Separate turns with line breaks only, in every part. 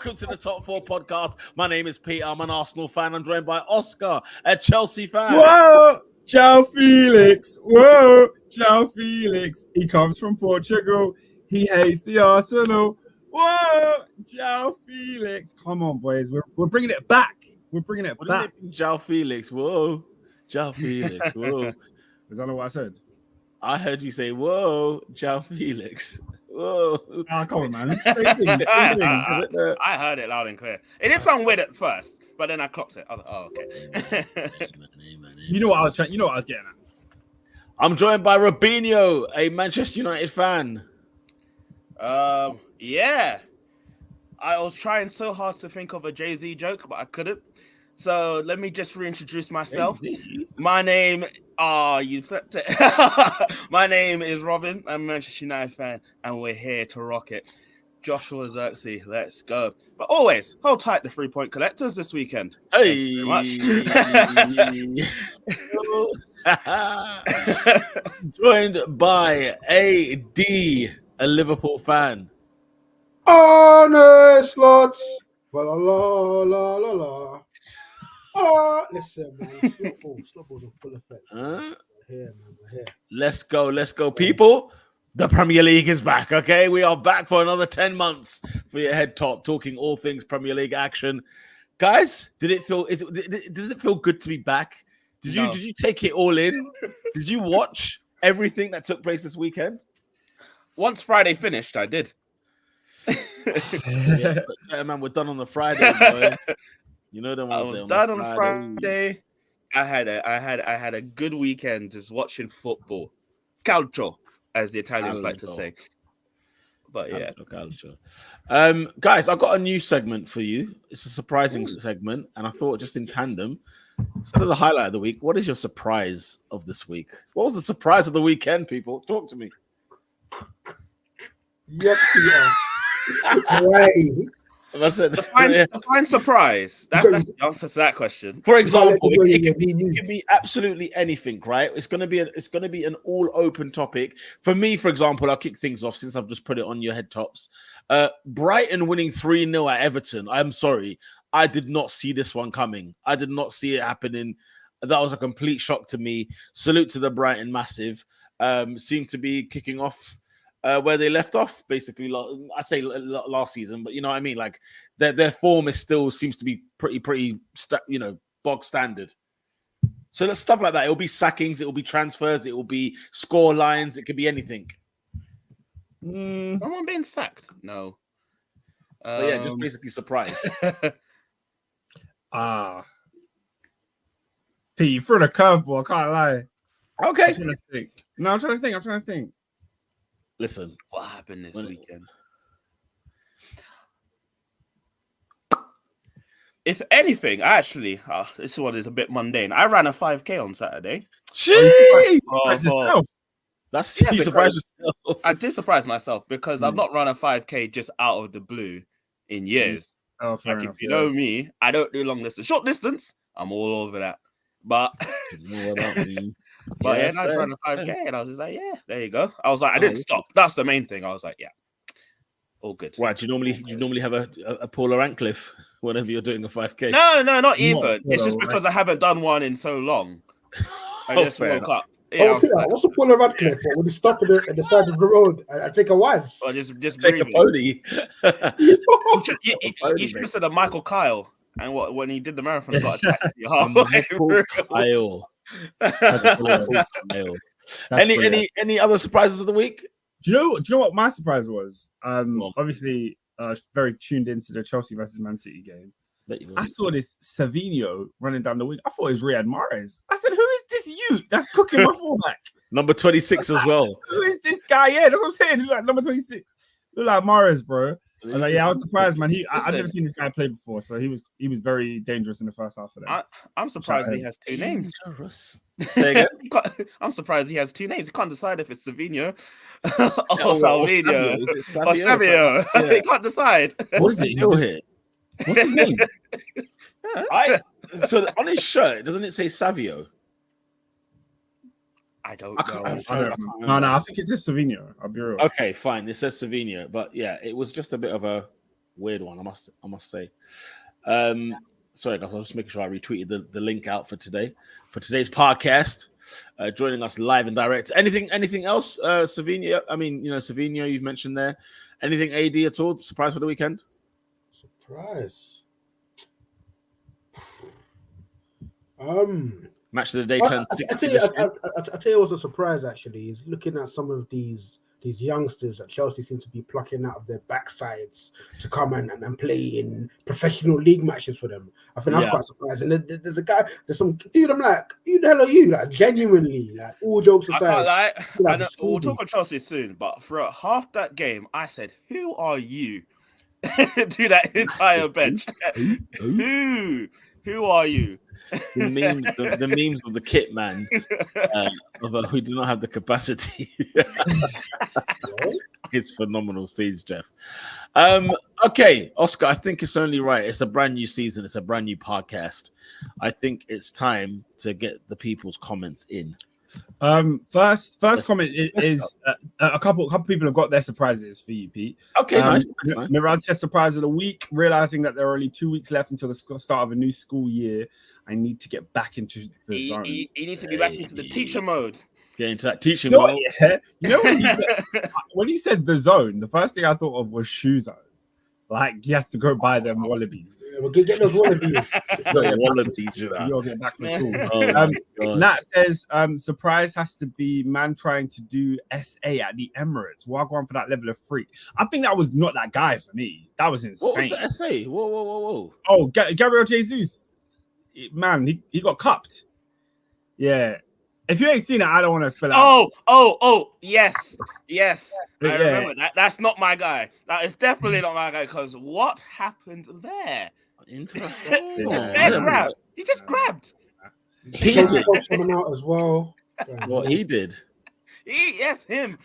welcome to the Top 4 podcast. My name is Peter. I'm an Arsenal fan. I'm joined by Oscar, a Chelsea fan.
Whoa, João Felix. Whoa, João Felix. He comes from Portugal. He hates the Arsenal. Whoa, João Felix. Come on, boys. We're bringing it back. We're bringing it back.
João Felix. Whoa, João Felix. Whoa.
Is that not what I said?
I heard you say, whoa, João Felix. Whoa.
Oh, come on, man.
I heard it loud and clear. It did sound weird at first, but then I clocked it. I was like, oh, okay.
You know what I was getting at.
I'm joined by Robinho, a Manchester United fan.
Yeah. I was trying so hard to think of a Jay-Z joke, but I couldn't. So let me just reintroduce myself.
Jay-Z?
My name, you flipped it. My name is Robin. I'm a Manchester United fan, and we're here to rock it. Joshua Zirkzee, let's go. But always, hold tight the 3-point collectors this weekend.
Hey. Joined by AD, a Liverpool fan.
Arne Slot. La la la la la. Oh, listen, man. Slop ball, the full effect. Here, man. Here.
Let's go, people. The Premier League is back, okay? We are back for another 10 months for your head top, talking all things Premier League action. Guys, does it feel good to be back? Did you take it all in? Did you watch everything that took place this weekend?
Once Friday finished, I did.
Yeah, man, we're done on the Friday, boy. You know them.
I was done on Friday. I had a good weekend just watching football. Calcio, as the Italians like to say. But yeah.
Calcio. Guys, I've got a new segment for you. It's a surprising segment, and I thought just in tandem, instead of the highlight of the week, what is your surprise of this week? What was the surprise of the weekend, people? Talk to me.
Yep, yeah. Right.
Define surprise. That's the answer to that question.
For example, it can be absolutely anything, right? It's gonna be an all open topic. For me, for example, I'll kick things off since I've just put it on your head tops. Brighton winning 3-0 at Everton. I'm sorry, I did not see this one coming. I did not see it happening. That was a complete shock to me. Salute to the Brighton massive. Seemed to be kicking off where they left off, basically. I say last season, but you know what I mean. Like their form seems to be pretty, bog standard. So there's stuff like that. It'll be sackings, it'll be transfers, it will be score lines, it could be anything.
Someone being sacked? No.
But yeah, just basically surprise.
Pete, you threw the curveball. I can't lie.
Okay.
I'm trying to think.
Listen,
what happened this weekend? If anything, actually, this one is a bit mundane. I ran a 5K on Saturday.
Jeez!
That's
you surprised yourself.
I did surprise myself because I've not run a 5K just out of the blue in years.
Oh, fair
like
enough,
if you know me, I don't do long distance. Short distance, I'm all over that. But But I just ran a 5K and I was just like, yeah, there you go. I was like, I didn't stop. That's the main thing. I was like, yeah, all good.
Right? Do you normally have a Paula Radcliffe whenever you're doing a 5K?
No, not even. It's just because I haven't done one in so long. I just woke up.
Yeah, Peter, what's the point of Radcliffe? What, would you stop at the side of the road and take a wise?
Or just
take a pony.
You should have said a Michael Kyle. And when he did the marathon, he got a taxi halfway.
Kyle. Any other surprises of the week?
Do you know what my surprise was? Obviously, very tuned into the Chelsea versus Man City game. I saw this Savinho running down the wing. I thought it was Riyad Mahrez. I said, "Who is this youth that's cooking my fullback?"
Number 26 as well.
Who is this guy? Yeah, that's what I'm saying. Look like number 26. Look like Mahrez, bro. I was like, I was surprised, man. I've never seen this guy play before, so he was very dangerous in the first half of that.
I'm surprised he has two names.
Say again?
I'm surprised he has two names. He can't decide if it's Savinho or Salvinho or Savio. Yeah. He can't decide.
What's the deal here? What's his name? So on his shirt, doesn't it say Savio?
I don't know.
No, I think it's just Savinho. I'll be real.
Okay, fine. It says Savinho, but yeah, it was just a bit of a Weird one, I must say. Sorry, guys, I was just making sure I retweeted the link out for today's podcast. Joining us live and direct. Anything else, Savinho? I mean, Savinho, you've mentioned there. Anything AD at all? Surprise for the weekend?
Surprise.
Match of the day turned 60.
I tell you what's a surprise actually is looking at some of these youngsters that Chelsea seem to be plucking out of their backsides to come and play in professional league matches for them. I think that's quite surprising. There's some dude. I'm like, who the hell are you? Like, genuinely, like, all jokes aside.
I can't lie. I know, we'll talk on Chelsea soon, but for half that game, I said, "Who are you?" to that entire bench. Who are you?
The memes of the kit man. We do not have the capacity. It's phenomenal scenes, Jeff. Okay, Oscar, I think it's only right. It's a brand new season. It's a brand new podcast. I think it's time to get the people's comments in.
First comment is a couple people have got their surprises for you, Pete.
Okay, nice.
Mirad says surprise of the week, realizing that there are only 2 weeks left until the start of a new school year. I need to get back into the zone.
He needs to be back into the teacher mode.
Get into that teaching mode.
When he said the zone, the first thing I thought of was shoe zone. Like, he has to go buy them wallabies.
Yeah, we'll get those wallabies.
You'll get back from school. Nat says, surprise has to be man trying to do SA at the Emirates. Well, I'll go on for that level of freak. I think that was not that guy for me. That was insane.
What was the SA? Whoa.
Oh, Gabriel Jesus. Man, he got cupped. Yeah. If you ain't seen it, I don't want to spell it out.
Oh, yes. I remember that. That's not my guy. That is definitely not my guy, because what happened there?
Interesting.
Grab. He just grabbed.
He did someone out as well.
What he did?
Him.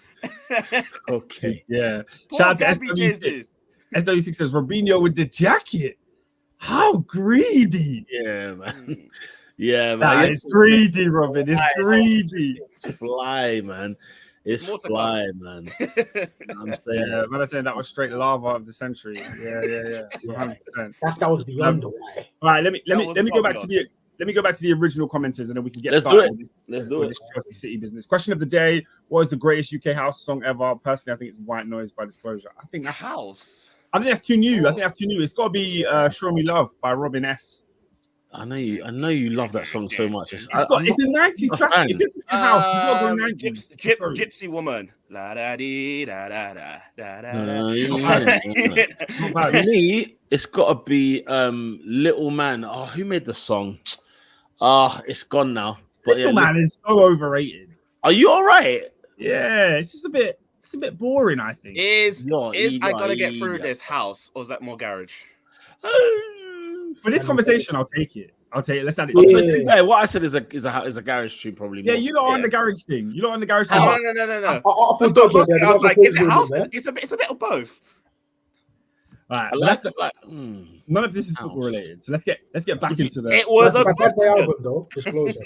Okay.
Yeah. Shout out to SW6. SW6 says, Robinho with the jacket. How greedy.
Yeah, man. Yeah,
man. It's greedy, Robin. It's greedy.
It's fly, man. It's fly, man. I'm saying,
man, I said that was straight lava of the century. Yeah. 100%.
That was beyond the way.
All right, let me go back to the original commenters, and then we can get
started.
Let's do it. Chelsea City business. Question of the day: what is the greatest UK house song ever? Personally, I think it's White Noise by Disclosure. I think that's
house.
I think that's too new. It's got to be "Show Me Love" by Robin S.
I know you love that song so much. It's
a 90s classic. If it's a house, you got to go 90s.
Gypsy Woman. La da dee da da da da da.
Me, it's got to be Little Man. Oh, who made the song? It's gone now.
But Little Man is so overrated.
Are you all right?
Yeah, it's just a bit boring, I think.
I gotta get through this house, or is that more garage?
For this conversation, I'll take it. Let's add it.
Yeah, what I said is a garage tune, probably.
Yeah, you lot on the garage thing. You lot on the garage thing.
No.
I
was like, is it house? It's a bit of both.
All right, none of this is football related, so let's get back into the.
It was a
album, though. Disclosure.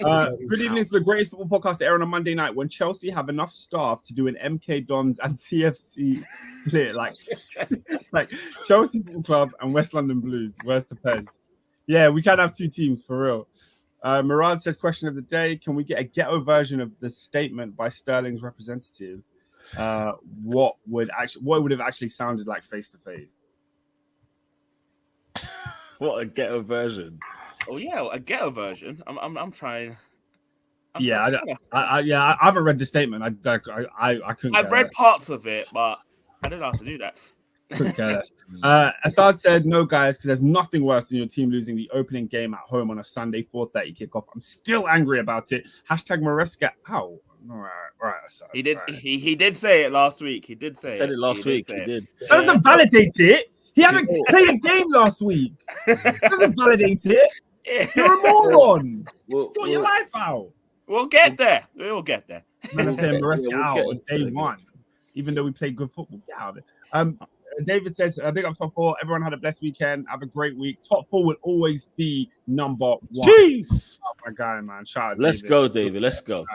Good evening to the greatest football podcast to air on a Monday night when Chelsea have enough staff to do an MK Dons and CFC split, like Chelsea Football Club and West London Blues. Where's the Pez? Yeah, we can have two teams for real. Murad says, question of the day: can we get a ghetto version of the statement by Sterling's representative? What would have actually sounded like face to face?
What a ghetto version!
Oh yeah, a ghetto version. I'm trying.
I haven't read the statement. I couldn't.
I've read parts of it, but I didn't know how to do that.
Couldn't care less. Assad said, "No, guys, because there's nothing worse than your team losing the opening game at home on a Sunday 4:30 kickoff. I'm still angry about it. Hashtag Maresca out." All right, Assad.
He did. Right. He did say it last week. He did say it.
Said it last week. He did.
That doesn't validate it. He hasn't played a game last week. That doesn't validate it. You're a moron. Sort your life out.
We'll get there. We'll get there.
I'm saying Maresca out on day one, even though we played good football. Get out of it. David says, big up top four. Everyone had a blessed weekend. Have a great week. Top four will always be number one.
Jeez.
Oh, my guy, man. Shout out,
Let's go, David. Let's go.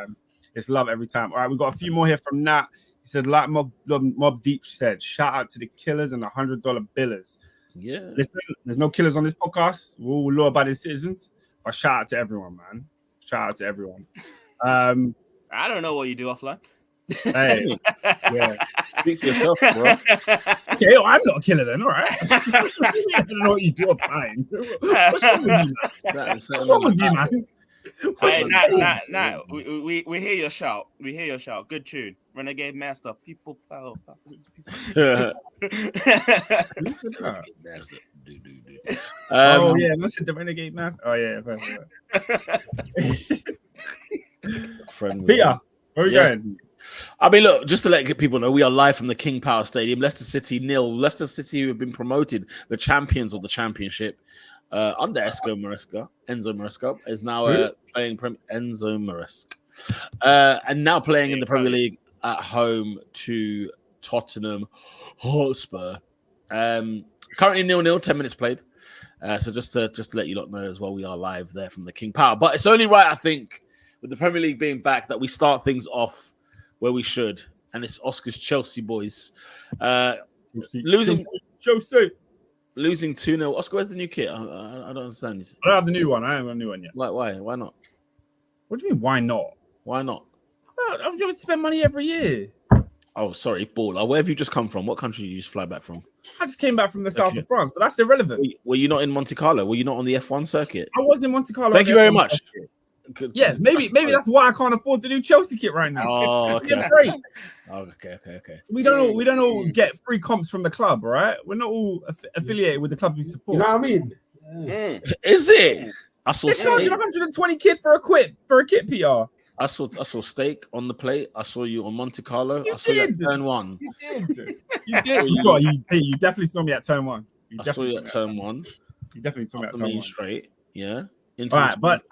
It's love every time. All right, we've got a few more here from Nat. He said, like Mob Deep said, shout out to the killers and the $100 billers.
Yeah.
Listen, there's no killers on this podcast. We're all law-abiding citizens. But shout out to everyone, man. Shout out to everyone.
I don't know what you do offline.
Hey, yeah.
Speak for yourself, bro.
Okay, well, I'm not a killer then, all right? I don't know what you do offline. What's wrong with you, man? What's wrong with you, man?
Hey, nah. We hear your shout. We hear your shout. Good tune. Renegade Master. People power.
Oh yeah, listen to Renegade Master. Oh yeah,
Friend
Peter, where are we going?
I mean, look, just to let people know, we are live from the King Power Stadium. Leicester City 0. Leicester City, who have been promoted, the champions of the championship, under Enzo Maresca, is now playing Enzo Maresca, and now playing in the Premier League at home to Tottenham Hotspur. Currently 0-0, 10 minutes played. So just to let you lot know as well, we are live there from the King Power. But it's only right, I think, with the Premier League being back, that we start things off where we should, and it's Oscar's Chelsea boys losing 2-0. Oscar, where's the new kit? I don't understand.
I don't have the new one. I haven't got a new one yet.
Like, why not?
What do you mean? Why not?
Why not?
I'm going to spend money every year.
Oh, sorry, baller. Where have you just come from? What country did you just fly back from?
I just came back from the south of France, but that's irrelevant.
Were you not in Monte Carlo? Were you not on the F1 circuit?
I was in Monte Carlo.
Thank you very much.
Yes, maybe that's why I can't afford the new Chelsea kit right now.
Oh, okay. Okay.
We don't all get free comps from the club, right? We're not all affiliated with the clubs we support.
You know what I mean?
Is it? I saw
They're charging 120 kit for a kit PR.
I saw steak on the plate. I saw you on Monte Carlo.
You
I saw you
did.
at turn 1.
You did. You definitely saw me at turn 1.
I saw you at turn 1.
You definitely saw me at
the
turn
main
1.
Straight. Yeah.
All right, but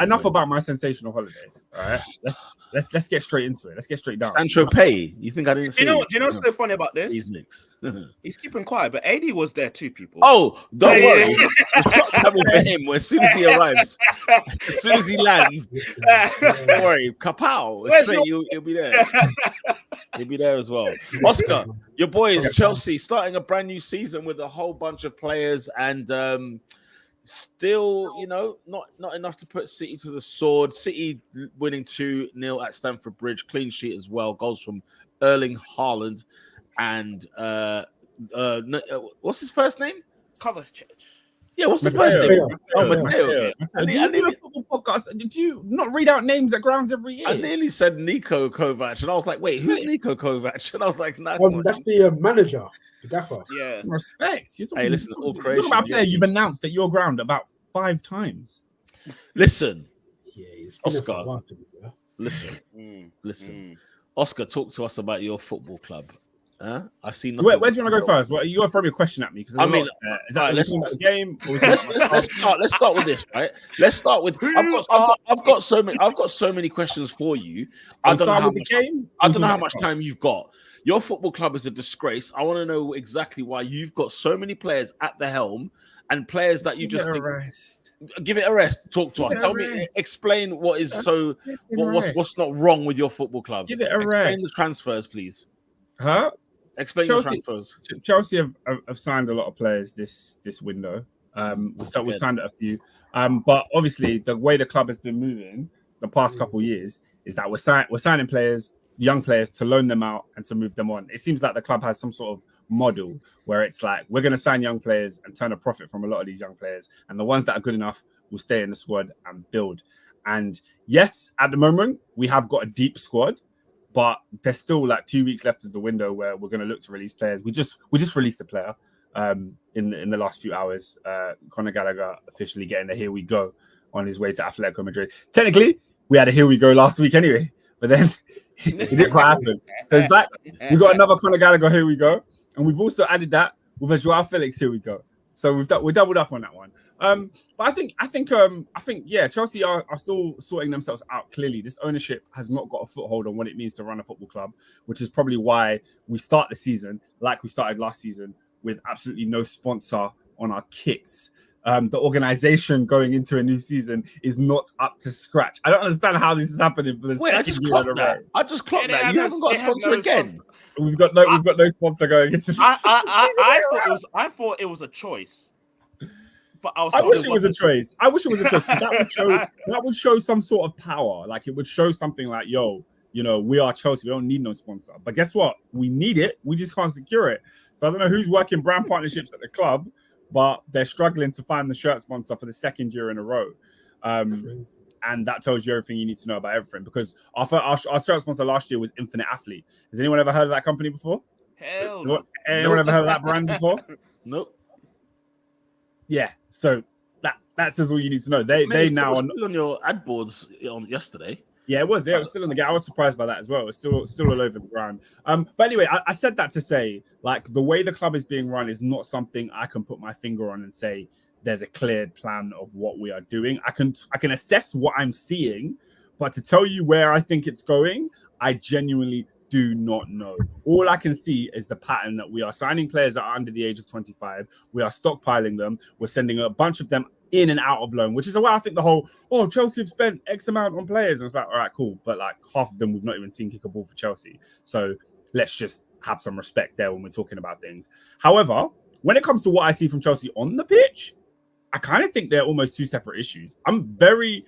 enough about my sensational holiday. All right, let's get straight into it. Let's get straight down.
Sancho Pay. You think I didn't see?
Do you know what's so funny about this?
These nicks.
He's keeping quiet, but AD was there too, people.
Oh, don't worry. The shot's coming for him as soon as he arrives. As soon as he lands. Don't worry. Kapow. He'll be there. He'll be there as well. Oscar, your boys, Chelsea, starting a brand new season with a whole bunch of players and still, not enough to put City to the sword. City winning 2-0 at Stamford Bridge, clean sheet as well. Goals from Erling Haaland and what's his first name?
Kovacic.
Yeah, what's the first name?
Mateo. Do you do a football podcast? Do you not read out names at grounds every year?
I nearly said Niko Kovac, and I was like, wait, who's Niko Kovac? And I was like, nah,
that's the manager, the gaffer.
Yeah.
Some respect.
Hey, listen, all
talking about a player you've announced at your ground about 5 times.
Listen,
Oscar.
Listen. Oscar, talk to us about your football club. I see nothing.
Where do you want to go first? Well, you got to throw me a question at me because is that the game?
Let's start with this, right? Let's start with. I've got so many questions for you. I don't know how much time you've got. Your football club is a disgrace. I want to know exactly why you've got so many players at the helm and players that you just give it a rest. Talk to us. Tell me, explain what is what's not wrong with your football club.
Give it a rest.
Explain the transfers, please.
Huh?
Explain your transfers.
Chelsea have signed a lot of players this window. We signed a few. But obviously, the way the club has been moving the past couple of years is that we're signing players, young players, to loan them out and to move them on. It seems like the club has some sort of model where it's like we're going to sign young players and turn a profit from a lot of these young players, and the ones that are good enough will stay in the squad and build. And yes, at the moment we have got a deep squad. But there's still like 2 weeks left of the window where we're going to look to release players. We just released a player in the last few hours. Conor Gallagher officially getting the here we go on his way to Atletico Madrid. Technically, we had a here we go last week anyway, but then it didn't quite happen. So he's back. We got another Conor Gallagher here we go, and we've also added that with a Joao Felix here we go. So we're doubled up on that one. But I think, Chelsea are still sorting themselves out. Clearly, this ownership has not got a foothold on what it means to run a football club, which is probably why we start the season like we started last season with absolutely no sponsor on our kits. the organization going into a new season is not up to scratch. I don't understand how this is happening for the
Wait, I
second
just
year in a
clocked
row.
that. I just clocked
Yeah,
that.
they
You
had
haven't
no-
got a
they had
sponsor
no
again.
sponsor.
We've got no sponsor going into this.
I thought it was a choice, but I was
I
told
wish it was a
wasn't.
choice. I wish it was a choice because that would show some sort of power. Like it would show something like, yo, you know, we are Chelsea. We don't need no sponsor. But guess what? We need it. We just can't secure it. So I don't know who's working brand partnerships at the club, but they're struggling to find the shirt sponsor for the second year in a row. And that tells you everything you need to know about everything. Because our shirt sponsor last year was Infinite Athlete. Has anyone ever heard of that company before?
Hell no.
Anyone ever heard of that brand before?
Nope.
Yeah. So that says all you need to know. They now
are still on your ad boards on yesterday.
Yeah, it was still in the game. I was surprised by that as well. It's still all over the ground. But anyway, I said that to say, like, the way the club is being run is not something I can put my finger on and say there's a clear plan of what we are doing. I can assess what I'm seeing, but to tell you where I think it's going, I genuinely do not know. All I can see is the pattern that we are signing players that are under the age of 25. We are stockpiling them. We're sending a bunch of them in and out of loan, which is why I think the whole, Chelsea have spent X amount on players. And it's like, all right, cool. But like half of them we've not even seen kick a ball for Chelsea. So let's just have some respect there when we're talking about things. However, when it comes to what I see from Chelsea on the pitch, I kind of think they're almost two separate issues. I'm very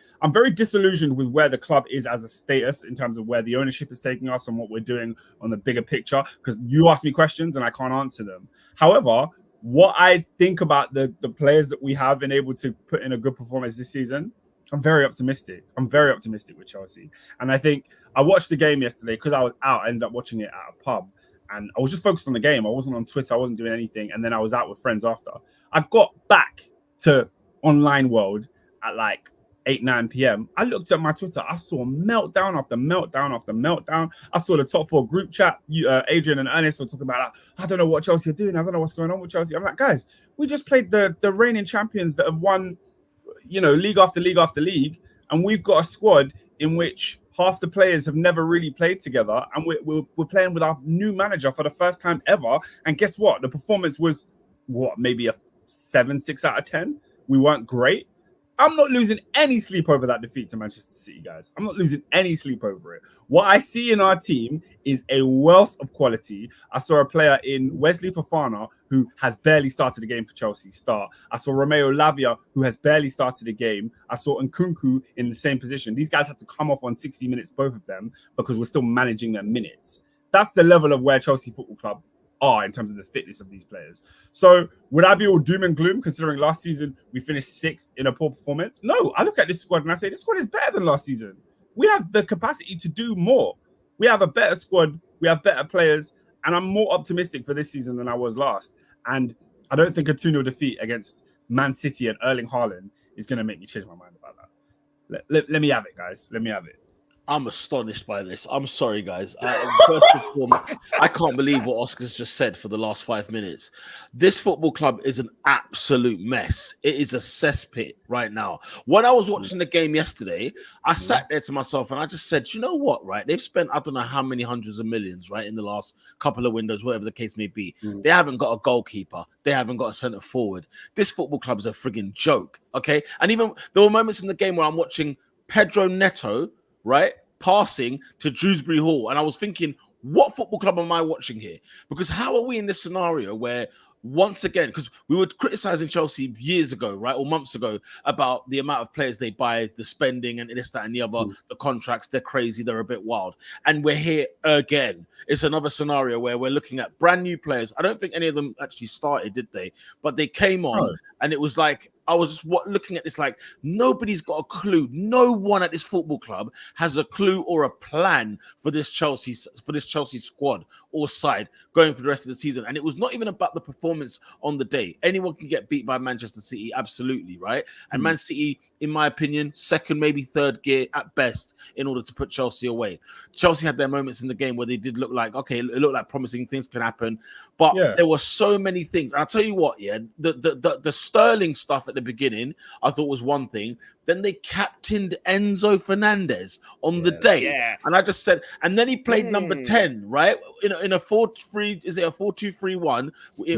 disillusioned with where the club is as a status in terms of where the ownership is taking us and what we're doing on the bigger picture, because you ask me questions and I can't answer them. However, what I think about the players that we have been able to put in a good performance this season, I'm very optimistic. I'm very optimistic with Chelsea. And I think I watched the game yesterday because I was out. I ended up watching it at a pub. And I was just focused on the game. I wasn't on Twitter. I wasn't doing anything. And then I was out with friends after. I got back to online world at like 8, 9 p.m. I looked at my Twitter. I saw meltdown after meltdown after meltdown. I saw the top 4 group chat. Adrian and Ernest were talking about, I don't know what Chelsea are doing. I don't know what's going on with Chelsea. I'm like, guys, we just played the reigning champions that have won, league after league after league. And we've got a squad in which half the players have never really played together. And we're playing with our new manager for the first time ever. And guess what? The performance was, maybe a 6 out of 10. We weren't great. I'm not losing any sleep over that defeat to Manchester City, guys. I'm not losing any sleep over it. What I see in our team is a wealth of quality. I saw a player in Wesley Fofana who has barely started a game for Chelsea start. I saw Romeo Lavia who has barely started a game. I saw Nkunku in the same position. These guys had to come off on 60 minutes, both of them, because we're still managing their minutes. That's the level of where Chelsea Football Club are in terms of the fitness of these players. So would I be all doom and gloom considering last season we finished 6th in a poor performance? No, I look at this squad and I say this squad is better than last season. We have the capacity to do more. We have a better squad. We have better players. And I'm more optimistic for this season than I was last. And I don't think a 2-0 defeat against Man City and Erling Haaland is going to make me change my mind about that. Let me have it, guys. Let me have it.
I'm astonished by this. I'm sorry, guys. First and foremost, I can't believe what Oscar's just said for the last 5 minutes. This football club is an absolute mess. It is a cesspit right now. When I was watching the game yesterday, I sat there to myself and I just said, you know what, right? They've spent, I don't know how many hundreds of millions, right, in the last couple of windows, whatever the case may be. They haven't got a goalkeeper. They haven't got a centre forward. This football club is a frigging joke, okay? And even there were moments in the game where I'm watching Pedro Neto, right, passing to Dewsbury Hall. And I was thinking, what football club am I watching here? Because how are we in this scenario where once again, because we were criticizing Chelsea years ago, right, or months ago, about the amount of players they buy, the spending and this, that, and the other, the contracts, they're crazy, they're a bit wild. And we're here again. It's another scenario where we're looking at brand new players. I don't think any of them actually started, did they? But they came on and it was like, I was just looking at this like nobody's got a clue. No one at this football club has a clue or a plan for this Chelsea squad or side going for the rest of the season. And it was not even about the performance on the day. Anyone can get beat by Manchester City, absolutely, right? And Man City, in my opinion, second, maybe third gear at best in order to put Chelsea away. Chelsea had their moments in the game where they did look like, okay, it looked like promising things can happen. But there were so many things. And I'll tell you what, the Sterling stuff at the the beginning, I thought was one thing. Then they captained Enzo Fernandez on the day.
Yeah.
And I just said, and then he played number 10, right? In a 4-3, is it a 4-2-3-1?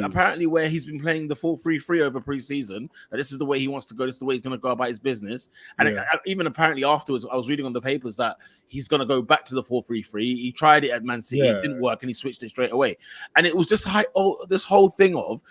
Apparently, where he's been playing the 4-3-3 over preseason. That this is the way he wants to go. This is the way he's going to go about his business. And even apparently afterwards, I was reading on the papers that he's going to go back to the 4-3-3. He tried it at Man City, it didn't work, and he switched it straight away. And it was just this whole thing of,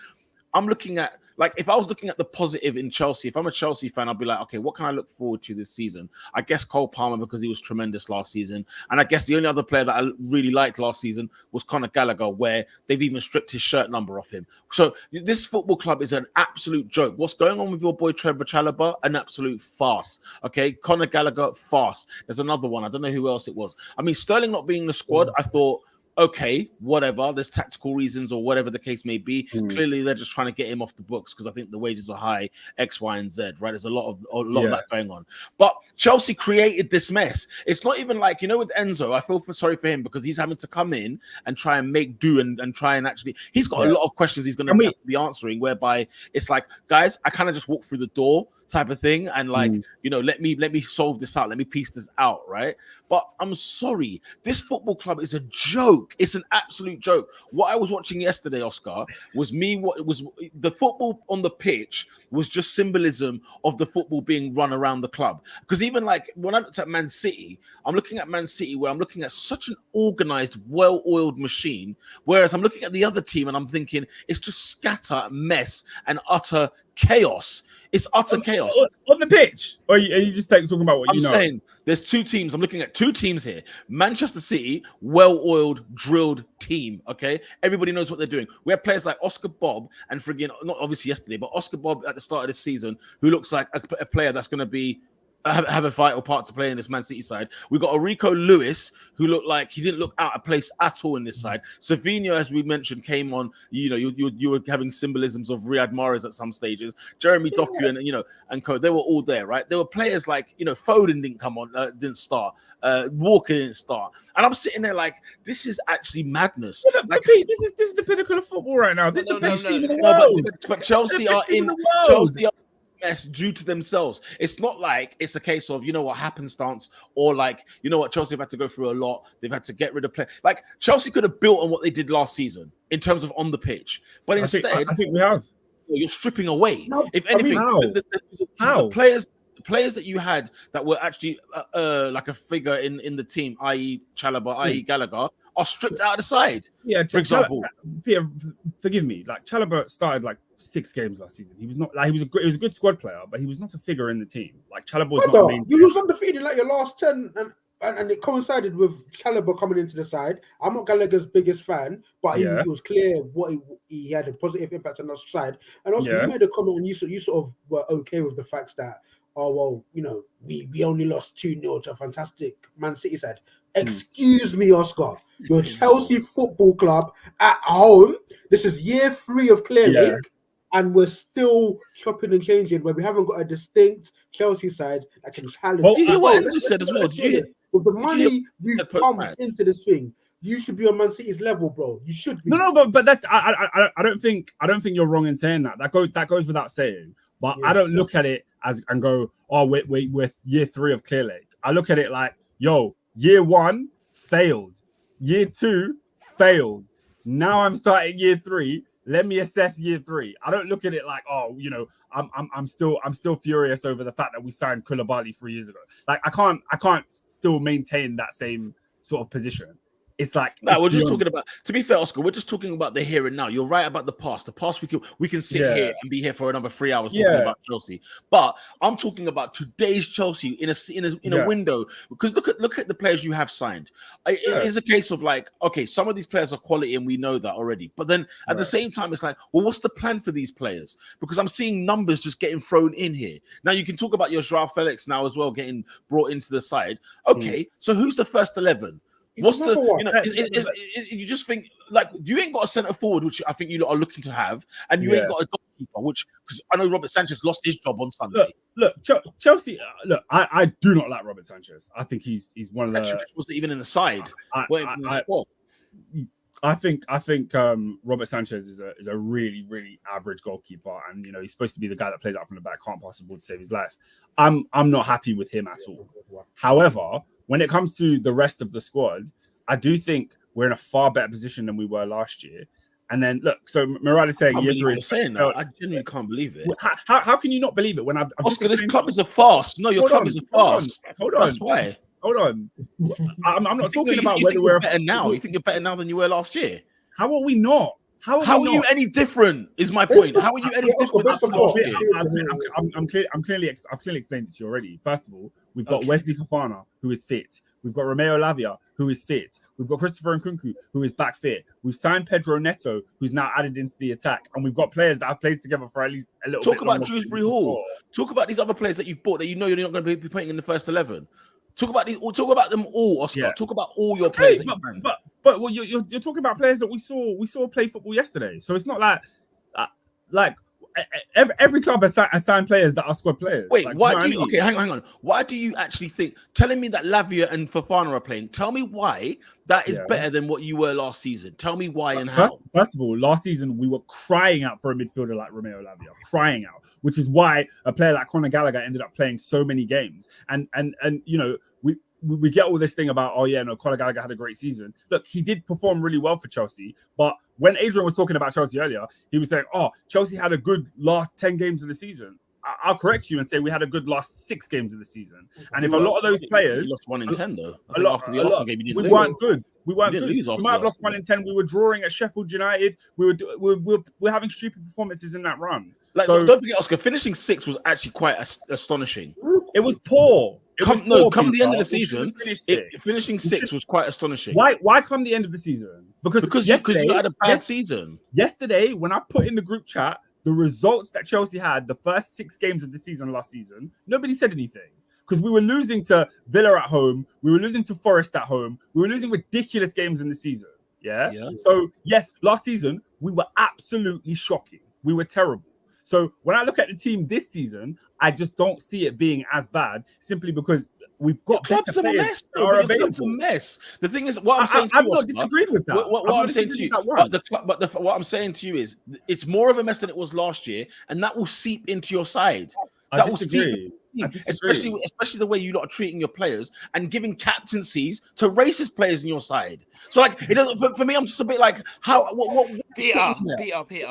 I'm looking at, like, if I was looking at the positive in Chelsea, if I'm a Chelsea fan, I'll be like, okay, what can I look forward to this season? I guess Cole Palmer, because he was tremendous last season. And I guess the only other player that I really liked last season was Conor Gallagher, where they've even stripped his shirt number off him. So this football club is an absolute joke. What's going on with your boy Trevor Chalobah? An absolute farce. Okay, Conor Gallagher, farce. There's another one. I don't know who else it was. I mean, Sterling not being in the squad, I thought, okay, whatever. There's tactical reasons or whatever the case may be. Clearly, they're just trying to get him off the books because I think the wages are high, X, Y, and Z, right? There's a lot of that going on. But Chelsea created this mess. It's not even like, with Enzo, I feel sorry for him because he's having to come in and try and make do and try and actually, he's got a lot of questions he's going to have to be answering, whereby it's like, guys, I kind of just walk through the door type of thing. And like, let me solve this out. Let me piece this out, right? But I'm sorry, this football club is a joke. It's an absolute joke. What I was watching yesterday, Oscar, was the football on the pitch was just symbolism of the football being run around the club. Because even like when I looked at Man City, I'm looking at Man City where I'm looking at such an organized, well-oiled machine, whereas I'm looking at the other team and I'm thinking it's just scatter, mess, and utter chaos. It's utter chaos.
On the pitch? Or are you just talking about what
I'm saying there's two teams. I'm looking at two teams here. Manchester City, well-oiled, drilled team, okay? Everybody knows what they're doing. We have players like Oscar Bob and friggin', not obviously yesterday, but Oscar Bob at the start of this season, who looks like a player that's going to be have a vital part to play in this Man City side. We got Rico Lewis, who looked like he didn't look out of place at all in this side. Savinho, as we mentioned, came on. You were having symbolisms of Riyad Mahrez at some stages. Jeremy Doku and co. They were all there, right? There were players like Foden didn't come on, didn't start. Walker didn't start, and I'm sitting there like, this is actually madness.
This is the pinnacle of football right now. This is the best team in the world.
But Chelsea are in Chelsea. Mess due to themselves. It's not like it's a case of happenstance, or like Chelsea have had to go through a lot. They've had to get rid of play. Like Chelsea could have built on what they did last season in terms of on the pitch, but instead,
I think we have.
You're stripping away.
No,
If anything,
how?
The players that you had that were actually like a figure in the team, i.e. Chalobah, i.e. Gallagher, are stripped out of the side. Yeah, for example,
Pierre, forgive me. Like Chalobah started like 6 games last season. He was not like he was a good squad player, but he was not a figure in the team. Like Chalobah was not.
You was undefeated like your last 10, and it coincided with Chalobah coming into the side. I'm not Gallagher's biggest fan, but it was clear what he had a positive impact on our side. And also, you made a comment and you sort of were okay with the facts that, we only lost 2-0 to a fantastic Man City side. Excuse me, Oscar. Your Chelsea Football Club at home. This is year 3 of Clear Lake, and we're still chopping and changing where we haven't got a distinct Chelsea side that can challenge.
Well, you hear what Enzo said as well? Did you hear?
With the money you pumped into this thing, you should be on Man City's level, bro. You should be.
No, but that I don't think you're wrong in saying that. That goes without saying. But I don't look at it and go, oh, we're year 3 of Clear Lake. I look at it like, year 1 failed, year 2 failed. Now I'm starting year 3. Let me assess year 3. I don't look at it like, I'm still furious over the fact that we signed Koulibaly 3 years ago. Like I can't still maintain that same sort of position. It's like
we're just talking about. To be fair, Oscar, we're just talking about the here and now. You're right about the past. The past we can sit here and be here for another 3 hours talking about Chelsea. But I'm talking about today's Chelsea in a window, because look at the players you have signed. It is a case of like, okay, some of these players are quality and we know that already. But then at the same time, it's like, well, what's the plan for these players? Because I'm seeing numbers just getting thrown in here. Now you can talk about your Joao Felix now as well getting brought into the side. Okay, so who's the first 11? What's you just think like you ain't got a centre forward, which I think you are looking to have, and you ain't got a goalkeeper, which because I know Robert Sanchez lost his job on Sunday.
Look, Chelsea. I do not like Robert Sanchez. I think he's one of the.
Wasn't even in the side.
I think Robert Sanchez is a really, really average goalkeeper, and he's supposed to be the guy that plays out from the back, can't pass the ball to save his life. I'm not happy with him at all. However, when it comes to the rest of the squad, I do think we're in a far better position than we were last year. And then look, so Murad is saying,
you're saying that. I genuinely can't believe it.
How can you not believe it when I've
Oscar, this club is a farce. No, your club is a farce.
Hold on.
That's why.
Hold on. I'm not talking about whether we're
better now. You think you're better now than you were last year?
How are we not? How
are you any different? Is my point. How are you any different?
I've clearly explained it to you already. First of all, we've got Wesley Fofana, who is fit. We've got Romeo Lavia, who is fit. We've got Christopher Nkunku, who is back fit. We've signed Pedro Neto, who's now added into the attack. And we've got players that have played together for at least a little bit.
Talk about Dewsbury Hall. Talk about these other players that you've bought that you're not going to be putting in the first 11. Talk about them all, Oscar. Yeah. Talk about all your players.
But you're talking about players that we saw play football yesterday. So it's not like every club has signed players that are squad players.
Wait, why do you? Okay, hang on. Why do you actually think? Telling me that Lavia and Fofana are playing. Tell me why that is better than what you were last season. Tell me why and how.
First of all, last season we were crying out for a midfielder like Romeo Lavia, crying out, which is why a player like Conor Gallagher ended up playing so many games. And we get all this thing about, Conor Gallagher had a great season. Look, he did perform really well for Chelsea, but when Adrian was talking about Chelsea earlier, he was saying, Chelsea had a good last 10 games of the season. I'll correct you and say we had a good last 6 games of the season. And if a lot of those players...
We lost 1 in 10, though.
After the Arsenal game, we weren't good. We weren't good. We might have lost 1 in 10. We were drawing at Sheffield United. We're having stupid performances in that run.
Don't forget, Oscar, finishing 6th was actually quite astonishing.
It was poor.
Come the end of the season, finishing 6th was quite astonishing.
Why come the end of the season? Because
you had a bad season.
Yesterday, when I put in the group chat the results that Chelsea had the first 6 games of the season last season, nobody said anything. Because we were losing to Villa at home, we were losing to Forest at home, we were losing ridiculous games in the season. Yeah. So yes, last season we were absolutely shocking. We were terrible. So when I look at the team this season, I just don't see it being as bad simply because we've got
club's a mess. Club's a mess. The thing is, what I'm saying to you,
I'm not disagreeing with that.
What I'm saying to you, what I'm saying to you is, it's more of a mess than it was last year, and that will seep into your side. That will seep. Especially the way you lot are treating your players and giving captaincies to racist players in your side. So it doesn't. For me, I'm just a bit like, what
Peter.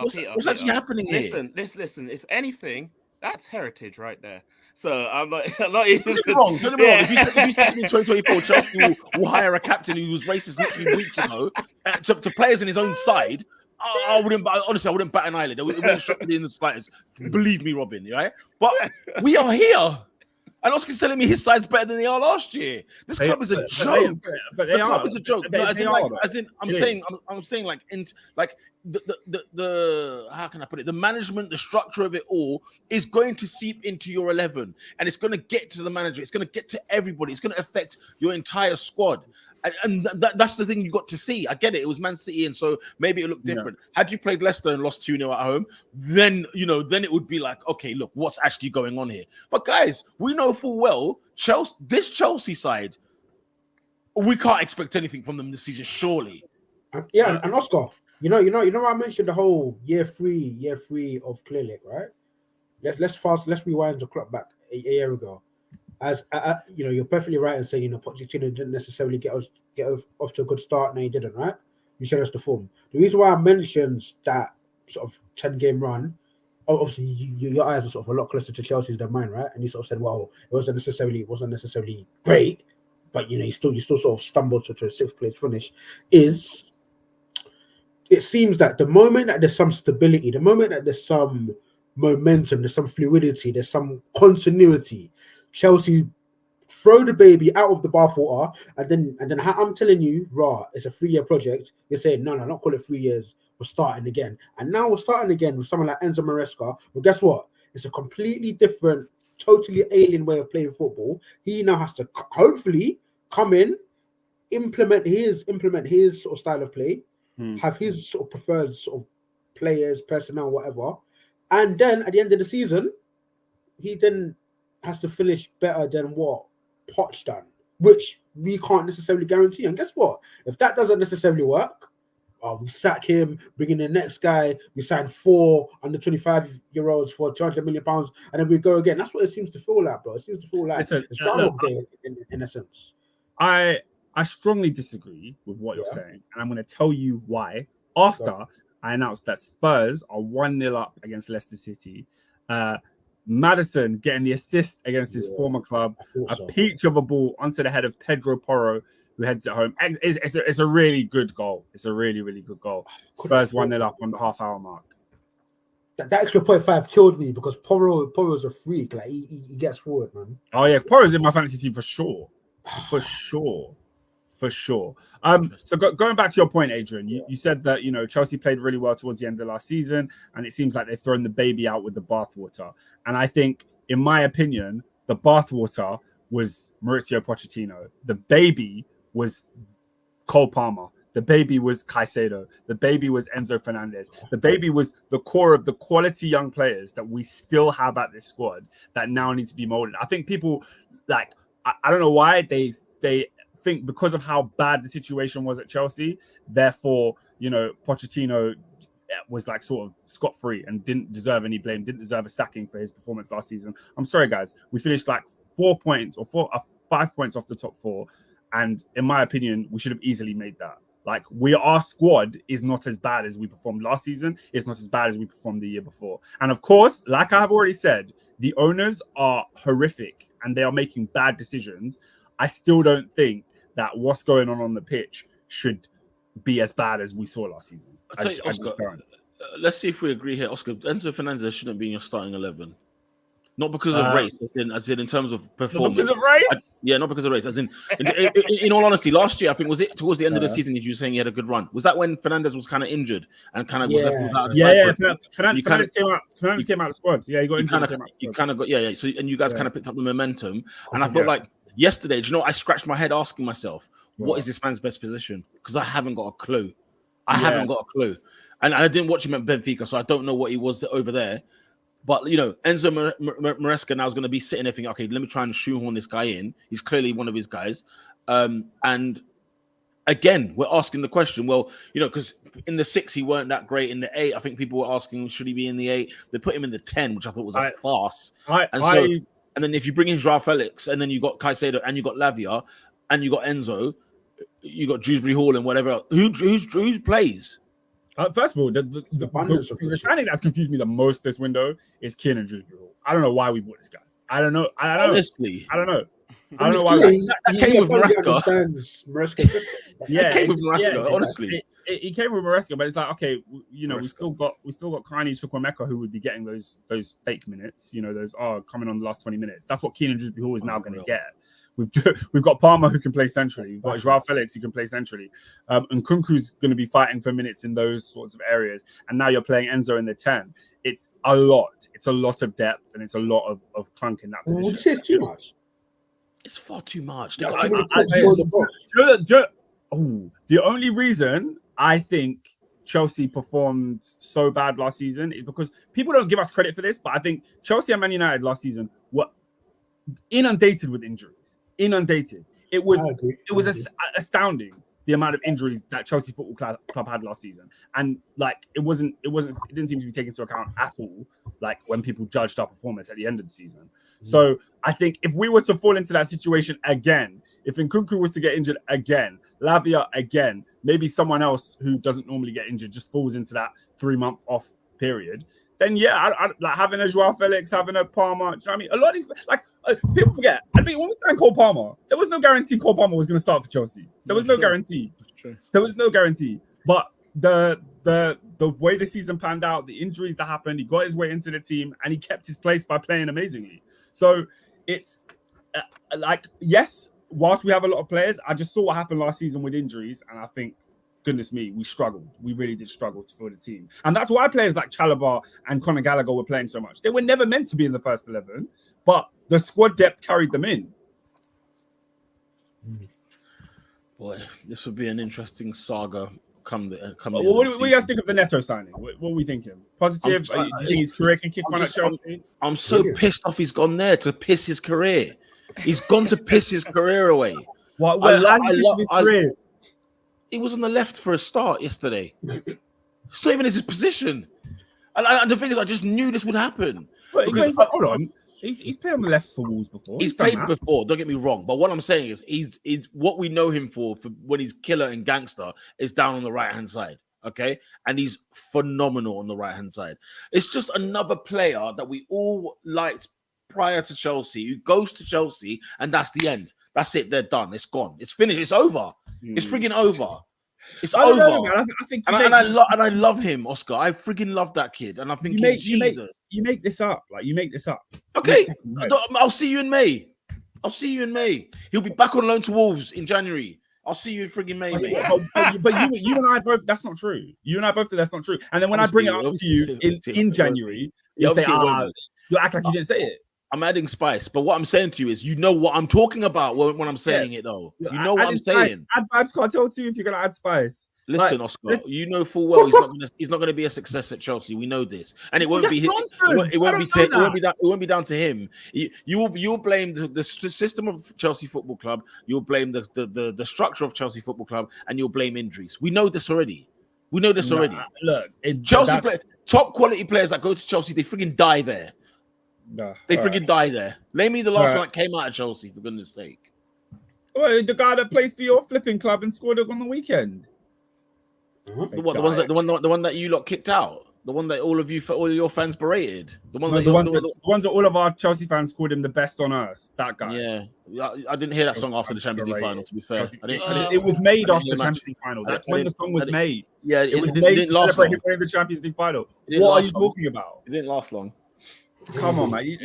What's actually happening here?
Listen. If anything, that's heritage right there. So I'm not even.
Don't get me wrong. If you say to me in 2024, Chelsea will hire a captain who was racist literally weeks ago to players in his own side, I wouldn't bat an eyelid. It wouldn't shock me in the slightest. Believe me, Robin, right? But we are here. And Oscar's telling me his side's better than they are last year. This club is a joke. The club is a joke. I'm saying the how can I put it? The management, the structure of it all is going to seep into your 11, and it's going to get to the manager. It's going to get to everybody. It's going to affect your entire squad. And that's the thing you got to see. I get it. It was Man City, and so maybe it looked different. Yeah. Had you played Leicester and lost 2-0 at home, then it would be like, okay, look, what's actually going on here? But guys, we know full well this Chelsea side, we can't expect anything from them this season, surely.
And Oscar, you know, I mentioned the whole year three of Clearlake, right? Let's rewind the clock back a year ago. As you're perfectly right in saying, Pochettino didn't necessarily get off to a good start, and he didn't, right? You showed us the form. The reason why I mentioned that sort of 10-game run, obviously your eyes are sort of a lot closer to Chelsea's than mine, right? And you sort of said, well, it wasn't necessarily great, but you still sort of stumbled to a 6th place finish. It seems that the moment that there's some stability, the moment that there's some momentum, there's some fluidity, there's some continuity, Chelsea throw the baby out of the bathwater, and then I'm telling you, it's a 3-year project. You're saying, no, not call it 3 years. We're starting again. And now we're starting again with someone like Enzo Maresca. Well, guess what? It's a completely different, totally alien way of playing football. He now has to hopefully come in, implement his sort of style of play, have his sort of preferred sort of players, personnel, whatever. And then at the end of the season, he then has to finish better than what Poch done, which we can't necessarily guarantee. And guess what? If that doesn't necessarily work, we sack him, bring in the next guy, we sign 4 under 25-year-olds for £200 million, and then we go again. That's what it seems to feel like, bro. It seems to feel like it's Groundhog Day in a sense.
I strongly disagree with what you're saying, and I'm going to tell you why. After I announced that Spurs are 1-0 up against Leicester City, Maddison getting the assist against his former club, peach of a ball onto the head of Pedro Porro, who heads it home. It's a really good goal. It's a really, really good goal. Spurs 1-0 up on the half-hour mark.
That extra 0.5 killed me because Porro's a freak. Like he gets forward, man.
Oh yeah, Porro's in my fantasy team for sure. For sure. So going back to your point, Adrian, you said that Chelsea played really well towards the end of last season, and it seems like they've thrown the baby out with the bathwater. And I think, in my opinion, the bathwater was Mauricio Pochettino. The baby was Cole Palmer. The baby was Caicedo. The baby was Enzo Fernandez. The baby was the core of the quality young players that we still have at this squad that now needs to be molded. I think people I don't know why they think because of how bad the situation was at Chelsea, therefore, Pochettino was like sort of scot-free and didn't deserve any blame, didn't deserve a sacking for his performance last season. I'm sorry, guys. We finished like 5 points off the top 4. And in my opinion, we should have easily made that. Like, our squad is not as bad as we performed last season. It's not as bad as we performed the year before. And of course, like I have already said, the owners are horrific and they are making bad decisions. I still don't think that what's going on the pitch should be as bad as we saw last season.
Let's see if we agree here. Oscar, Enzo Fernandez shouldn't be in your starting 11. Not because of race, as in terms of performance.
Not because of race?
Not because of race. As in all honesty, last year, I think, was it towards the end of the season, you were saying he had a good run? Was that when Fernandez was kind of injured and kind of was left without a side?
Fernandez came out of the squad. Yeah, he got injured.
You kind of got, So, and you guys kind of picked up the momentum. And I felt like yesterday, I scratched my head asking myself, what is this man's best position? Because I haven't got a clue. haven't got a clue. And I didn't watch him at Benfica, so I don't know what he was over there. But, Enzo Maresca now is going to be sitting there thinking, okay, let me try and shoehorn this guy in. He's clearly one of his guys. And again, we're asking the question, well, because in the 6, he weren't that great. In the 8, I think people were asking, should he be in the 8? They put him in the 10, which I thought was a farce. And then if you bring in Joao Felix, and then you got Caicedo, and you got Lavia, and you got Enzo, you got Dewsbury Hall and whatever else. Who plays?
First of all, the signing that's confused me the most this window is Kiernan Dewsbury Hall. I don't know why we bought this guy. I don't know.
Honestly,
I don't know. I don't know why.
That came with Maresca.
Yeah,
it came with Maresca. Honestly,
he came with Maresca, but it's like, okay, we still got Kaini Chukwuemeka who would be getting those fake minutes. Those are coming on the last 20 minutes. That's what Kiernan Dewsbury Hall is now going to get. We've got Palmer who can play centrally. We've got Joao Felix who can play centrally. And Nkunku's going to be fighting for minutes in those sorts of areas. And now you're playing Enzo in the 10. It's a lot. It's a lot of depth and it's a lot of clunk in that position.
Would you say it's too much?
It's far too much.
The only reason I think Chelsea performed so bad last season is because people don't give us credit for this, but I think Chelsea and Man United last season were inundated with injuries. It was astounding the amount of injuries that Chelsea Football Club had last season, and it didn't seem to be taken into account at all. Like when people judged our performance at the end of the season. So I think if we were to fall into that situation again, if Nkunku was to get injured again, Lavia again, maybe someone else who doesn't normally get injured just falls into that 3-month off period, then I like having a Joao Felix, having a Palmer. Do you know what I mean? A lot of these, people forget. I mean, when we signed Cole Palmer, there was no guarantee Cole Palmer was going to start for Chelsea. There was no guarantee. There was no guarantee. But the way the season panned out, the injuries that happened, he got his way into the team and he kept his place by playing amazingly. So it's yes, whilst we have a lot of players, I just saw what happened last season with injuries, and I think, goodness me, we struggled. We really did struggle for the team. And that's why players like Chalobah and Conor Gallagher were playing so much. They were never meant to be in the first 11, but the squad depth carried them in.
Boy, this would be an interesting saga. What
do you guys think of the Neto signing? What are we thinking? Positive? Do you think his career can kick on at Chelsea?
I'm so pissed off he's gone there to piss his career. He's gone to piss his career away.
His career?
He was on the left for a start yesterday. It's not even his position. And the thing is, I just knew this would happen.
Hold on. He's played on the left for Wolves before.
He's played before, don't get me wrong. But what I'm saying is he's what we know him for when he's killer and gangster is down on the right-hand side. Okay. And he's phenomenal on the right-hand side. It's just another player that we all liked prior to Chelsea, who goes to Chelsea, and that's the end. That's it. They're done. It's gone. It's finished. It's over. It's frigging over. It's over.
Know, I think
I love him, Oscar. I freaking love that kid. And I think Jesus.
You make this up. Like, you make this up.
Okay. I'll see you in May. He'll be back on loan to Wolves in January. I'll see you in frigging May, mate.
But you and I both, that's not true. You and I both, that's not true. And then when I bring it up to you in January, you say, you act like you didn't say it.
I'm adding spice, but what I'm saying to you is, you know what I'm talking about when I'm saying it, though. You know what I'm saying.
Add vibes cartel too if you're gonna add spice.
Listen, Oscar, you know full well he's not gonna be a success at Chelsea. We know this, and it won't be down to him. You'll blame the system of Chelsea Football Club. You'll blame the structure of Chelsea Football Club, and you'll blame injuries. We know this already.
Look,
Chelsea top quality players that go to Chelsea, they freaking die there. They freaking die there. Name me the last one that came out of Chelsea, for goodness sake.
Well, the guy that plays for your flipping club and scored on the weekend.
The one that you lot kicked out. The one that all of your fans berated. The ones
that all of our Chelsea fans called him the best on earth. That guy.
Yeah, I didn't hear that song after the Champions League final. To be fair,
it was made after the Champions League final. That's when the song was made.
Yeah,
it was made to celebrate him winning the Champions League final. What are you talking about?
It didn't last long.
Come on, mate.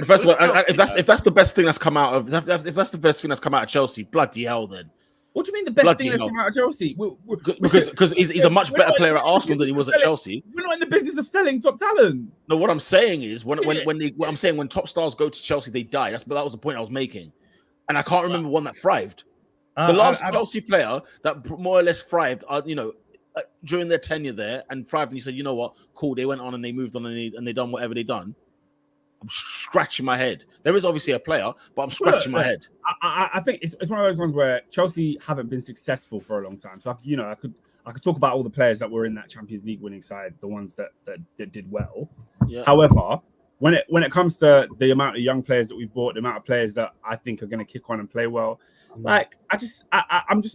First of all, if that's the best thing that's come out of if that's the best thing that's come out of Chelsea, bloody hell, then.
What do you mean the best thing that's come out of Chelsea?
Because he's a much better player at Arsenal than he was at Chelsea.
We're not in the business of selling top talent.
No, what I'm saying is when top stars go to Chelsea, they die. That was the point I was making, and I can't remember one that thrived. The last Chelsea player that more or less thrived, during their tenure there and thrived, and you said, you know what, cool, they went on and they moved on and they done whatever they done. I'm scratching my head. There is obviously a player, but I'm scratching my head.
I think it's one of those ones where Chelsea haven't been successful for a long time. So I could talk about all the players that were in that Champions League winning side, the ones that did well. Yeah. However, when it comes to the amount of young players that we've bought, the amount of players that I think are going to kick on and play well, I'm just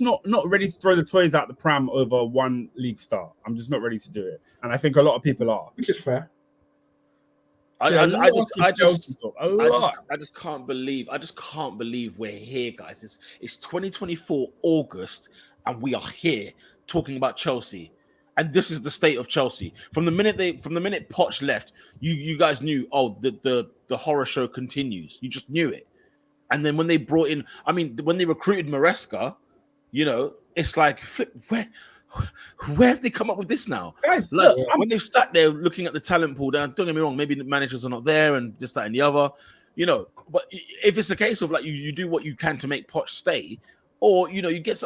not ready to throw the toys out the pram over one league start. I'm just not ready to do it, and I think a lot of people are,
which is fair.
I just can't believe we're here, guys. It's 2024 August, and we are here talking about Chelsea. And this is the state of Chelsea. From the minute Poch left, you guys knew, the horror show continues. You just knew it. And then when they brought in, when they recruited Maresca, it's like, where have they come up with this now?
Guys,
when they've sat there looking at the talent pool, don't get me wrong, maybe the managers are not there and this, that, and the other, But if it's a case of like you do what you can to make Poch stay. Or, you get...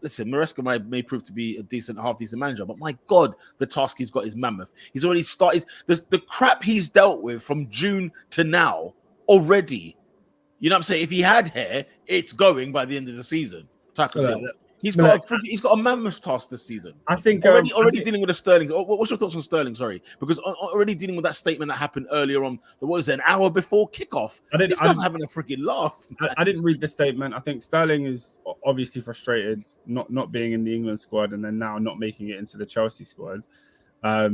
listen, Maresca may prove to be a half-decent manager, but my God, the task he's got is mammoth. He's already started... The crap he's dealt with from June to now already. You know what I'm saying? If he had hair, it's going by the end of the season. Type of thing. He's got a mammoth task this season.
I think
already dealing with the Sterling. What's your thoughts on Sterling? Sorry, because already dealing with that statement that happened earlier on. What was it, an hour before kickoff? This guy's having a freaking laugh.
I didn't read the statement. I think Sterling is obviously frustrated not being in the England squad and then now not making it into the Chelsea squad. I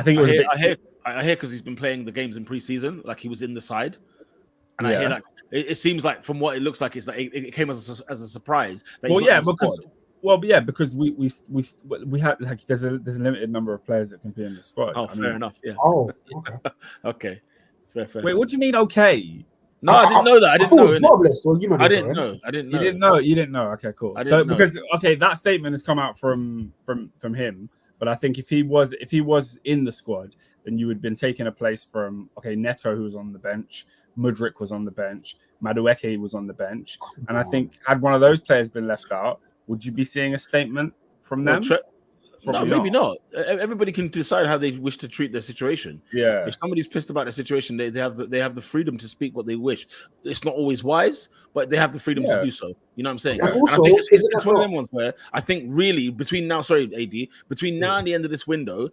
think
I hear because he's been playing the games in pre-season, like he was in the side. And I hear that it seems like from what it looks like, it's like it came as a surprise.
Because we had like there's a limited number of players that can be in the squad.
Oh, fair enough. Yeah.
Oh,
okay. Fair.
Wait, what do you mean? Okay.
No, I didn't know that. I didn't know.
I didn't
know.
You didn't know. Okay, cool. Because that statement has come out from him. But I think if he was in the squad, then you would have been taking a place from Neto, who was on the bench, Mudryk was on the bench, Madueke was on the bench, and I think had one of those players been left out, would you be seeing a statement from them?
No, maybe not. Everybody can decide how they wish to treat their situation.
Yeah.
If somebody's pissed about the situation, they have the freedom to speak what they wish. It's not always wise, but they have the freedom to do so. You know what I'm saying?
And
And
also,
I think it's
isn't
one of
that
them ones where I think really between now and the end of this window,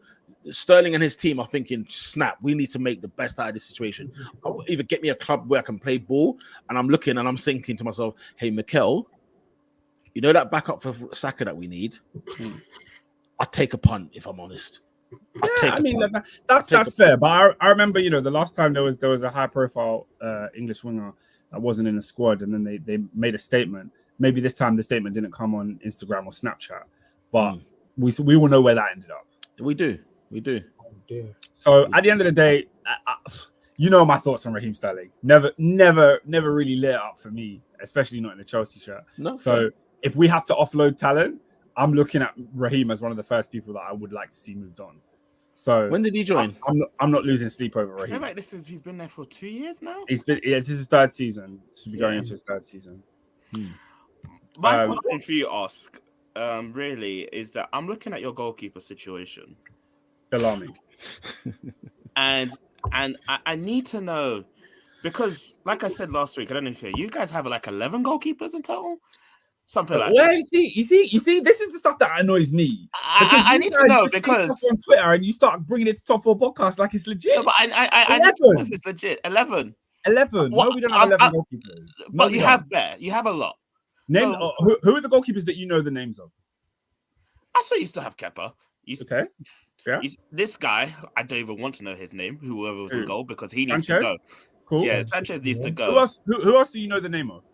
Sterling and his team are thinking, snap, we need to make the best out of this situation. I'll either get me a club where I can play ball, and I'm looking and I'm thinking to myself, hey, Mikel, you know that backup for Saka that we need? I'd take a punt if I'm honest.
That's fair. But I remember, the last time there was a high profile English winger that wasn't in the squad, and then they made a statement. Maybe this time the statement didn't come on Instagram or Snapchat, but we will know where that ended up.
We do.
So at the end of the day, my thoughts on Raheem Sterling. Never really lit up for me, especially not in a Chelsea shirt.
No,
so if we have to offload talent, I'm looking at Raheem as one of the first people that I would like to see moved on. So
when did he join?
I'm not losing sleep over Raheem.
I feel like he's been there for 2 years now.
This is his third season. Should be going into his third season.
My question for you, Ask, really is that I'm looking at your goalkeeper situation.
Alarming.
and I need to know, because like I said last week, I don't know if you guys have like 11 goalkeepers in total. Something like that.
You see, this is the stuff that annoys me.
I need to know because
on Twitter and you start bringing it to Top 4 podcast like it's legit.
No, but I need to know if it's legit. 11.
11. No, we don't have 11 goalkeepers.
But you have there. You have a lot.
Name who are the goalkeepers that you know the names of?
I saw you still have Kepa.
Okay. Yeah.
This guy, I don't even want to know his name. Whoever was in goal, because he needs to go.
Cool.
Yeah, Sanchez needs to go.
Who else do you know the name of?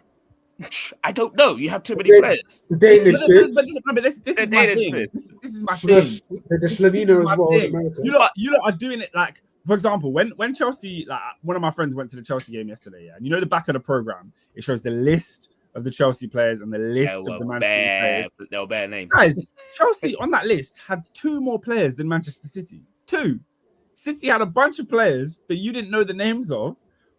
I don't know. You have too many players.
But this is my thing. This is my thing.
The Slovenia as well. America.
You lot are doing it like, for example, when Chelsea, like one of my friends went to the Chelsea game yesterday, and the back of the program, it shows the list of the Chelsea players and the list of the Manchester players.
They were bare names.
Guys, Chelsea on that list had 2 more players than Manchester City. 2. City had a bunch of players that you didn't know the names of,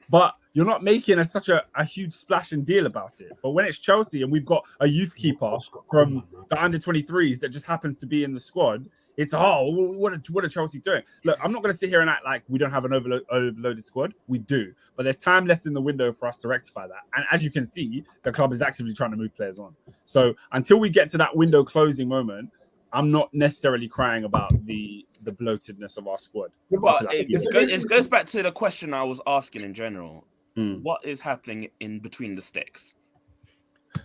but you're not making such a huge splash and deal about it. But when it's Chelsea and we've got a youth keeper from the under-23s that just happens to be in the squad, it's, what are Chelsea doing? Look, I'm not going to sit here and act like we don't have an overloaded squad. We do. But there's time left in the window for us to rectify that. And as you can see, the club is actively trying to move players on. So until we get to that window closing moment, I'm not necessarily crying about the bloatedness of our squad.
But it goes back to the question I was asking in general. What is happening in between the sticks?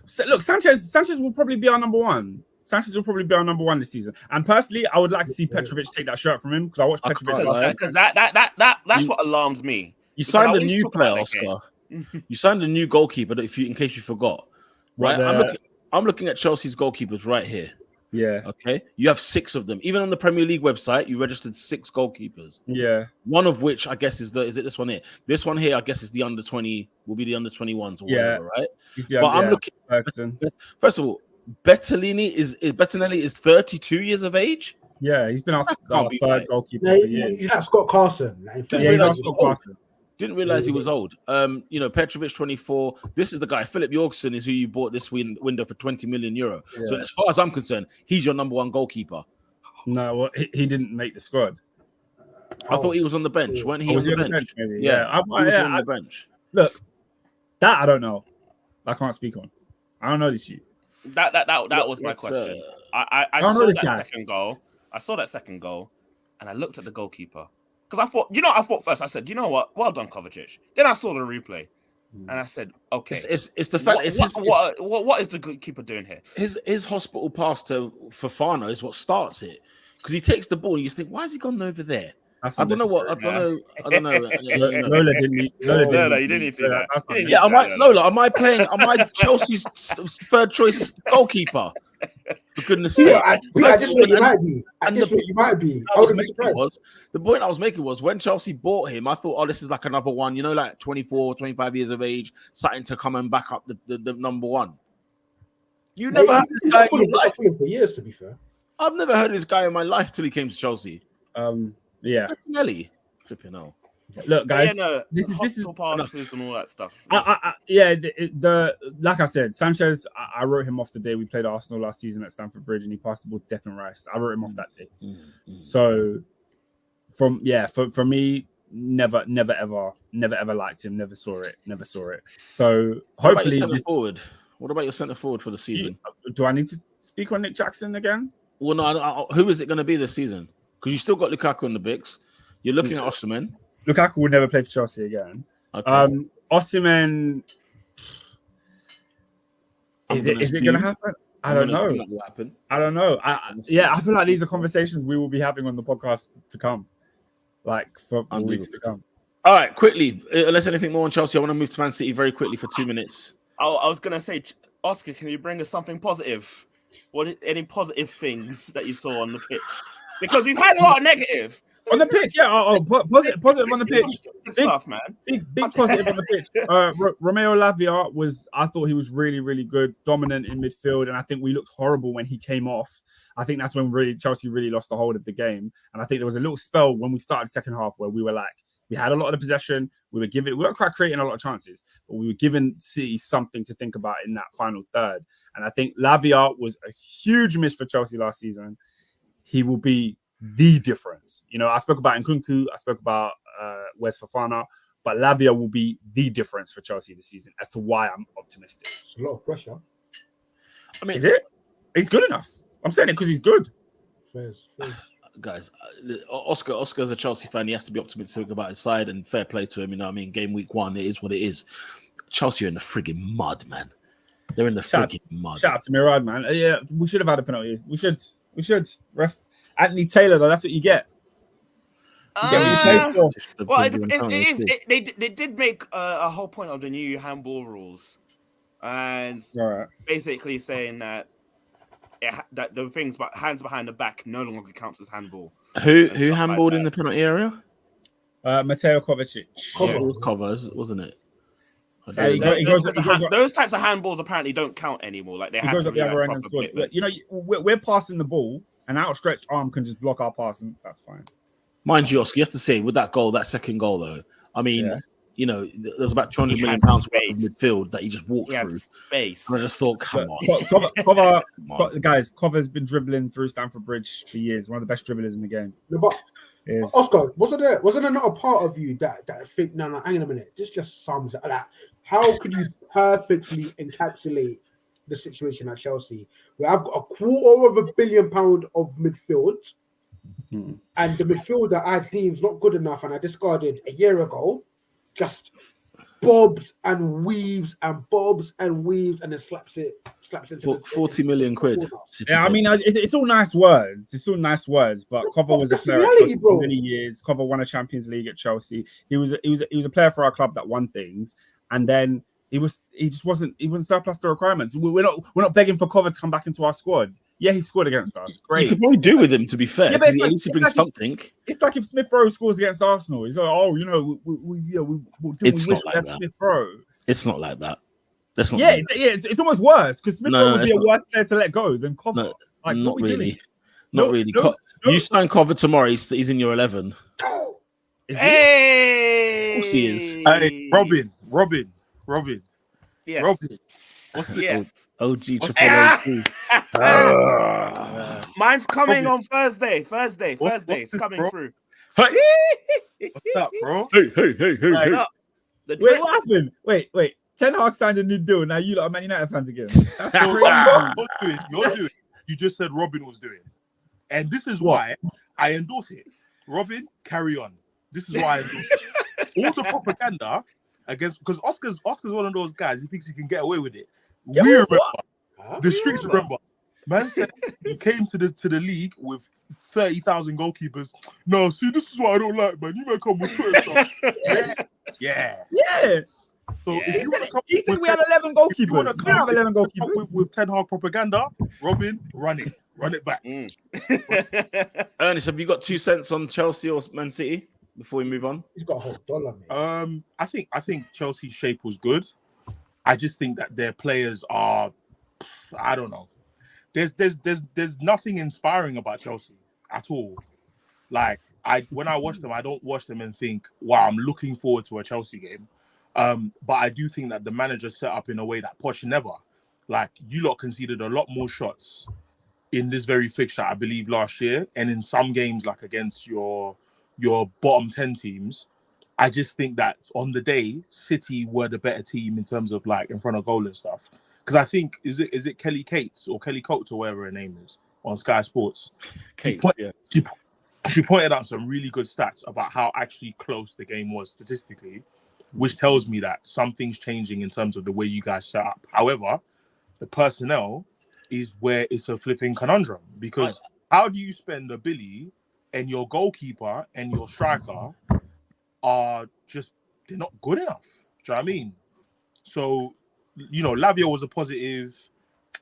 So, look, Sanchez will probably be our number one. Sanchez will probably be our number one this season. And personally, I would like to see Petrovic take that shirt from him because I watched Petrovic.
Because that's what alarms me.
You signed a new player, Oscar. You signed a new goalkeeper. In case you forgot, right? I'm looking at Chelsea's goalkeepers right here.
Yeah.
Okay. You have 6 of them. Even on the Premier League website, you registered 6 goalkeepers.
Yeah.
One of which I guess is it this one here? This one here, I guess, is the under 20. Will be the under 21s or whatever, right? I'm looking. First of all, Bettinelli is 32 years of age.
Yeah, he's been our third goalkeeper for years.
He's like Scott Carson.
He's like Scott Carson.
Didn't realize he was old. Petrovic 24. This is the guy. Philip Yorkson is who you bought this window for 20 million euro. Yeah. So as far as I'm concerned, he's your number one goalkeeper.
No, well, he didn't make the squad.
I thought he was on the bench. Weren't he on the bench?
Maybe?
Yeah, he was on the bench.
Look, that I don't know. I can't speak on. I don't know this shit.
That was my question. I saw that second goal. I saw that second goal, and I looked at the goalkeeper. Because I thought first, I said, you know what? Well done, Kovacic. Then I saw the replay, and I said, okay.
It's the fact.
What is the goalkeeper doing here?
His hospital pass to Fofana is what starts it. Because he takes the ball, and you think, why has he gone over there? I don't know.
Lola didn't need
you didn't need to do that.
Yeah, am I Chelsea's third choice goalkeeper? For goodness sake.
I just thought you might be. You might be.
The point I was making was when Chelsea bought him, I thought, this is like another one, like 24, 25 years of age, starting to come and back up the number one. You never heard this guy in your life.
For years, to be fair.
I've never heard of this guy in my life till he came to Chelsea.
Yeah.
Nelly. Flipping hell.
Look, guys,
this is passes and all that stuff.
Like I said, Sanchez. I wrote him off the day we played Arsenal last season at Stamford Bridge, and he passed the ball to Declan Rice. I wrote him off that day. So, for me, never ever liked him. Never saw it. So hopefully,
what about your centre forward for the season?
Do I need to speak on Nick Jackson again?
Well, no. Who is it going to be this season? Because you still got Lukaku in the Bix. You're looking at Osimhen.
Lukaku will never play for Chelsea again.
Okay.
Osimhen, is it going to happen? I don't know. I don't know. I feel like these are conversations we will be having on the podcast to come, like for weeks to come.
All right, quickly. Unless anything more on Chelsea, I want to move to Man City very quickly for 2 minutes.
I was gonna say, Oscar, can you bring us something positive? Any positive things that you saw on the pitch? Because we've had a lot of negative.
On the pitch, yeah. Positive on the pitch.
Good stuff, man.
Big positive on the pitch. Romeo Lavia I thought he was really, really good, dominant in midfield, and I think we looked horrible when he came off. I think that's when Chelsea really lost the hold of the game. And I think there was a little spell when we started the second half where we were like, we had a lot of possession. We weren't quite creating a lot of chances, but we were giving City something to think about in that final third. And I think Lavia was a huge miss for Chelsea last season. He will be the difference. I spoke about Nkunku, I spoke about Wes Fofana, but Lavia will be the difference for Chelsea this season as to why I'm optimistic.
It's a lot of pressure.
I mean, is it? He's good enough. I'm saying it because he's good.
Fairs.
Guys, Oscar as a Chelsea fan, he has to be optimistic about his side, and fair play to him. You know what I mean? Game week 1, it is what it is. Chelsea are in the frigging mud, man. They're in the frigging mud.
Shout out to Mirad, man. Yeah, we should have had a penalty. We should. Ref Anthony Taylor, though, that's what you get. You get what you pay for.
Well, they did make a whole point of the new handball rules, and basically saying that that the things about hands behind the back no longer counts as handball.
Who handballed in the penalty area?
Mateo Kovacic.
It was Covers, wasn't it?
Those types of handballs apparently don't count anymore. Like he
goes up the other end and scores. We're passing the ball. An outstretched arm can just block our pass, and that's fine.
Mind you, Oscar, you have to say with that second goal, though. I mean, there's about 200 million pounds worth of midfield that he just walked through.
Space.
And I just thought, come on.
Guys, Cover's been dribbling through Stamford Bridge for years. One of the best dribblers in the game.
No, but Oscar, wasn't there not a part of you that think, no, hang on a minute, this just sums it like, how could you perfectly encapsulate the situation at Chelsea, where I've got £250 million of midfield, and the midfielder I deemed not good enough, and I discarded a year ago, just bobs and weaves and then slaps it.
40 million quid.
Yeah, I mean, it's all nice words. But Cover was a player for many years. Cover won a Champions League at Chelsea. He was a player for our club that won things, and then he wasn't surplus to requirements. We're not begging for Cover to come back into our squad. Yeah, he scored against us. Great.
You could probably do with him, to be fair. Because at least he brings something.
It's like if Smith Rowe scores against Arsenal. He's like, we'll do
it's not like that.
Smith Rowe.
It's not like that. That's not.
It's almost worse because Smith Rowe would be a worse player to let go than Cover.
Not really. Not really. You sign Cover tomorrow. He's in your 11.
Hey,
of course he is.
Hey, Robin.
Yes.
Robin.
Yes.
OG triple OG.
Mine's coming on Thursday. It's coming through.
Hey.
What's up, bro?
Hey.
Wait, what happened? Wait. Ten Hag signed a new deal. Now you lot are Man United fans again.
You're doing. You just said Robin was doing. And this is why I endorse it. Robin, carry on. This is why I endorse it. All the propaganda against, because Oscar's one of those guys, he thinks he can get away with it. We remember. The streets remember. Man said he came to the league with 30,000 goalkeepers. No, see, this is what I don't like, man. You may come with Twitter stuff. Yeah. So if you want to come,
he said we had 11 goalkeepers. We don't have 11 goalkeepers
with Ten Hag propaganda. Robin, run it back.
Ernest, have you got 2 cents on Chelsea or Man City before we move on?
He's got a whole dollar, mate.
I think Chelsea's shape was good. I just think that their players are, I don't know. There's nothing inspiring about Chelsea at all. Like when I watch them, I don't watch them and think, wow, I'm looking forward to a Chelsea game. But I do think that the manager set up in a way that Poch never. like you lot conceded a lot more shots in this very fixture, I believe, last year, and in some games like against your bottom 10 teams. I just think that on the day, City were the better team in terms of like in front of goal and stuff. Because I think is it Kelly Cates or Kelly Coates or whatever her name is on Sky Sports. She pointed out some really good stats about how actually close the game was statistically, which tells me that something's changing in terms of the way you guys set up. However, the personnel is where it's a flipping conundrum, because how do you spend a billy and your goalkeeper and your striker are just, they're not good enough? Do you know what I mean? So, you know, Lavia was a positive.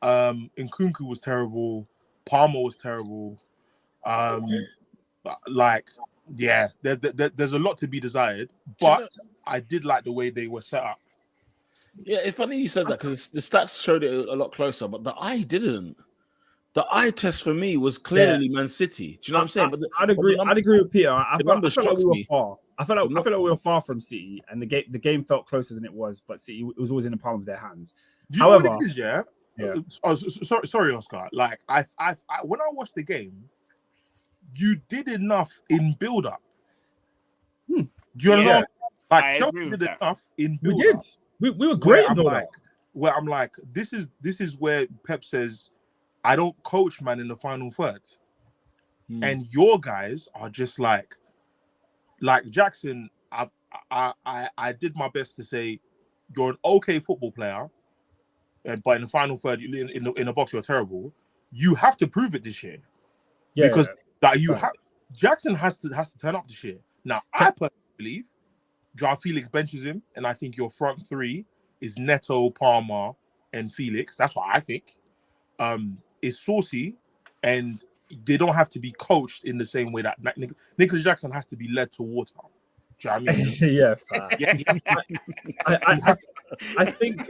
Nkunku was terrible. Palmer was terrible. Like, yeah, there's a lot to be desired, but I did like the way they were set up.
Yeah, it's funny you said that because the stats showed it a lot closer, but the eye didn't. The eye test for me was clearly Man City. Do you know what I'm saying?
I'd agree with Peter. I felt like we were far. I felt like we were far from City, and the game felt closer than it was. But City was always in the palm of their hands. However,
know what it is, yeah. Oh, sorry, Oscar. Like I when I watched the game, you did enough in build up. Do you understand? Like Chelsea did enough in build up.
We did. We were great in build up.
Where I'm like, this is where Pep says, I don't coach, man, in the final third. And your guys are just like Jackson. I did my best to say you're an okay football player, but in the final third, in the box, you're terrible. You have to prove it this year, because that you have. Jackson has to turn up this year. Now, I personally believe Joao Felix benches him, and I think your front three is Neto, Palmer, and Felix. That's what I think. Is saucy, and they don't have to be coached in the same way that Nicholas Jackson has to be led to water. Do you know what I mean?
I think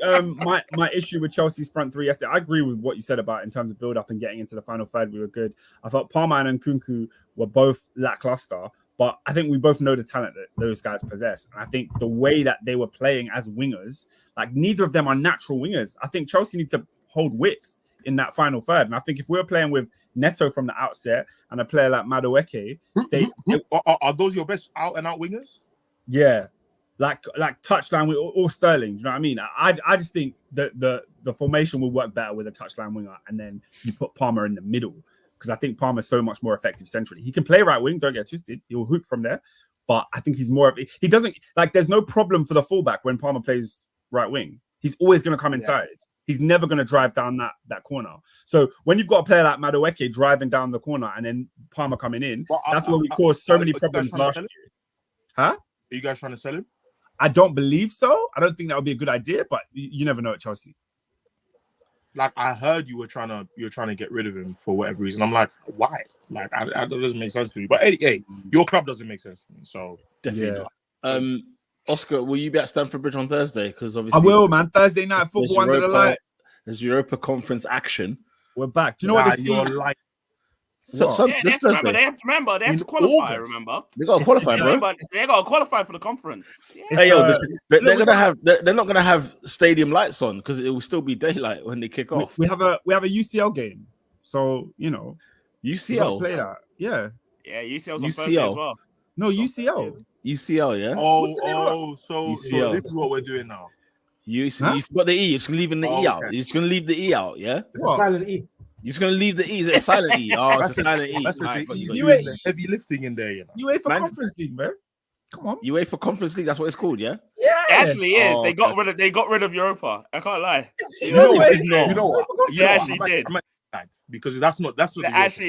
my issue with Chelsea's front three yesterday, I agree with what you said about in terms of build up and getting into the final third. We were good. I thought Palmer and Nkunku were both lackluster, but I think we both know the talent that those guys possess. And I think the way that they were playing as wingers, like neither of them are natural wingers. I think Chelsea needs to hold width in that final third. And I think if we're playing with Neto from the outset and a player like Madueke,
are those your best out and out wingers?
Yeah, like touchline or Sterling. Do you know what I mean? I just think that the formation will work better with a touchline winger, and then you put Palmer in the middle, because I think Palmer's so much more effective centrally. He can play right wing, don't get twisted. He'll hoop from there, but I think he's more of he doesn't like. There's no problem for the fullback when Palmer plays right wing. He's always going to come inside. He's never going to drive down that corner. So when you've got a player like Madueke driving down the corner and then Palmer coming in, that's where we caused so many problems last year. Huh?
Are you guys trying to sell him?
I don't believe so. I don't think that would be a good idea, but you never know at Chelsea.
Like I heard you're trying to get rid of him for whatever reason. I'm like, why? Like that doesn't make sense to me. But hey, your club doesn't make sense to me. So
definitely not. Oscar, will you be at Stamford Bridge on Thursday? Because obviously
I will, man. Thursday night football under the light.
There's Europa Conference action.
We're back. Do you know what
you're like?
They have
to qualify. Remember,
they got to qualify, bro.
They got to qualify for the conference. Yeah.
Hey, they're gonna have. They're not gonna have stadium lights on because it will still be daylight when they kick off.
We have a UCL game, so you know
UCL.
Play that, yeah.
UCL's on Thursday as well.
No, UCL,
yeah.
So this is what we're doing now.
You've got the E. It's leaving the E out. You're just gonna leave the E out, yeah.
Silent E.
You're just gonna leave the E. Is it a silent E? Oh, it's a silent E.
You ain't heavy lifting in there, you know.
UEFA Conference League, man. Come on.
UEFA Conference League. That's what it's called, yeah.
Yeah, it actually is. They got rid of Europa. I can't lie.
You know what?
You actually did.
Because that's not
they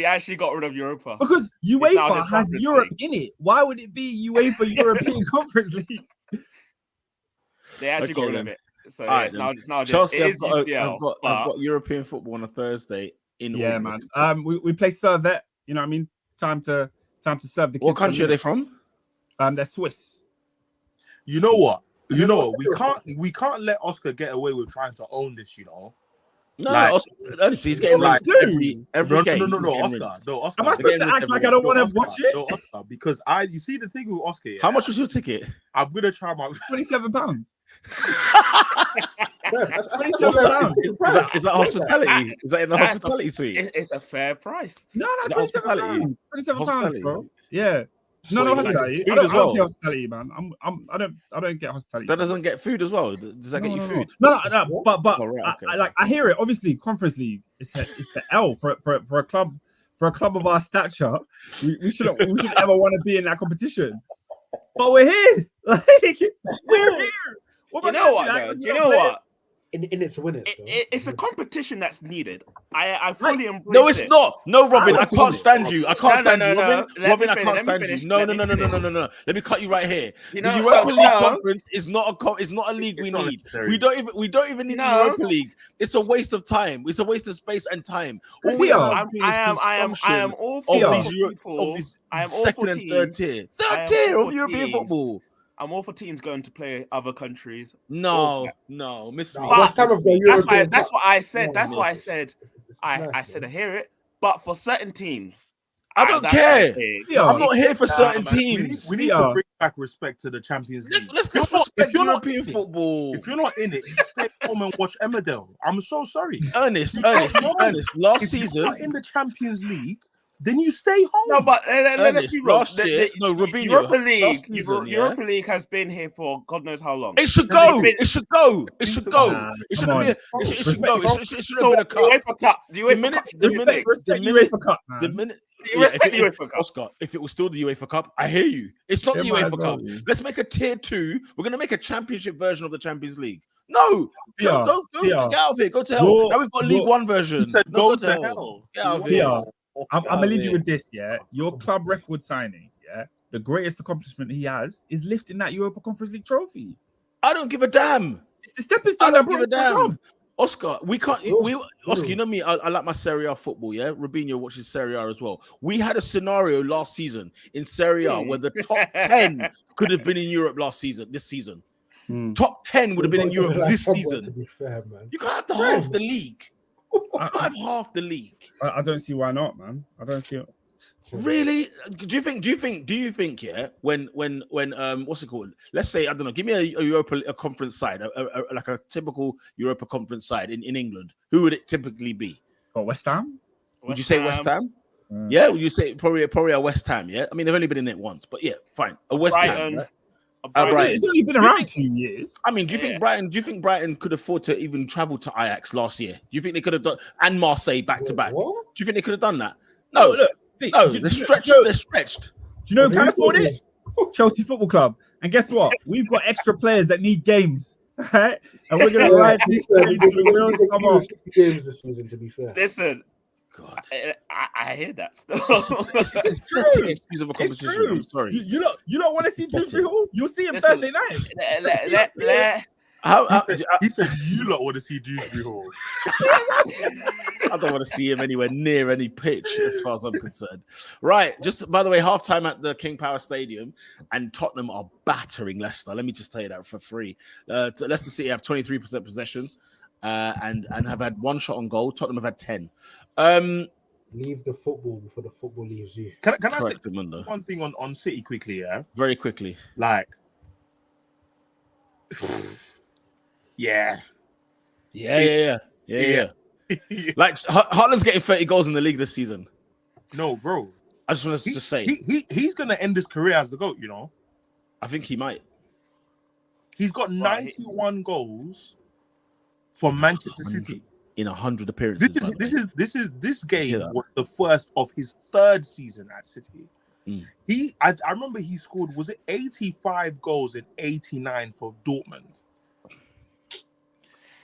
actually got rid of Europa
because UEFA has Europe in it. Why would it be UEFA European Conference League?
They actually got rid of it. So
right,
it's now
Chelsea. I've got European football on a Thursday in August.
Man. We play Servette. You know what I mean? Time to serve the kids.
What country are they from?
They're Swiss.
You know what? We can't let Oscar get away with trying to own this. You know.
No, honestly, he's getting rinsed every game.
No, Oscar.
Am I supposed to act like I don't want to watch it?
No, Oscar, because you see the thing with Oscar. Yeah,
how much was your ticket?
I'm gonna try my
£27.
That's
What's that?
£27.
Is that hospitality? Is that in the
That's
hospitality suite?
It's a fair price.
No,
Is that
that's
hospitality?
£27. £27,
Hospitality?
bro. Yeah. No,
What,
no
you like
hospitality.
food
I don't,
as
I don't
well?
get hospitality, man. I don't get hospitality.
That doesn't get food as well. Does that get you food?
No. But
Oh, right, okay,
I like I hear it. Obviously, Conference League. It's the L for a club of our stature. We shouldn't ever want to be in that competition. But we're here. Like we're here.
You know what, though? Do you know what?
In it to win it.
It's a competition that's needed. I fully embrace
No, it's
it.
not. No, Robin,
I
I can't stand you. I can't stand you,
no.
Robin.
Let
Robin,
me
I can't
finish, let me
stand you.
finish,
No.
let me finish.
Let me cut you right here.
You
The
know,
Europa League
no.
conference is not a league we
It's not
need.
necessary.
We don't even need the
No.
Europa League. It's a waste of time. It's a waste of space and time. All
Here,
are doing is
I am
consumption
all for
of these
people.
of these
I am all
second
for
and third
teams.
tier.
I
Third
am
tier
all
of
for
European
teams.
football.
I'm all for teams going to play other countries.
No, miss me.
But
West Ham have got European
That's
Cup.
what I said.
No,
That's
no,
why I
it's-
said.
It's
I
nice,
said I
man.
hear it. But for certain teams,
I don't
that's
care.
what I say.
Yeah.
I'm not here for certain
man.
teams.
We need
Yeah.
to bring back respect to the Champions League.
Let's
If you're
respect
not
European
in it-
football.
If you're not in it, you stay home and watch Emmerdale. I'm so sorry.
Ernest.
No.
Last
If you're
season,
not in the Champions League, then you stay home.
No, but let's
Ernest,
be real.
last year, Robinho,
Europa League,
last season,
Europa League has been here for God knows how long.
it should
Has
go.
it been-
It should go. It should go.
Nah,
It
come
shouldn't be.
on.
It should go. It should
So
have been a cup.
UEFA Cup, the
The
UEFA
minute,
Cup,
the minute,
Respect
the minute,
UEFA Cup, man.
the minute.
respect
if
the
it-
UEFA Cup.
Oscar, if it was still the UEFA Cup, I hear you. It's not
It
the
might
UEFA
as well
Cup.
be.
Let's make a tier 2. We're gonna make a championship version of the Champions League. No,
Yeah,
go,
yeah.
get out of here. Go to hell.
You're-
Now we've got a League
you're-
One version.
He said,
No,
go to hell.
Get out of
Yeah.
here.
I'm gonna leave you
yeah.
with this, yeah. Your club record signing, yeah. The greatest accomplishment he has is lifting that Europa Conference League trophy.
I don't give a damn.
It's the stepping
I
stone.
don't
that
give a
brought him to the
damn.
club.
Oscar, we can't.
True.
Oscar, you know me. I like my Serie A football. Yeah, Robinho watches Serie A as well. We had a scenario last season in Serie A where the top 10 could have been in Europe this season. Top 10 would have been in Europe this
To
season.
be fair, man.
You can't have half the league. You can't have half the league.
I don't see why not, man. I don't see it.
Really? Do you think? Yeah. When what's it called? Let's say I don't know. Give me a Europa a conference side, like a typical Europa conference side in England. Who would it typically be?
For West Ham?
Would you say West Ham?
Mm.
Yeah. Would you say probably a West Ham? Yeah. I mean, they've only been in it once, but yeah, fine. A West Ham.
Brighton.
Right?
Brighton.
It's only been around 2 years.
I mean, do you think Brighton could afford to even travel to Ajax last year? Do you think they could have done and Marseille back to back? Do
What?
you think they could have done that? No,
Look,
no,
do-
they're
do-
stretched.
do-
They're stretched.
Do you know who can
Who
afford
is
it? Chelsea Football Club. And guess what? We've got extra players that need games. Right? And we're gonna ride these games till the wheels come off.
Games this season, to be fair.
Listen,
God.
I hear that still.
It's
true.
excuse of a
It's
competition.
true.
I'm sorry.
You don't want to see Dewsbury Hall? You'll see him
Listen,
Thursday night.
He said you lot want to see Dewsbury Hall.
I don't want to see him anywhere near any pitch, as far as I'm concerned. Right. Just by the way, halftime at the King Power Stadium, and Tottenham are battering Leicester. Let me just tell you that for free. Leicester City have 23% possession, and have had one shot on goal. Tottenham have had 10.
Leave the football before the football leaves you.
Can I say
Correct, Mundo.
one thing on City quickly? Yeah,
Very quickly.
like, yeah.
Yeah. Like Haaland's getting 30 goals in the league this season.
No, bro.
I just wanted to just say,
He's gonna end his career as the GOAT. You know,
I think he might.
he's got 91 goals for Manchester City.
In 100 appearances.
This game
Hear that?
was the first of his third season at City.
Mm.
I remember he scored, was it 85 goals and 89 for Dortmund?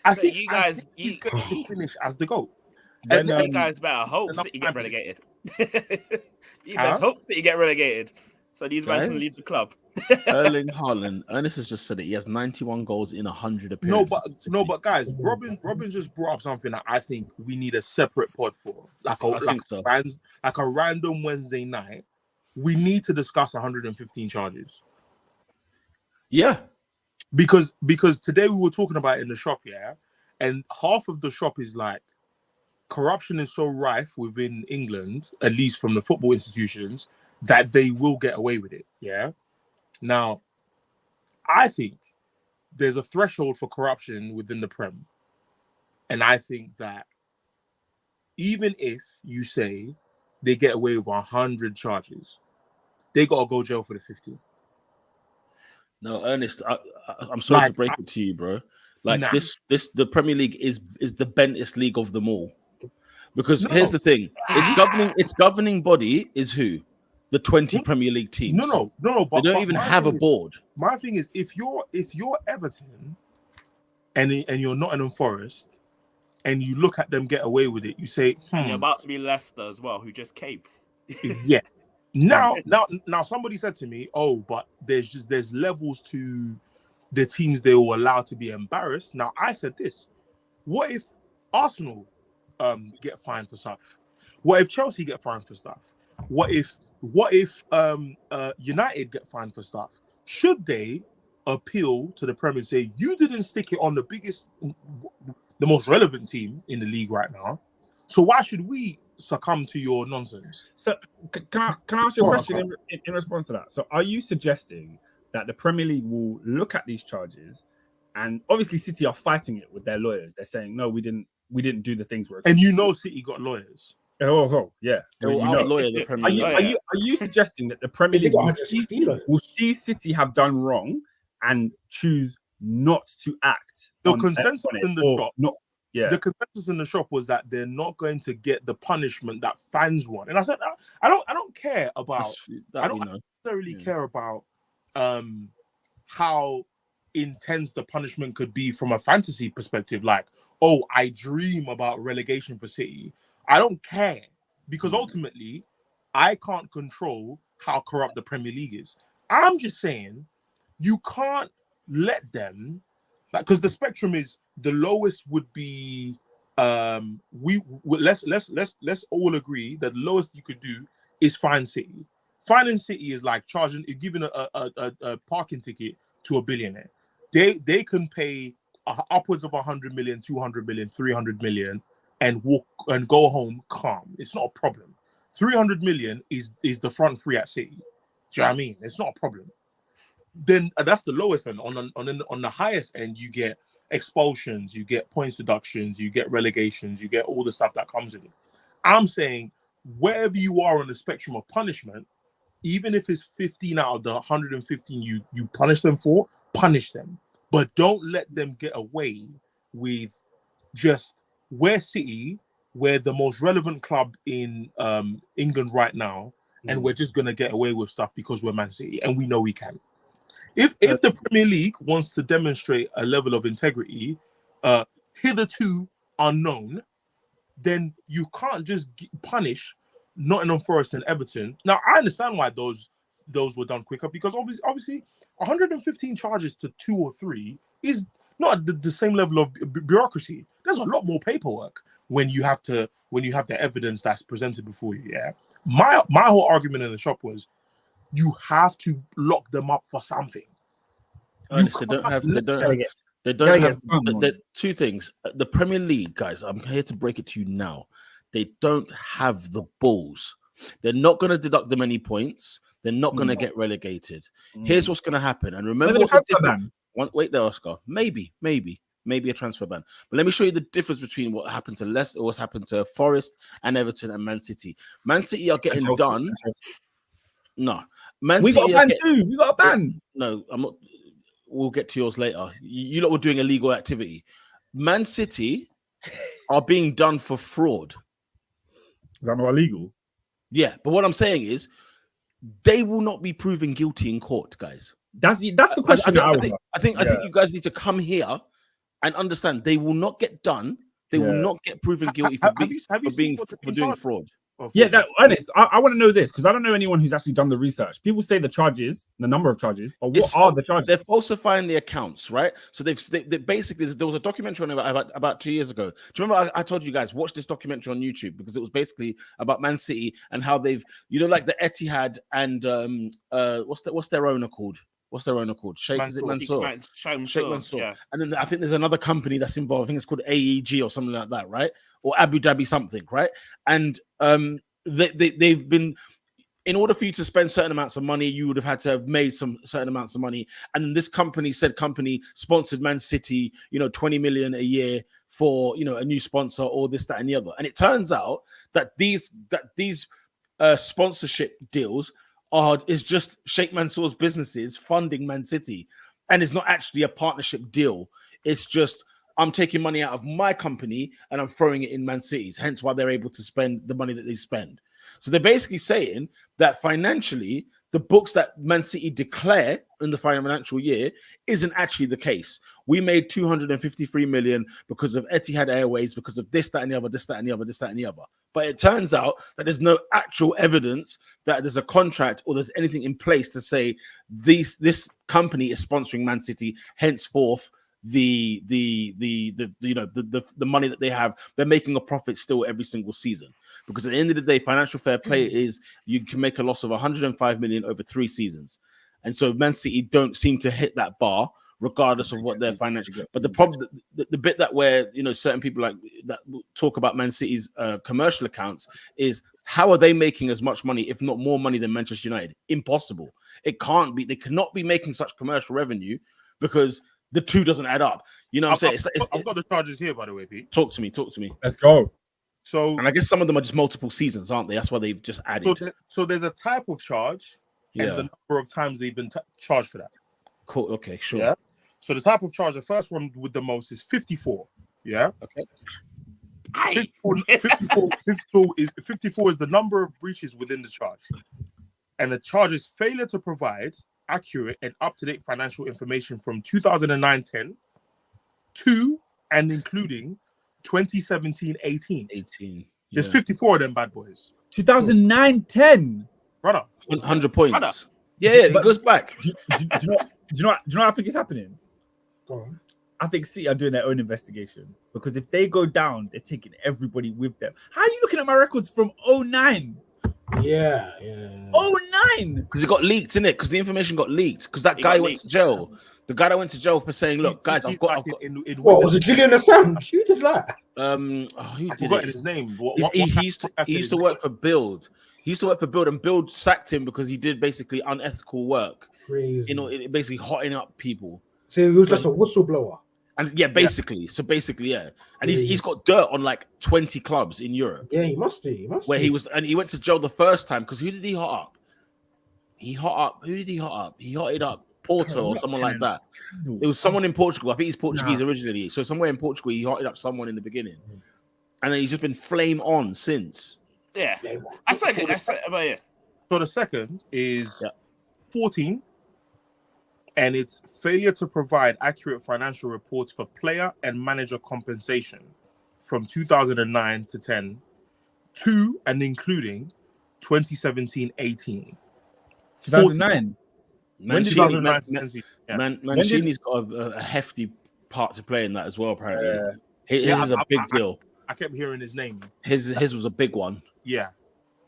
I
So
think
you guys-
he's going to finish as the GOAT.
When,
You guys better hope
enough
City get
time.
relegated. You best hope City get relegated. So these men can
Guys?
leave the club.
Erling Haaland. Ernest has just said it. He has 91 goals in 100
No,
appearances.
but guys, Robin just brought up something that I think we need a separate pod for,
I think so.
like a random Wednesday night. We need to discuss 115 charges
Yeah.
because today we were talking about it in the shop, yeah, and half of the shop is like corruption is so rife within England, at least from the football institutions, that they will get away with it. Yeah. Now, I think there's a threshold for corruption within the Prem. And I think that even if you say they get away with 100 charges, they got to go jail for the 50.
No, Ernest, I'm sorry to break it to you, bro. Like the Premier League is the bentest league of them all. Because here's the thing: its governing body is who? The 20 Premier League teams.
No. But
they don't even have a board.
My thing is, if you're Everton, and you're Nottingham Forest, and you look at them get away with it, you say,
And you're about to be Leicester as well, who just came.
Yeah. Now, somebody said to me, "Oh, but there's levels to the teams they will allow to be embarrassed." Now, I said this: what if Arsenal get fined for stuff? What if Chelsea get fined for stuff? What if United get fined for stuff? Should they appeal to the Premier and say, you didn't stick it on the most relevant team in the league right now, so why should we succumb to your nonsense?
So can I ask you a question in response to that? So are you suggesting that the Premier League will look at these charges, and obviously City are fighting it with their lawyers? They're saying, no, we didn't do the things we're...
And you know City got lawyers.
Oh, yeah. Are you suggesting that the Premier League will see City have done wrong and choose not to act?
The consensus in the shop,
the
consensus in the shop was that they're not going to get the punishment that fans want. And I said, I don't care about. I don't necessarily care about how intense the punishment could be from a fantasy perspective. Like, oh, I dream about relegation for City. I don't care, because ultimately I can't control how corrupt the Premier League is. I'm just saying you can't let them, because the spectrum is, the lowest would be let's all agree that the lowest you could do is fine City. Fining City is like giving a parking ticket to a billionaire. They can pay upwards of 100 million, 200 million, 300 million and walk and go home calm. It's not a problem. 300 million is the front free at City. Do you know what I mean? It's not a problem. Then that's the lowest end. On the highest end, you get expulsions, you get points deductions, you get relegations, you get all the stuff that comes with it. I'm saying wherever you are on the spectrum of punishment, even if it's 15 out of the 115 you punish them for, punish them. But don't let them get away with just we're the most relevant club in England right now, and we're just gonna get away with stuff because we're Man City, and we know we can. If the Premier League wants to demonstrate a level of integrity hitherto unknown, then you can't just punish Nottingham Forest and Everton. Now, I understand why those were done quicker, because obviously 115 charges to 2 or 3 is not the same level of bureaucracy. There's a lot more paperwork when you have the evidence that's presented before you. Yeah, my whole argument in the shop was you have to lock them up for something.
Honestly, they don't have two things. The Premier League, guys, I'm here to break it to you now. They don't have the balls. They're not going to deduct them any points. They're not going to get relegated. Here's what's going to happen. And remember, wait there, Oscar. Maybe a transfer ban. But let me show you the difference between what happened to Leicester, or what's happened to Forest and Everton and Man City. Man City are getting done. No,
We got a ban too. We got a ban.
No, I'm not. We'll get to yours later. You lot were doing illegal activity. Man City are being done for fraud.
Is that not illegal?
Yeah, but what I'm saying is, they will not be proven guilty in court, guys.
That's the question.
I think you guys need to come here and understand they will not get done. They will not get proven guilty for doing fraud.
Yeah, Ernest, I want to know this, because I don't know anyone who's actually done the research. People say the number of charges, but what are the charges?
They're falsifying the accounts, right? So they basically, there was a documentary on about 2 years ago. Do you remember I told you guys, watch this documentary on YouTube, because it was basically about Man City and how they've, like the Etihad and what's their owner called? What's their owner called? Sheikh Mansour. Sheikh Mansour. Yeah. And then I think there's another company that's involved. I think it's called AEG or something like that, right? Or Abu Dhabi something, right? And they've been in order for you to spend certain amounts of money, you would have had to have made some certain amounts of money. And this company sponsored Man City, 20 million a year for, a new sponsor or this, that, and the other. And it turns out that these sponsorship deals is just Sheikh Mansour's businesses funding Man City. And it's not actually a partnership deal. It's just, I'm taking money out of my company and I'm throwing it in Man City's, hence why they're able to spend the money that they spend. So they're basically saying that financially, the books that Man City declare in the financial year isn't actually the case. We made 253 million because of Etihad Airways, because of this, that, and the other, this, that, and the other, this, that, and the other. But it turns out that there's no actual evidence that there's a contract or there's anything in place to say this company is sponsoring Man City, henceforth the money that they have, they're making a profit still every single season, because at the end of the day, financial fair play is you can make a loss of 105 million over 3 seasons, and so Man City don't seem to hit that bar regardless of what their financial. But the problem, the bit that where certain people like that talk about Man City's commercial accounts is, how are they making as much money, if not more money, than Manchester United? Impossible. It can't be. They cannot be making such commercial revenue, because the two doesn't add up. You know what I'm saying?
I've got the charges here, by the way, Pete.
Talk to me.
Let's go.
So,
and I guess some of them are just multiple seasons, aren't they? That's why they've just added.
So there's a type of charge, and the number of times they've been charged for that.
Cool. Okay, sure.
Yeah. So the type of charge, the first one with the most is 54. Yeah.
Okay.
54 is the number of breaches within the charge, and the charge is failure to provide accurate and up-to-date financial information from 2009-10 to and including 2017-18. There's 54 of them bad boys.
2009-10,
brother.
100 points.
Brother.
Yeah, it goes back.
Do you know what I think is happening?
Go on.
I think City are doing their own investigation, because if they go down, they're taking everybody with them. How are you looking at my records from 09?
Yeah.
09,
because it got leaked, innit? Because the information got leaked. Because that guy went to jail. The guy that went to jail for saying, "Look, guys, I've got."
What was it? Julian Assange? Who did that?
Who
I
did
forgot
it?
his name.
He used to work for Build. He used to work for Build, and Build sacked him because he did basically unethical work.
Crazy.
It basically hotting up people.
So he was just a whistleblower.
And basically, and he's got dirt on like 20 clubs in Europe.
Yeah, he must do.
He went to jail the first time because who did he hot up? Who did he hot up? He hotted up Porto or someone like that. It was someone in Portugal. I think he's Portuguese originally. So somewhere in Portugal, he hotted up someone in the beginning, and then he's just been flame on since.
Yeah, I said about it.
So the second is 14. And it's failure to provide accurate financial reports for player and manager compensation from 2009-10 to and including 2017-18.
2009.
Mancini's got a hefty part to play in that as well. Apparently, his is a big deal.
I kept hearing his name.
His was a big one.
Yeah.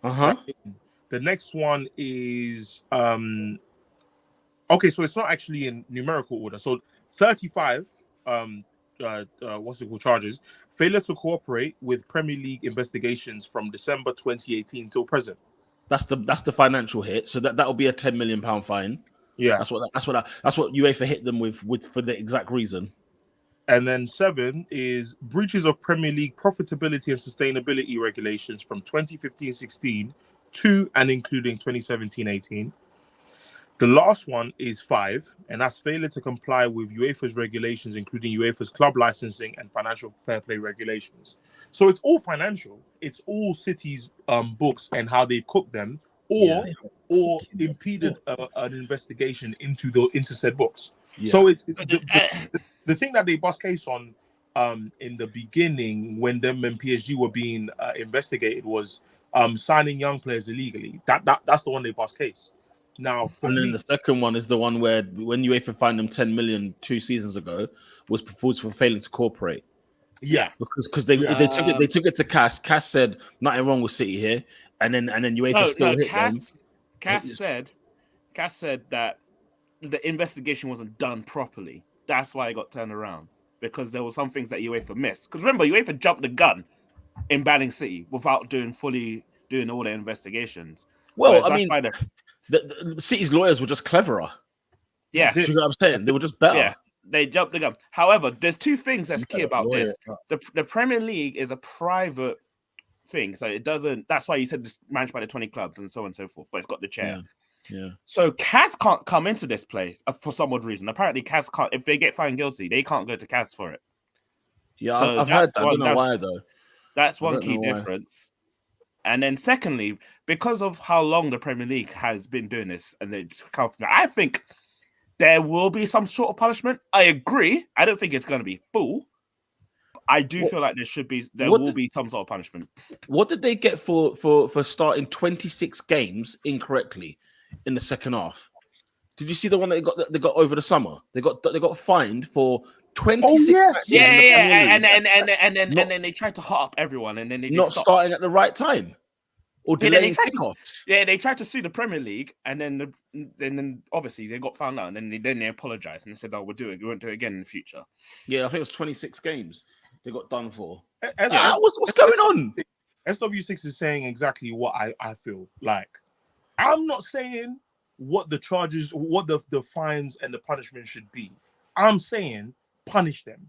The next one is okay, so it's not actually in numerical order. So 35, charges: failure to cooperate with Premier League investigations from December 2018 till present.
That's the financial hit. So that will be a £10 million fine.
Yeah,
that's what UEFA hit them with for the exact reason.
And then 7 is breaches of Premier League profitability and sustainability regulations from 2015-16 to and including 2017-18. The last one is 5, and that's failure to comply with UEFA's regulations, including UEFA's club licensing and financial fair play regulations. So it's all financial. It's all City's books and how they've cooked them, or impeded an investigation into said books. Yeah. So it's the thing that they bust case on in the beginning when them and PSG were being investigated was signing young players illegally. That's the one they bust case. Now,
then the second one is the one where when UEFA fined them 10 million 2 seasons ago was for failing to cooperate.
Yeah,
because they took it to Cass. Cass said nothing wrong with City here, and then UEFA still hit them.
Cass said that the investigation wasn't done properly. That's why it got turned around, because there were some things that UEFA missed. Because remember, UEFA jumped the gun in banning City without doing all their investigations.
Well,
Whereas
I
that's
mean,
why
the City's lawyers were just cleverer.
yeah,
Do you know what I'm saying? They were just better.
yeah, they jumped the gun. However, there's two things that's key about
lawyer.
this. The Premier League is a private thing, so it doesn't. That's why you said it's managed by the 20 clubs and so on and so forth. But it's got the chair.
Yeah.
So CAS can't come into this play for some odd reason. Apparently, CAS can't. If they get found guilty, they can't go to CAS for it.
Yeah,
So
I've heard
that's
that. I don't know
one-
why though.
That's
I
one
don't
key
know why.
difference. And then secondly, because of how long the Premier League has been doing this, and I think there will be some sort of punishment. I agree. I don't think it's going to be full. I do feel like there will be some sort of punishment.
What did they get for starting 26 games incorrectly in the second half? Did you see the one that they got over the summer? They got fined for 26 matches in the Premier League.
And then they tried to hot up everyone, and then they
not
stopped.
starting at the right time or
Yeah, then
delaying
they tried to-
kickoffs.
Yeah, they tried to sue the Premier League, and then obviously they got found out, and then they apologized and they said, "Oh, we won't do it again in the future."
Yeah, I think it was 26 games they got done for.
What's
going on?
SW6 is saying exactly what I feel like. I'm not saying what the charges, what the fines and the punishment should be. I'm saying punish them.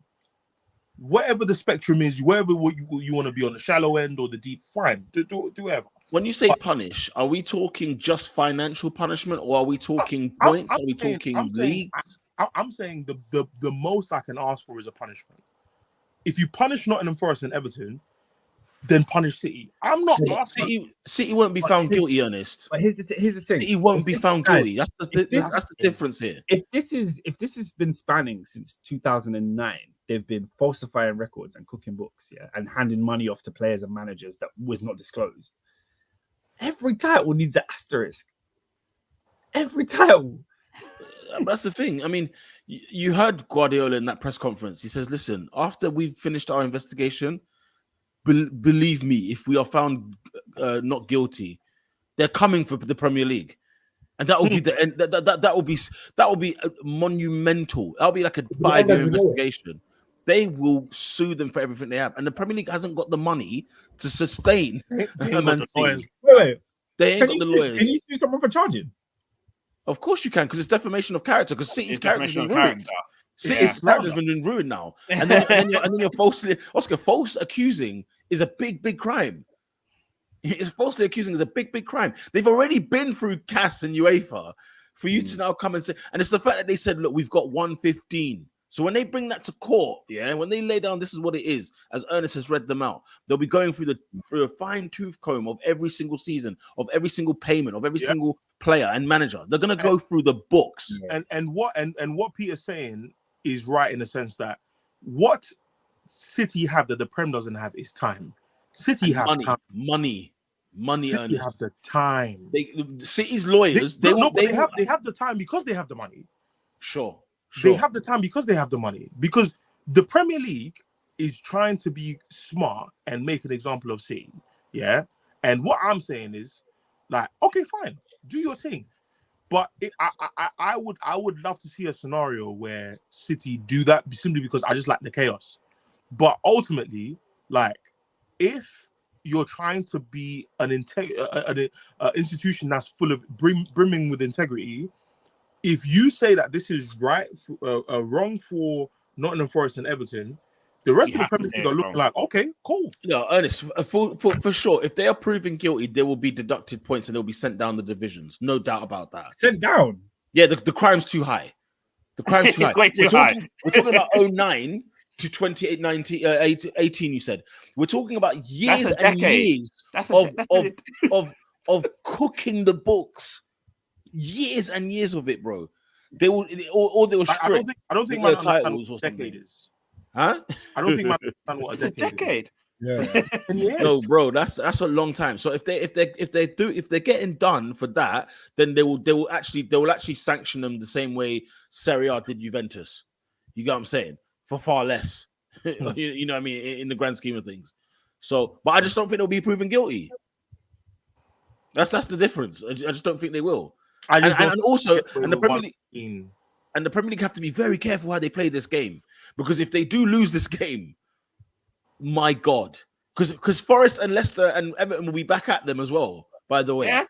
Whatever the spectrum is, wherever you want to be on the shallow end or the deep, fine. Do whatever.
When you say punish, are we talking just financial punishment, or are we talking points? Are we talking leagues?
I'm saying the most I can ask for is a punishment. If you punish Nottingham Forest and Everton, then punish City. I'm not asking.
City won't be found guilty, Ernest.
But here's the thing.
City won't be found guilty. That's the difference here.
If this has been spanning since 2009, they've been falsifying records and cooking books, and handing money off to players and managers that was not disclosed. Every title needs an asterisk. Every title.
That's the thing. I mean, you heard Guardiola in that press conference. He says, "Listen, after we've finished our investigation, believe me, if we are found not guilty, they're coming for the Premier League, and that will be the end. That will be monumental. That'll be like a 5-year investigation. They will sue them for everything they have, and the Premier League hasn't got the money to sustain Man City.
Wait.
They ain't got the lawyers.
Can you sue someone for charging?
Of course you can, because it's defamation of character. Because City's character has been ruined. City's character has been ruined now, and then you're falsely false accusing is a big crime. It's falsely accusing is a big crime. They've already been through CAS and UEFA for you to now come and say, and it's the fact that they said, look, we've got 115. So when they bring that to court, when they lay down, this is what it is, as Ernest has read them out, they'll be going through a fine tooth comb of every single season, of every single payment, of every single player and manager. They're gonna go through the books.
And what Peter's saying is right in the sense that what City have that the Prem doesn't have is time. City have
money.
City
Ernest.
have the time.
City's lawyers, they
have the time because they have the money.
Sure.
They have the time because they have the money. Because the Premier League is trying to be smart and make an example of City. Yeah. And what I'm saying is, like, okay, fine, do your thing. But I would love to see a scenario where City do that simply because I just like the chaos. But ultimately, like, if you're trying to be an institution that's full of brimming with integrity, if you say that this is right, wrong for Nottingham Forest and Everton, the rest of the Premier League are looking like, okay, cool.
Yeah, Ernest, for sure. If they are proven guilty, there will be deducted points and they'll be sent down the divisions. No doubt about that.
Sent down?
Yeah, the crime's too high. The crime's too high.
Way too high.
We're talking about 09 to 28, 19, 18, you said. We're talking about years and years of cooking the books. Years and years of it, bro. They will, or they will strip.
I don't think
my
titles or decade is.
Huh?
I don't think man understand what
a decade.
Yeah.
No, bro, that's a long time. So if they're getting done for that, then they will actually sanction them the same way Serie A did Juventus. You get what I'm saying? For far less. You know what I mean? In the grand scheme of things. So, but I just don't think they'll be proven guilty. That's the difference. I just don't think they will. And the Premier League have to be very careful how they play this game, because if they do lose this game, my God, because Forest and Leicester and Everton will be back at them as well. By the way,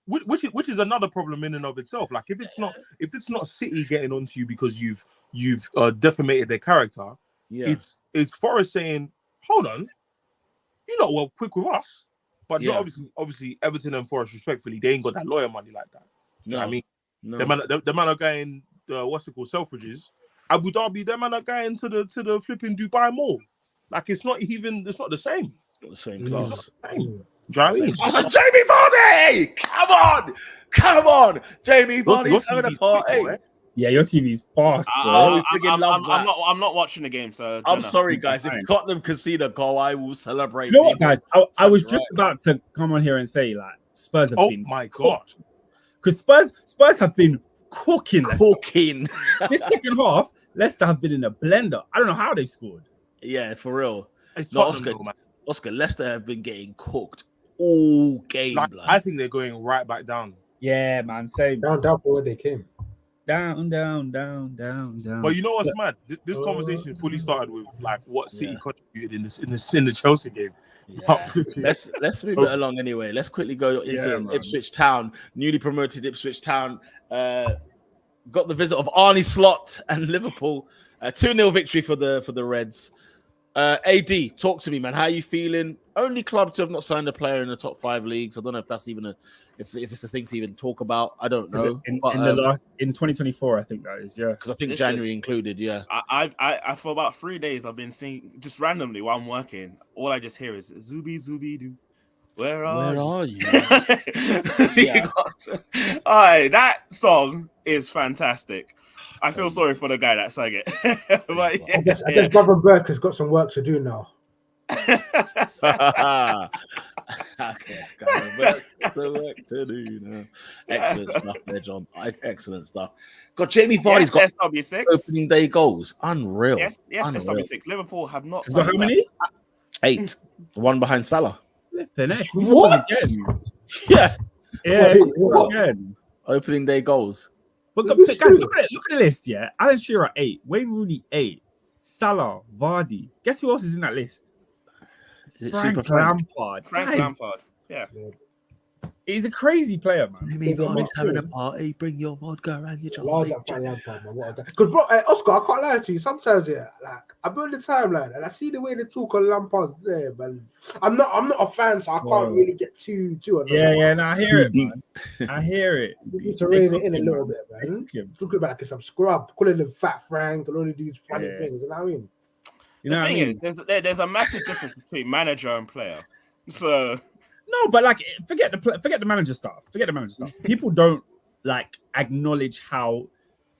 Which is another problem in and of itself. Like if it's not City getting onto you because you've defamated their character, it's Forest saying, hold on, you're not well quick with us. But you know, obviously Everton and Forest, respectfully, they ain't got that lawyer money like that. Do you know what I mean?
No.
The man are going what's it called, Selfridges. Abu Dhabi, them man are going to the flipping Dubai Mall. Like it's not the same.
Not the same class.
It's not the same. Do you know what I mean?
I said, Jamie Vardy! Come on! Jamie Vardy's having a party.
Right?
Yeah, your TV's fast, bro.
I'm not watching the game, so
I'm sorry, guys. If Tottenham concede a goal, I will celebrate.
You know what, guys? I was just about to come on here and say, like, Spurs have been.
Oh my god!
Because Spurs have been cooking. This second half, Leicester have been in a blender. I don't know how they scored.
Yeah, for real.
It's
No, Oscar, Leicester have been getting cooked all game.
Like, I think they're going right back down.
Yeah, man. Same.
Down for where they came.
Down.
But you know what's mad? This conversation fully started with like what City contributed in the Chelsea game.
Yeah. Let's move it along anyway. Let's quickly go into Ipswich Town, newly promoted Ipswich Town. Got the visit of Arne Slot and Liverpool. 2-0 victory for the Reds. AD, talk to me, man. How are you feeling? Only club to have not signed a player in the top 5 leagues. I don't know if that's even if it's a thing to even talk about. I don't know.
In 2024, I think that is, yeah.
Because I think January included, yeah.
I for about 3 days I've been seeing just randomly while I'm working. All I just hear is Zubi doo. Where are you? All right, that song is fantastic. I feel sorry for the guy that sang it. But
I guess Governor Burke has got some work to do now.
Excellent stuff there, John. Excellent stuff. Got Jamie Vardy's got
SW6
opening day goals. Unreal.
Yes,
Unreal.
SW6. Liverpool have not.
He's got how many?
8. One behind Salah.
What?
Yeah.
Again.
Opening day goals.
But guys, look at the list, yeah. Alan Shearer 8, Wayne Rooney 8, Salah, Vardy. Guess who else is in that list? Frank Lampard.
Frank Lampard. Yeah.
He's a crazy player, man.
Jimmy Vardy's having a party. Bring your vodka and your chocolate.
Because, bro, Oscar, I can't lie to you. Sometimes, yeah, like I build the time like that. I see the way they talk on Lampard there, man. I'm not a fan, so I can't really get too.
Yeah. No, I hear it, man. I hear it.
You need to rein it in a little bit, man. Talking about like some scrub, calling him Fat Frank, and all of these funny things. You know what I mean?
The thing is, there's a massive difference between manager and player. So.
No, but like, forget the manager stuff. People don't like acknowledge how,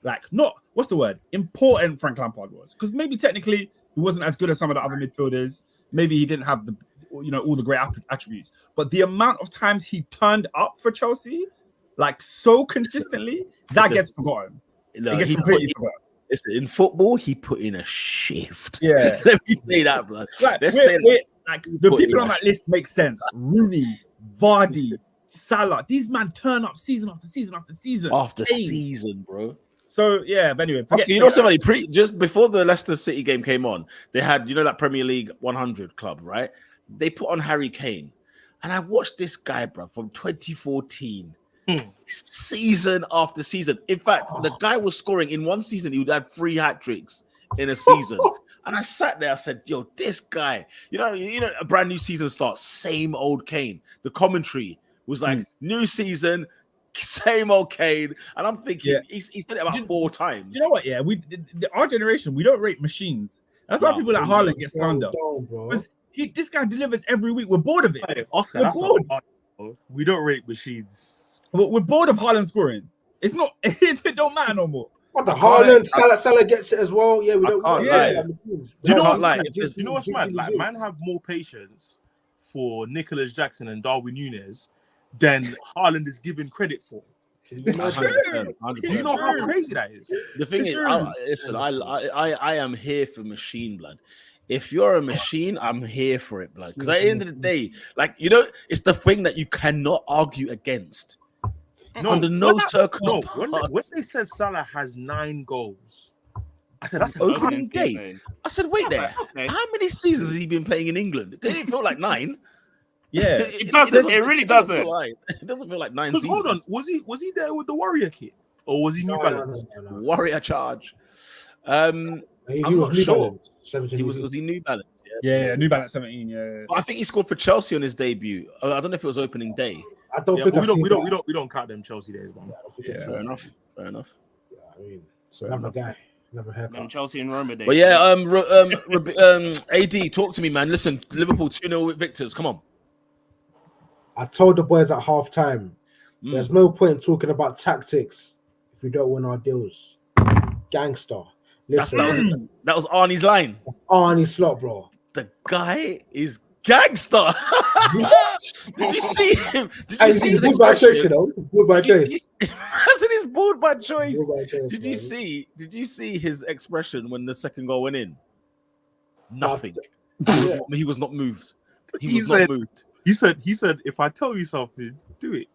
like, not what's the word, important Frank Lampard was. Because maybe technically he wasn't as good as some of the other midfielders. Maybe he didn't have all the great attributes. But the amount of times he turned up for Chelsea, like so consistently, that gets forgotten.
No,
it gets completely forgotten.
Listen, in football, he put in a shift.
Yeah,
let me say that, blood.
Like, like the people on that list make sense. Rooney, Vardy, Salah. These men turn up season after season after season.
Season, bro.
So yeah, but anyway,
Oscar, you know somebody just before the Leicester City game came on, they had that Premier League 100 club, right? They put on Harry Kane, and I watched this guy, bro, from 2014. Season after season. In fact, the guy was scoring in one season. He would have 3 hat tricks in a season. And I sat there. I said, "Yo, this guy." You know, a brand new season starts. Same old Kane. The commentary was like, "New season, same old Kane." And I'm thinking, he said it about 4 times.
You know what? Yeah, our generation, we don't rate machines. That's why people like Haaland get slander. Because this guy delivers every week. We're bored of it.
Hey, Oscar, we're bored. We don't rate machines.
We're bored of Haaland scoring. It's not. It don't matter no more.
What the Haaland, Salah gets it as well. Yeah, we don't.
Do you know what's mad? Like, man have more patience for Nicholas Jackson and Darwin Núñez than Haaland is given credit for.
100%.
Do you know how crazy that is?
The thing is, listen, I am here for machine blood. If you're a machine, I'm here for it, blood. Because at the end of the day, it's the thing that you cannot argue against. Under no circumstances.
No, when they said Salah has 9 goals, I said, that's
opening day. I said, wait there. How many seasons has he been playing in England? It didn't feel like 9.
Yeah.
It doesn't. It really doesn't.
It doesn't feel like 9
Because
seasons.
hold on, was he there with the Warrior kit, or was he New Balance?
No.
Warrior charge.
He
I'm
was
not
New
sure.
Balance, 17
Was he New Balance?
Yeah, New Balance 17. Yeah.
But I think he scored for Chelsea on his debut. I don't know if it was opening day.
I don't
Yeah,
think
but
I've seen that.
we don't count them Chelsea days, man.
I don't think
Yeah.
I've seen
Fair
that.
enough. Fair enough.
Yeah, I mean, it's another guy, another
Them
haircut.
Chelsea and Roma days.
But yeah, AD, talk to me, man. Listen, Liverpool 2-0 with victors. Come on.
I told the boys at half time, there's no point talking about tactics if we don't win our deals. Gangster. Listen,
That was Arnie's line.
Arne Slot, bro.
The guy is gangster. Did you see him? Did you see his
Good by choice, you
expression?
know. Good by choice.
I said he's bored by choice.
Good by choice,
Did
man.
you see his expression when the second goal went in? Nothing.
Yeah.
He was not moved. He
He
was not
said-
moved.
He said, if I tell you something, do it.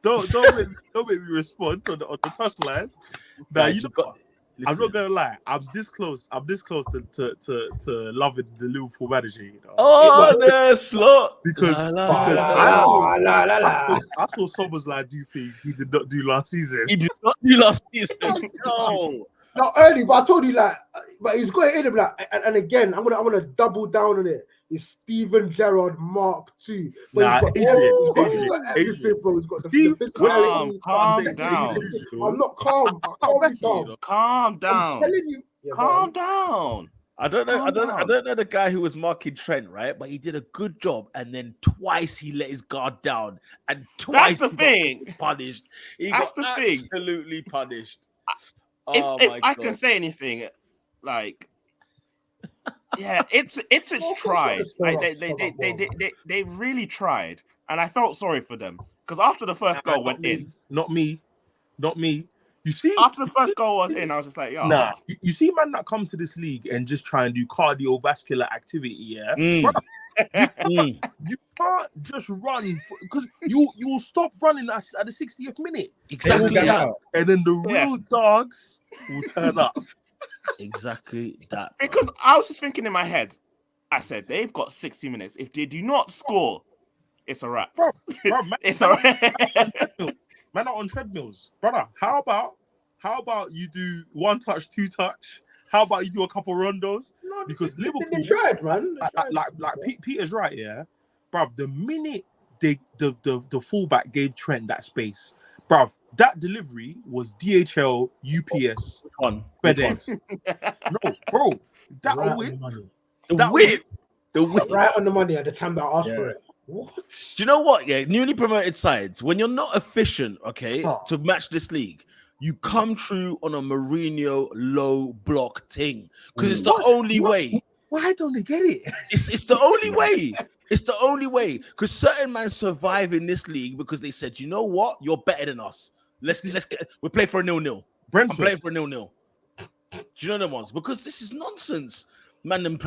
Don't make me respond on the touchline. Nah,
Guys,
you know
you've got-
what? I'm
listen.
not gonna lie. I'm this close to loving the Liverpool manager. You know?
Oh, the slot.
Because
La.
I saw Soboslai do things he did not do last season.
He did not do last season. No.
Not early, but I told you but he's got it in him and again, I'm gonna double down on it. It's Steven Gerrard Mark II.
Nah,
But he's got
Adrian.
everything, bro. He's got the
Steve,
physicality.
calm
the
down.
technique. I'm not calm. I can't be calm.
Calm
I'm
down.
telling you. Yeah,
Calm down.
I don't know.
Calm down.
I don't know the guy who was marking Trent, right? But he did a good job, and then twice he let his guard down, and twice
That's the
he got
thing.
punished. He
That's
got
the thing.
absolutely punished.
If
Oh
if
my
I
God.
can say anything, like, yeah, it's tried. Like, they really tried, and I felt sorry for them because after the first goal went in,
Not me. You see,
after the first goal was in, I was just like, yo,
nah. You see, man, that come to this league and just try and do cardiovascular activity. Yeah,
Mm.
you can't just run because you will stop running at the 60th minute,
Exactly
get
that.
out.
and then the
Yeah.
real dogs will turn up.
Exactly that. bro.
because I was just thinking in my head, I said they've got 60 minutes. If they do not score, it's a wrap.
Bro, man,
It's a wrap.
man are on treadmills, brother. How about you do 1 touch, 2 touch? How about you do a couple rondos?
No,
Because
they
Liverpool,
tried, man.
Peter's right, yeah, bruv. The minute the fullback gave Trent that space, bruv, that delivery was DHL, UPS,
Which one?
FedEx. No, bro, that
Right on
whip,
the money.
The
That
whip. The whip.
Right on the money at the time that I asked
Yeah.
for it. What?
Do you know what? Yeah, newly promoted sides, when you're not efficient, okay,
Oh.
to match this league, you come through on a Mourinho low block thing because it's the
What?
only
What?
way.
Why don't they get it?
It's the only way. It's the only way because certain men survive in this league because they said, you know what, you're better than us. Let's get. We play for a 0-0. I'm
Brentford.
playing for a 0-0. Do you know them ones? Because this is nonsense. Man,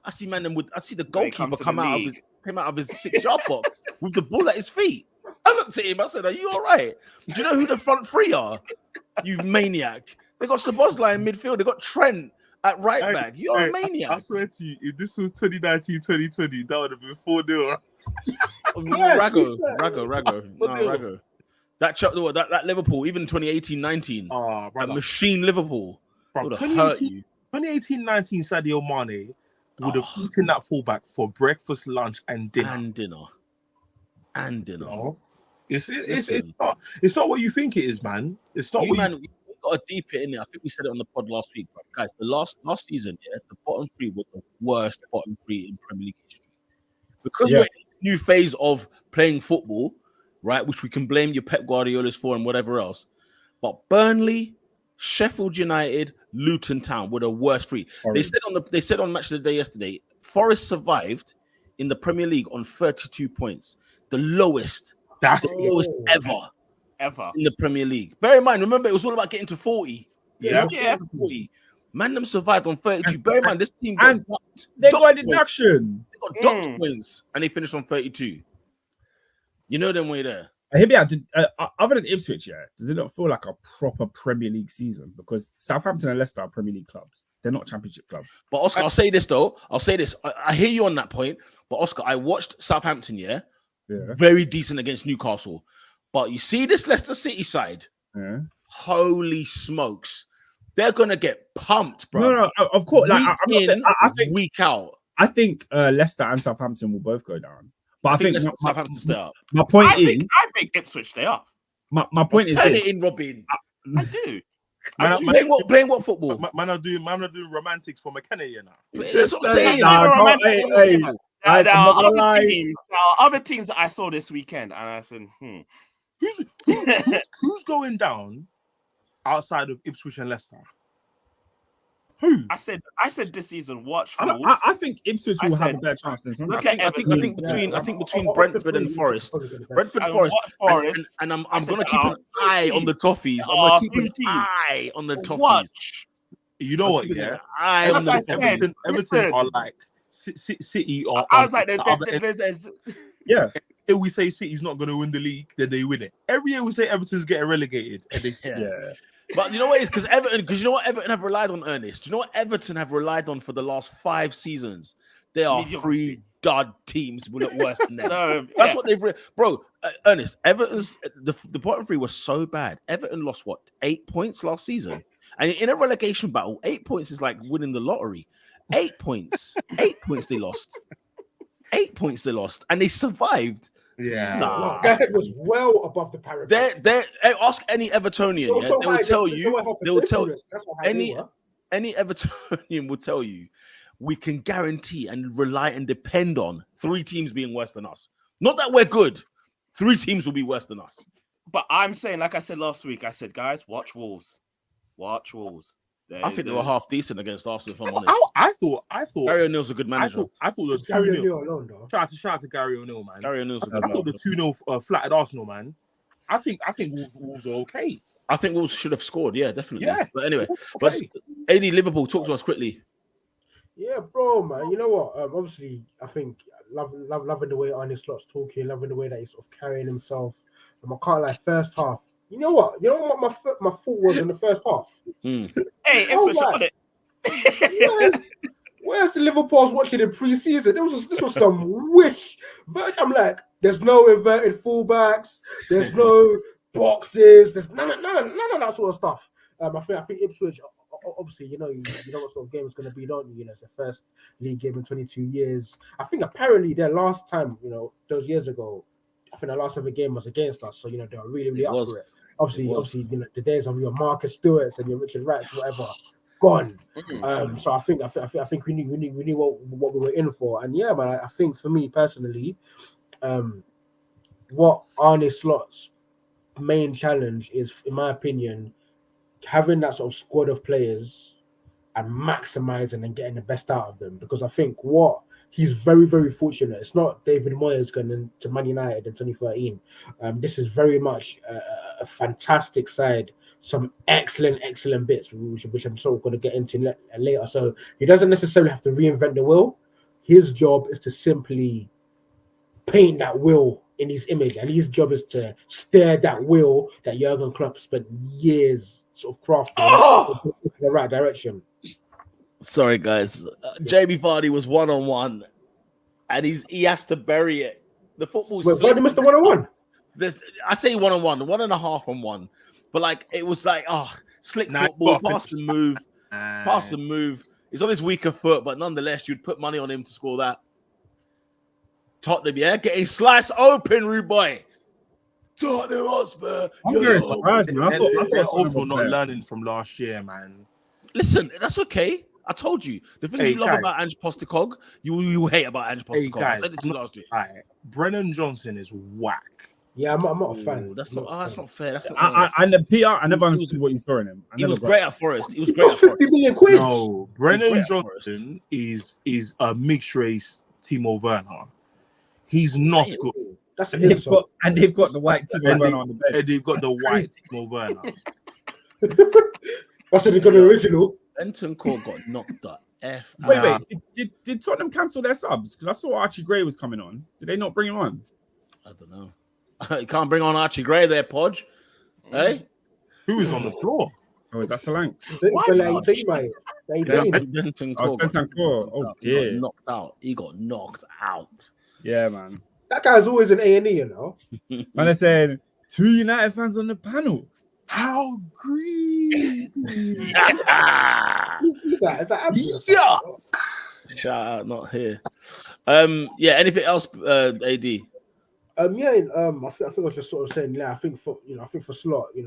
I see the goalkeeper come out of his 6-yard box with the ball at his feet. I looked at him. I said, "Are you all right? Do you know who the front three are? You maniac! They got Szoboszlai in midfield. They got Trent at right
Hey,
back. You're a
I
maniac."
swear to you, if this was 2019-2020, that would have been 4-0.
Rago. That Liverpool, even 2018-19,
Oh,
that
brother.
machine Liverpool
Bro,
would have hurt
2018,
you.
2018-19 Sadio Mane would have
Oh.
eaten that fullback for breakfast, lunch, and dinner.
And dinner.
No. It's
Listen.
not what you think it is, man. It's not
You,
what
man, we got a deep it in there. I think we said it on the pod last week, but guys. The last season, yeah, the bottom three were the worst bottom three in Premier League history. Because
Yeah.
we're in a new phase of playing football, right? Which we can blame your Pep Guardiolas for and whatever else. But Burnley, Sheffield United, Luton Town were the worst three. They said on Match of the Day yesterday, Forest survived in the Premier League on 32 points, the lowest
that's
ever in the Premier League. Bear in mind, remember, it was all about getting to 40.
Yeah.
40. Man, them survived on 32. Bear in mind, this team
and
got
They got a
docked
deduction.
They got docked points, and they finished on 32. You know them way there.
Other than Ipswich, yeah, does it not feel like a proper Premier League season? Because Southampton and Leicester are Premier League clubs. They're not Championship clubs.
But Oscar, I'll say this though. I hear you on that point. But Oscar, I watched Southampton, yeah, very decent against Newcastle. But you see this Leicester City side, holy smokes. They're going to get pumped, bro.
No, of course. Like, I'm not saying, I think
week out.
I think Leicester and Southampton will both go down. But I think
Southampton stay up.
My point
I think Ipswich stay up.
My point is
turn it in, Robin.
I do.
Playing what football?
Man, are doing romantics for McKenna here now.
That's what I'm saying.
There are other teams that I saw this weekend, and I said,
Who's going down outside of Ipswich and Leicester? Who?
I said this season. Watch.
I think Ipswich will have a better chance than some.
I think between Brentford and Forest, and I'm going to keep an eye on the Toffees. I'm going to keep an eye on the Toffees.
You know what? Yeah, Everton are like City. Or
I was like, there's
yeah.
If we say City's not going to win the league, then they win it. Every year we say Everton's getting relegated, and they
But you know what it is? Because you know what Everton have relied on, Ernest? Do you know what Everton have relied on for the last 5 seasons? They are 3 dud teams who look worse than them. That's what they've... Bro, Ernest, Everton's... The bottom 3 was so bad. Everton lost, 8 points last season? And in a relegation battle, 8 points is like winning the lottery. 8 points. 8 points they lost. 8 points they lost. And they survived.
Yeah,
that was well above the parapet.
They ask any Evertonian, they will tell you. They will tell any Evertonian will tell you we can guarantee and rely and depend on 3 teams being worse than us. Not that we're good. 3 teams will be worse than us.
But I'm saying, like I said last week, I said, guys, watch Wolves. Watch Wolves.
I think they were half decent against Arsenal, if I'm honest.
I thought
Gary O'Neill's a good manager.
I thought the 2-0. Shout out to Gary O'Neill, man.
Gary O'Neill's a good
I thought the 2-0 flattered Arsenal, man. I think Wolves are okay.
I think Wolves should have scored, yeah, definitely.
Yeah.
But anyway,
okay.
AD Liverpool, talk to us quickly.
Yeah, bro, man. You know what? Obviously, I think loving the way Arne Slot's talking, loving the way that he's sort of carrying himself. And I can't lie, first half. You know what my thought was in the first half?
Hey, Ipswich got it.
Where's the Liverpool I was watching in pre-season? This was some wish. I'm like, there's no inverted fullbacks, there's no boxes, there's none of that sort of stuff. I think Ipswich, obviously, you know what sort of game it's going to be, don't you? You know, it's the first league game in 22 years. I think apparently their last time, those years ago, I think the last ever game was against us, so they were really, really up for it. Obviously, the days of your Marcus Stewarts and your Richard Wrights, whatever, gone. So I think we knew what we were in for, and yeah, man, I think for me personally, what Arne Slot's main challenge is, in my opinion, having that sort of squad of players and maximizing and getting the best out of them. Because I think he's very, very fortunate. It's not David Moyes going to Man United in 2013. This is very much a fantastic side. Some excellent bits, which I'm sort of going to get into later. So he doesn't necessarily have to reinvent the wheel. His job is to simply paint that wheel in his image. And his job is to steer that wheel that Jurgen Klopp spent years sort of crafting in the right direction.
Sorry, guys. Jamie Vardy was 1-on-1, and he has to bury it. The football.
Wait, Vardy missed the 1-on-1.
I say 1-on-1, 1.5 on 1, but it was slick football, pass and move. He's on his weaker foot, but nonetheless, you'd put money on him to score that. Tottenham, getting sliced open, rude boy. Tottenham Hotspur.
I'm very surprised, man. I thought
also not learning from last year, man.
Listen, that's okay. I told you. The things you love about Ange Postecoglou, you hate about Ange Postecoglou. I said this last year.
Brennan Johnson is whack.
Yeah, I'm not a fan.
That's not fair. That's not
I never understood what you saw in him.
He was great at Forest. He was great at Forest.
50 million quid.
No, Brennan Johnson is a mixed race Timo Werner. He's not good.
That's
and they've got the white Timo Werner on the bench.
And they've got the white Timo Werner.
I said they got the original.
Benton Court got knocked the F
out. Wait. Did Tottenham cancel their subs? Because I saw Archie Gray was coming on. Did they not bring him on?
I don't know. You can't bring on Archie Gray there, Podge. Hey?
Who is on the floor?
Oh, is that Solanke?
Benton Court.
Oh, dear.
He got knocked out.
Yeah, man.
That guy's always an A&E, you know.
And I said 2 United fans on the panel.
How greedy.
Who's that? Is that Abdi or something?
Yeah.
Shout out, not here. Yeah. Anything else, AD?
I think I was just sort of saying, yeah, I think for Slot, he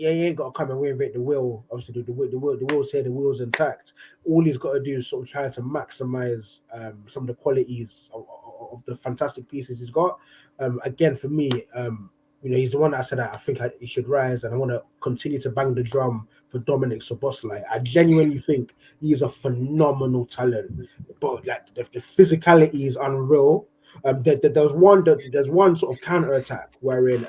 ain't got to come and reinvent the wheel. Obviously, the wheel's here, the wheel's intact. All he's got to do is sort of try to maximize some of the qualities of the fantastic pieces he's got. Again, for me, he's the one that I said that I think he should rise, and I want to continue to bang the drum for Dominic Szoboszlai. I genuinely think he's a phenomenal talent, but like the physicality is unreal. There's one sort of counter attack wherein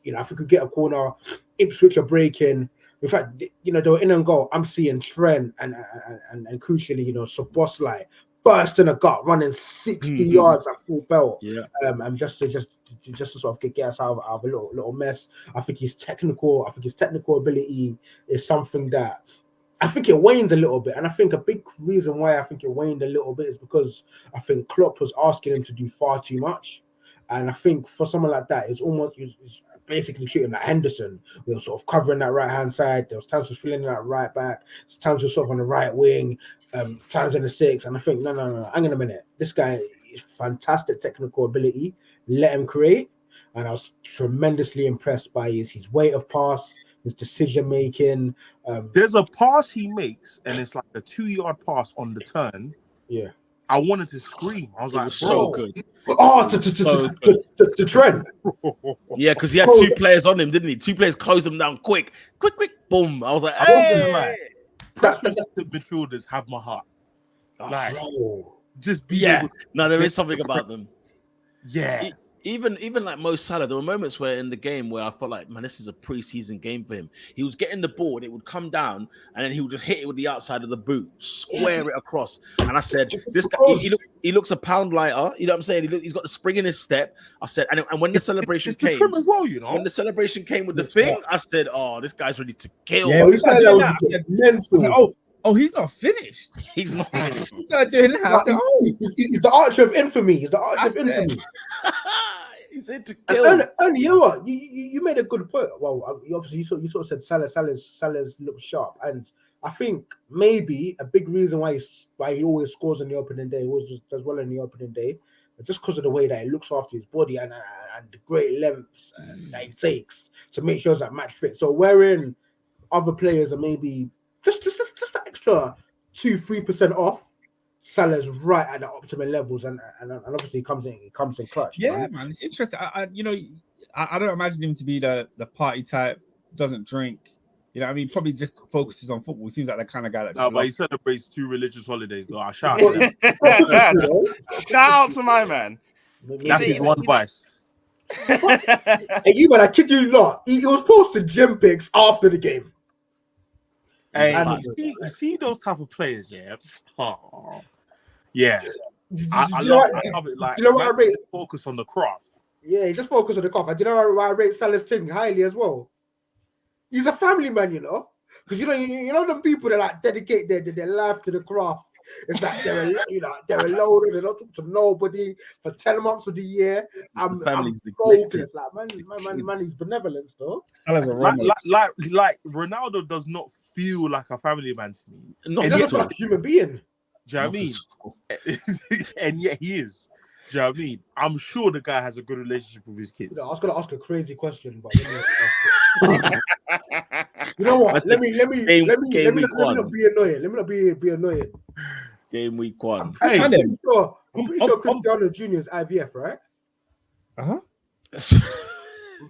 if we could get a corner, Ipswich are breaking. In fact, they were in and goal. I'm seeing Trent and crucially, Szoboszlai burst in a gut, running 60 yards at full belt.
Yeah.
And just to sort of get us out of a little mess. I think his technical ability is something that I think it wanes a little bit. And I think a big reason why I think it waned a little bit is because I think Klopp was asking him to do far too much. And I think for someone like that, it's basically treating like Henderson. We were sort of covering that right-hand side. There was times he was filling that right back. Times he was sort of on the right wing. Times in the 6. And I think, no. Hang on a minute. This guy is fantastic technical ability. Let him create. And I was tremendously impressed by his weight of pass, his decision making.
There's a pass he makes, and it's like a 2-yard pass on the turn.
Yeah.
I wanted to scream. I was like,
so good.
Oh, to Trent.
Yeah, because he had 2 players on him, didn't he? 2 players closed him down quick, boom. I was like, hey.
Resistant midfielders have my heart. Like, just be able to
there is something about them.
Yeah.
Even like Mo Salah, there were moments where in the game where I felt like, man, this is a preseason game for him. He was getting the ball, and it would come down, and then he would just hit it with the outside of the boot, square it across. And I said, this guy, he looks a pound lighter. You know what I'm saying? He's got the spring in his step. I said, and when the celebration came,
as well,
when the celebration came with the thing, I said, oh, this guy's ready to kill.
Yeah, he's not finished.
He's not finished.
He started doing that.
He's the archer of infamy.
He's into kill.
And you know what? You made a good point. Well, obviously you sort of said Salah's look sharp, and I think maybe a big reason why he always scores on the opening day, always just does well on the opening day, just because of the way that he looks after his body and the great lengths that he takes to make sure that match fit. So wherein other players are maybe just that extra 2-3% off, Salah's right at the optimal levels, and obviously he comes in clutch.
Yeah,
right?
man, it's interesting. I don't imagine him to be the party type, doesn't drink. You know what I mean? Probably just focuses on football. Seems like the kind of guy that.
No, but he celebrates 2 religious holidays, though. I shout out.
Shout out to my man.
That's his one vice.
Hey, I kid you not. He was posting gym pics after the game.
And you see those type of players, yeah. Oh, yeah. I love it. Like,
what I rate?
Focus on the craft.
Yeah, he just focus on the craft. And do you know why I rate Salah's thing highly as well? He's a family man, because you know them people that like dedicate their life to the craft. It's like they're alone, they don't talk to nobody for 10 months of the year. I'm focused. Like man, he's benevolent, though.
Like Ronaldo does not feel like a family man to me.
He doesn't feel like a human being.
Do you know what I mean? And yet he is. Do you know what I mean? I'm sure the guy has a good relationship with his kids.
I was going to ask a crazy question, but you know what? Let me not be annoying. Let me not be annoying.
Game week 1.
Hey, I'm pretty sure Cristiano Jr. is IVF, right?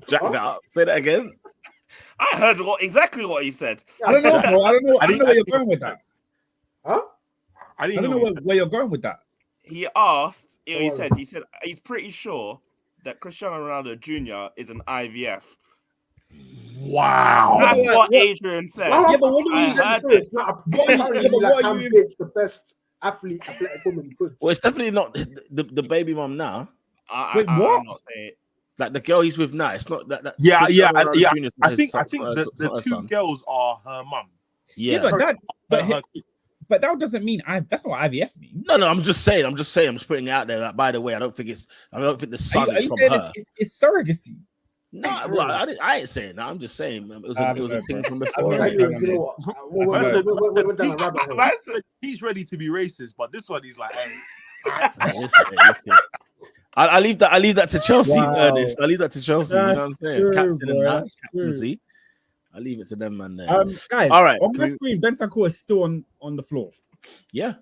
Jack that up. Say that again.
I heard exactly what he said.
I don't know, bro. I don't know where you're going with that.
Huh?
I don't know where you're going with that.
He asked, he said he's pretty sure that Cristiano Ronaldo Jr. is an IVF.
Wow.
That's what Adrian said.
Yeah, but what do you say? It's not the best athletic woman you could.
Well, it's definitely not the baby mom now.
Wait, what?
I'm not saying it.
Like the girl he's with now, it's not that.
Yeah. I think the 2 girls are her mum.
Yeah, but but that doesn't mean that's not what IVF means.
No, I'm just saying. I'm just putting it out there. That, by the way, I don't think the son is from her.
It's surrogacy.
No, well, I ain't saying that. I'm just saying it was a thing from before.
He's ready to be racist, but this one he's like, hey.
Listen. I leave that to Chelsea, Ernest. I leave that to Chelsea.
That's
you know what I'm saying?
true,
Captain and that,
true.
captaincy. I leave it to them, man. There.
Guys,
all right.
On my screen, Bentancur is still on the floor.
Yeah,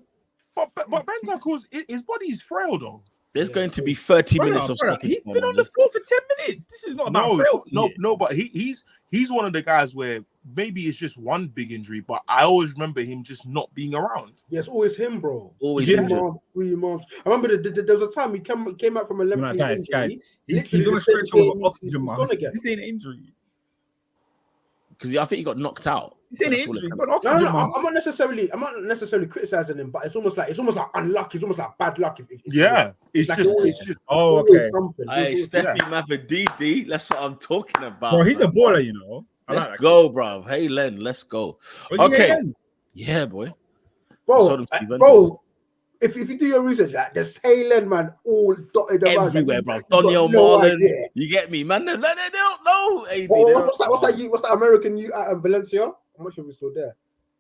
but Bentancur's his body's frail though.
There's going to be 30 minutes of stoppage.
He's been on the floor for 10 minutes. This is not about frailty.
No, but he's one of the guys where maybe it's just one big injury, but I always remember him just not being around.
Yeah, it's always him, bro.
Always
3 months. I remember there was a time he came out from a left
guys. He's on a stretch of oxygen mask. This ain't an injury.
Because I think he got knocked out.
This ain't an injury. He's got an
No,
oxygen mask.
I'm not necessarily criticizing him, but it's almost like unlucky. It's almost like bad luck.
It's just.
Oh, okay.
Hey, Steffi Mavadidi, that's what I'm talking about.
Bro, he's a baller, you know.
Let's go, bro. Hey, Len, let's go. Okay. Yeah, boy.
Bro, if you do your research, like there's Haaland, man, all dotted around
everywhere, bro. Daniel Marlon, you get me, man. They don't know.
What's that American you at Valencia? How much have we still there?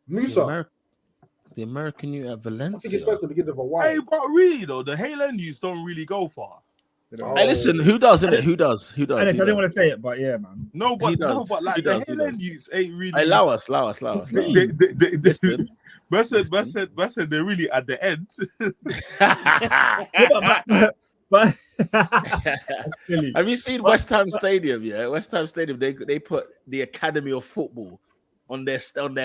Musa.
The American you at Valencia.
I think it's supposed to begin with a Y.
Hey, but really though, the Haaland youths don't really go far.
Hey, listen, who does, innit? Who does?
I didn't want to say it, but yeah, man.
No, but like the Haaland youths ain't really.
Hey, allow us.
Best said they're really at the end.
but
have you seen West Ham Stadium? Yeah, West Ham Stadium. They put the Academy of Football on their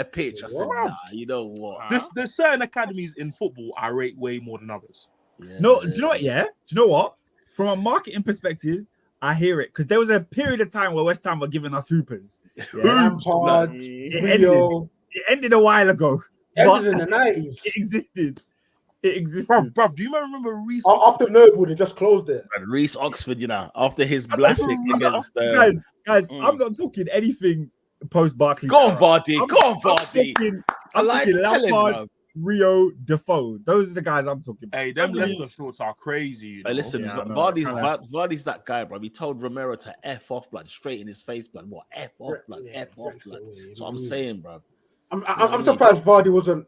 pitch. I said, nah, you know what?
There's certain academies in football I rate way more than others.
Yeah, no, do you know what? Yeah, do you know what? From a marketing perspective, I hear it because there was a period of time where West Ham were giving us hoopers.
Yeah,
it ended a while ago.
It ended in the 90s.
It existed.
Bruv, do you remember Reece?
After Noble, they just closed it.
Reece Oxford, you know, after his blasting against
guys, I'm not talking anything post Barkley.
Go on, Vardy.
I'm talking Lampard, Rio, Defoe. Those are the guys I'm talking about.
Hey, them Leicester shorts are crazy. You know?
Hey, listen, Vardy's that guy, bro. He told Romero to F off, blood, straight in his face, blood. What? F off, blood. F off, blood. That's what I'm saying, bro.
I'm surprised Vardy wasn't.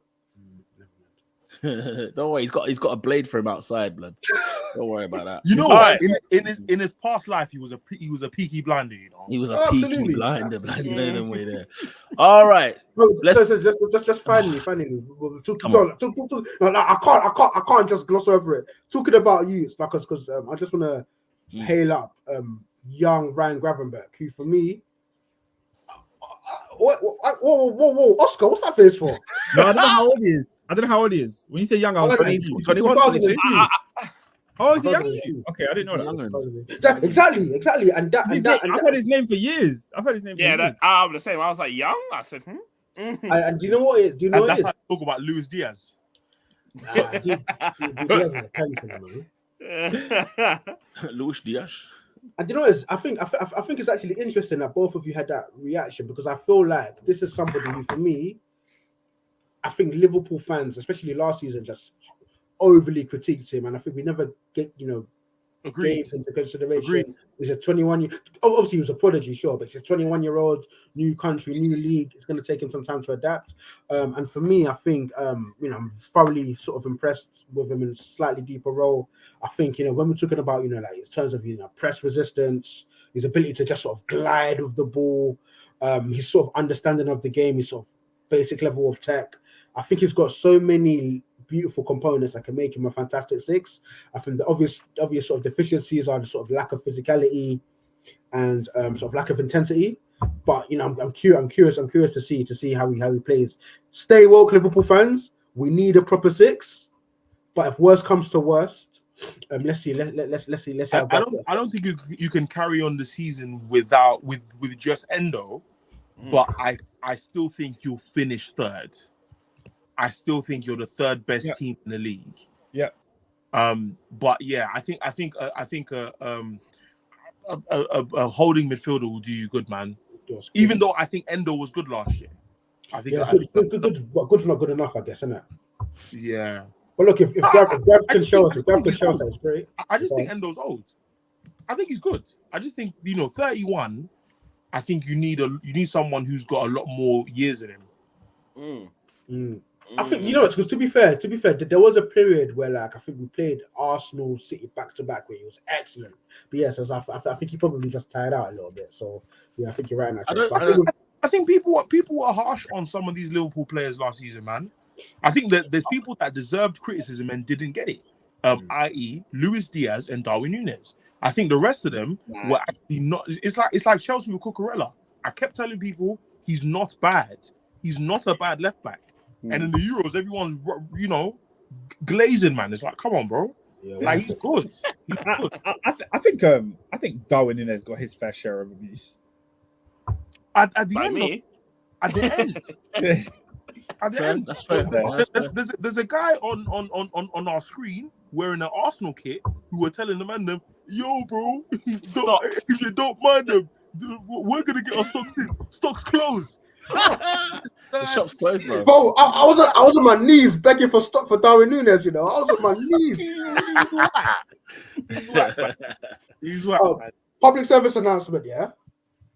Don't worry, he's got a blade for him outside, blood. Don't worry about that.
You know what? In his past life, he was a Peaky Blinder. You know,
he was a Peaky Blinder, blood. No way there. All right,
just finally. No, I can't just gloss over it. Talking about you, it's like because I just want to hail up young Ryan Gravenberch, who for me. Whoa, Oscar, what's that face for?
No, I don't know how old he is. When you say young, I was
21, 22.
Oh, is he younger than you? Okay, I didn't know that.
Exactly. And
I've heard his name for years. I'm
the same. I was like, young? I said,
And do you know what it is? Do you know
that's
what
how I talk about Luis Diaz.
Luis Diaz.
And you know what it is? I think it's actually interesting that both of you had that reaction because I feel like this is somebody who, for me, I think Liverpool fans, especially last season, just overly critiqued him, and I think we never gave into consideration.
Agreed.
He's a 21. Obviously, he was a prodigy, sure, but he's a 21-year-old, new country, new league. It's going to take him some time to adapt. And for me, I think I'm thoroughly sort of impressed with him in a slightly deeper role. I think when we're talking about like in terms of press resistance, his ability to just sort of glide with the ball, his sort of understanding of the game, his sort of basic level of tech. I think he's got so many beautiful components that can make him a fantastic six. I think the obvious sort of deficiencies are the sort of lack of physicality and sort of lack of intensity. But I'm curious to see how he plays. Stay woke, Liverpool fans. We need a proper six. But if worst comes to worst, let's see. I
don't think you can carry on the season with just Endo, but I still think you'll finish third. I still think you're the third best team in the league.
Yeah.
But yeah, I think a holding midfielder will do you good, man. Even though I think Endo was good last year. I think
good, not good enough, I guess, isn't it?
Yeah.
But look, if Gav can show us, it's great.
I just think Endo's old. I think he's good. I just think 31. I think you need someone who's got a lot more years in him.
I think because to be fair, there was a period where I think we played Arsenal, City back to back where he was excellent. But yes, I think he probably just tired out a little bit. So yeah, I think you're right in that sense.
I think people were harsh on some of these Liverpool players last season, man. I think that there's people that deserved criticism and didn't get it, i.e., Luis Diaz and Darwin Núñez. I think the rest of them were actually not. It's like Chelsea with Cucurella. I kept telling people he's not bad. He's not a bad left back. And in the Euros, everyone's glazing, man. It's like, come on, bro. Yeah, he's good. He's good.
I think Darwin Núñez got his fair share of abuse.
At the end.
That's fair.
There's a guy on our screen wearing an Arsenal kit who were telling the man, yo, bro, if you don't mind them, we're gonna get our stocks in. Stocks closed.
The shop's closed, bro.
Bro, I was on my knees begging for stock for Darwin Núñez. I was on my knees.
He's right, man.
Public service announcement, yeah.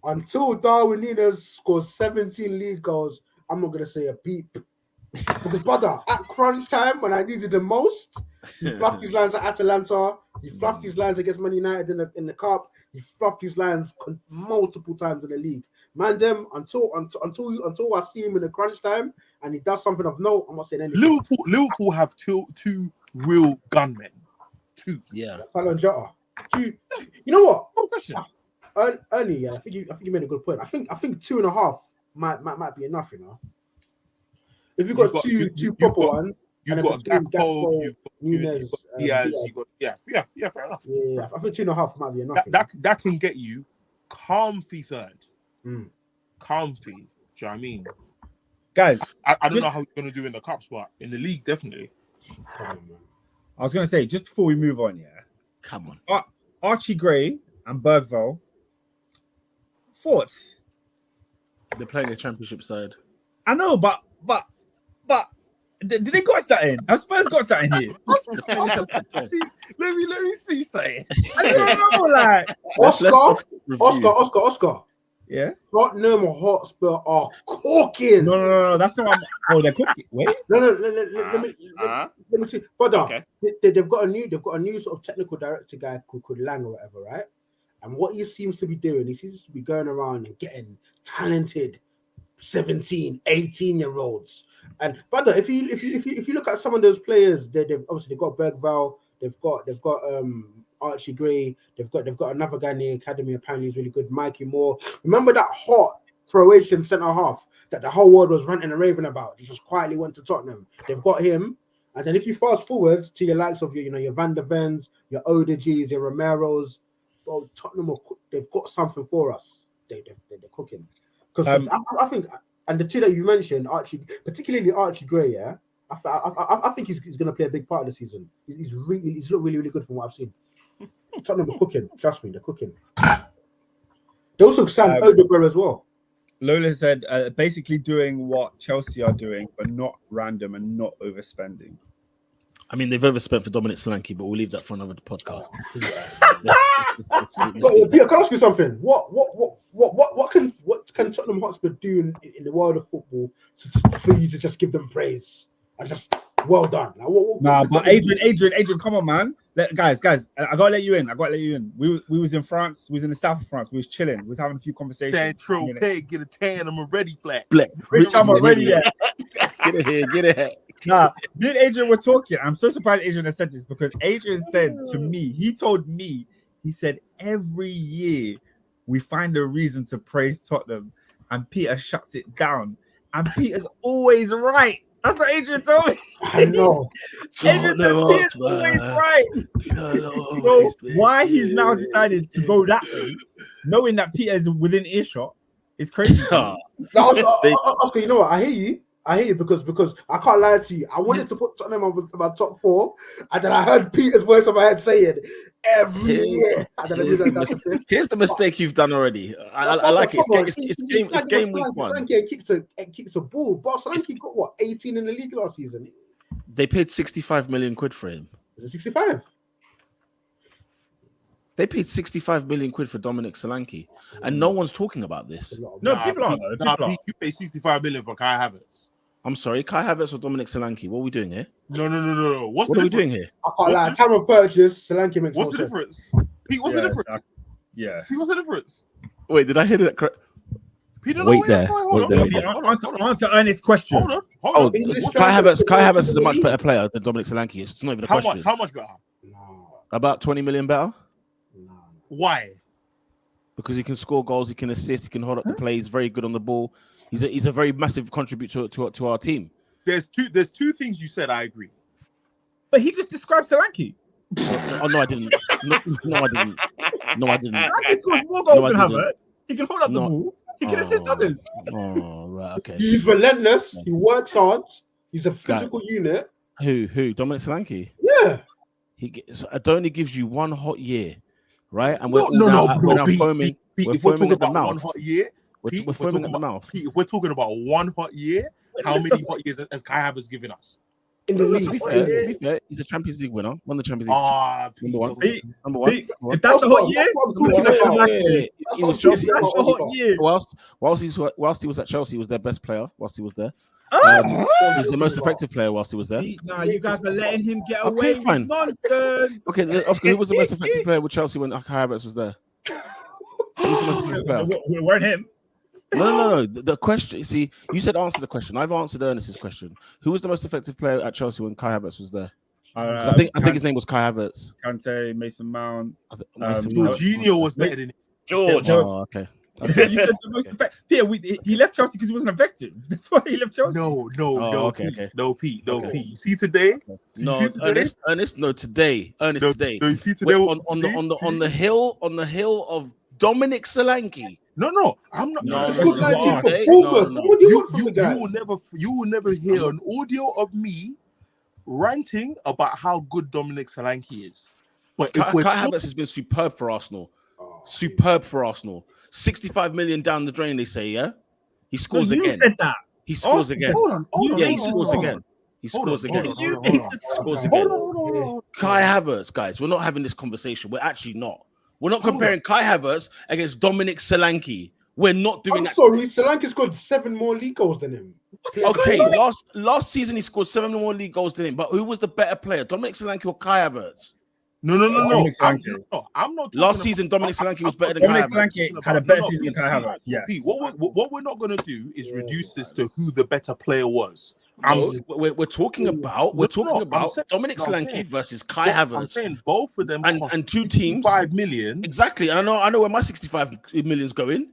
Until Darwin Núñez scores 17 league goals, I'm not gonna say a beep. Because brother, at crunch time when I needed the most, he fluffed his lines at Atalanta. He fluffed his lines against Man United in the cup. He fluffed his lines multiple times in the league. Man, them until I see him in the crunch time and he does something of note, I'm not saying anything.
Liverpool have two real gunmen. Two.
Yeah.
Fallon Jota. Two. You know what?
No question.
Ernie, yeah, I think you made a good point. I think 2.5 might be enough, If you've got two proper ones.
You've got Gakpo, you've got Núñez, Diaz, yeah, fair enough.
Yeah, I think 2.5 might be enough.
That can get you comfy third. Comfy. Do you know what I mean?
Guys,
I don't know how you're going to do in the cups, but in the league, definitely.
I was going to say, just before we move on,
Come on.
Archie Gray and Bergvall, thoughts?
They're playing a championship side.
I know, but did they got something? Have Spurs got something here?
let me see something.
I don't know, like
Oscar.
Yeah.
Tottenham Hotspur are cooking.
No, that's not. They're cooking. Wait.
No. Let me see. Brother, okay. They've got a new sort of technical director guy called Lang or whatever, right? And what he seems to be doing, he seems to be going around and getting talented 17, 18-year-olds. And brother, if you look at some of those players, they've got Bergvall, they've got Archie Gray, they've got another guy in the academy apparently who's really good, Mikey Moore. Remember that hot Croatian centre half that the whole world was ranting and raving about? He just quietly went to Tottenham. They've got him. And then if you fast forwards to your likes of your Van der Vens, your Odegaards, your Romeros, bro, Tottenham they've got something for us. They're cooking. Because I think, and the two that you mentioned, particularly Archie Gray, yeah, I think he's going to play a big part of the season. He's looked really, really good from what I've seen. Tottenham are cooking. Trust me, they're cooking. They also signed Odegaard as well.
Lola said basically doing what Chelsea are doing, but not random and not overspending.
I mean, they've overspent for Dominic Solanke, but we'll leave that for another podcast.
Peter, can I ask you something? What can Tottenham Hotspur do in the world of football for you to just give them praise and just well done? Like,
but Adrian, come on, man. Guys, I gotta let you in. We was in France. We was in the south of France. We was chilling. We was having a few conversations.
Central Peg, get a tan. I'm already black.
Which I'm already there.
Get it here.
Nah, me and Adrian were talking. I'm so surprised Adrian has said this because Adrian said to me, he said every year we find a reason to praise Tottenham and Peter shuts it down. And Peter's always right. That's what Adrian told me.
I know.
Adrian said Peter's always right. So why he's now decided to go that way, knowing that Peter is within earshot, is crazy.
Oscar, you know what? I hear you because I can't lie to you. I wanted to put Tottenham on my top 4, and then I heard Peter's voice in my head saying every year.
Here's the mistake you've done already. I like it. It's game week 1.
Solanke kicks a ball. But Solanke got 18 in the league last season.
They paid 65 million quid for him.
Is it 65?
They paid 65 million quid for Dominic Solanke, and no one's talking about this.
No, people aren't.
Pete, you pay 65 million for Kai Havertz.
I'm sorry, Kai Havertz or Dominic Solanke? What are we doing here?
No.
What are we doing here?
I can't lie. Time of purchase, Solanke makes
What's the
more sense.
difference? Pete, what's the difference?
Yeah.
Pete, what's the difference?
Wait, did I hear that correct?
Pete,
Wait there.
Hold on.
Answer Ernest's question.
Hold on.
Oh, Kai Havertz is a much better player than Dominic Solanke. It's not even a question.
How much better?
No.
About 20 million better?
Why?
Because he can score goals, he can assist, he can hold up the play. He's very good on the ball. He's a very massive contributor to our team.
There's two things you said I agree.
But he just described Solanke.
Oh no, I didn't. No, I didn't.
Solanke scores more goals than Havertz. He can hold up the ball. He can assist others.
Oh, right, okay.
He's relentless. He works hard. He's a physical unit.
Who? Dominic Solanke?
Yeah.
Adoni gives you one hot year, right? And
Pete, if we're talking
at the
about
mouth.
one hot year,
We're foaming at the mouth.
Pete, if we're talking about one hot year, how many hot years has Kai Havertz given us?
In the league.
To be fair, he's a Champions League winner. Won the Champions League. Number one.
Pete, if that's a hot year,
He was Chelsea.
that's a hot year.
Whilst he was at Chelsea, he was their best player. Whilst he was there, he was the most effective player. Whilst he was there.
Nah, you guys are letting him get away with nonsense.
Okay, Oscar, who was the most effective player with Chelsea when Kai Havertz was there? Who was the most effective player?
We weren't him.
No. The question, you see, you said answer the question. I've answered Ernest's question. Who was the most effective player at Chelsea when Kai Havertz was there? I think his name was Kai Havertz.
Kante, Mason Mount.
Jorginho was better than him.
George.
Oh, okay.
You said the most effective. Peter, he left Chelsea because he wasn't effective. That's why he left Chelsea.
No,
okay.
Pete. No, Pete. You see today?
No, Ernest. No, today. Today.
No, you see today?
On the hill of Dominic Solanke.
No, I'm not.
No.
You will never hear an audio of me ranting about how good Dominic Solanke is. But
Kai Havertz has been superb for Arsenal. 65 million down the drain, they say, yeah? He scores again.
You said that.
He scores again.
Hold on.
He scores again. He scores again. Kai Havertz, guys, we're not having this conversation. We're actually not. We're not comparing Kai Havertz against Dominic Solanke. We're not doing that.
Sorry, Solanke's got 7 more league goals than him.
Okay, last season he scored 7 more league goals than him. But who was the better player, Dominic Solanke or Kai Havertz?
No. I'm not.
Last season, Dominic Solanke was better than Kai Havertz.
Dominic Solanke had a better season than Kai Havertz. Yes.
Pete, what we're not going to do is reduce this to who the better player was.
We're talking about Dominic Solanke versus Kai Havertz.
I'm saying both of them
and two teams
5 million.
Exactly. And I know where my 65 million's going.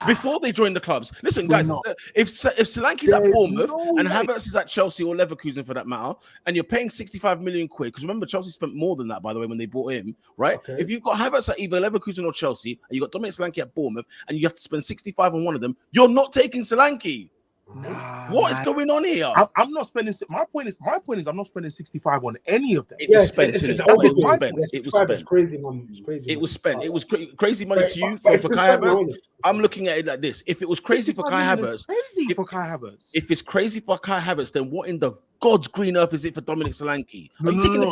Before they join the clubs. Listen, guys, if Solanke's at Bournemouth and Havertz is at Chelsea or Leverkusen for that matter, and you're paying 65 million quid, because remember, Chelsea spent more than that, by the way, when they bought him, right? Okay. If you've got Havertz at either Leverkusen or Chelsea, and you've got Dominic Solanke at Bournemouth, and you have to spend 65 on one of them, you're not taking Solanke. What is going on here?
I'm not spending. My point is, I'm not spending 65 on any of them.
It was spent. It was spent. It was crazy money to you for Kai Havertz. I'm looking at it like this: if it was crazy for Kai Havertz, if it's crazy for Kai Havertz, then what in the God's green earth is it for Dominic Solanke?
No.
Dominic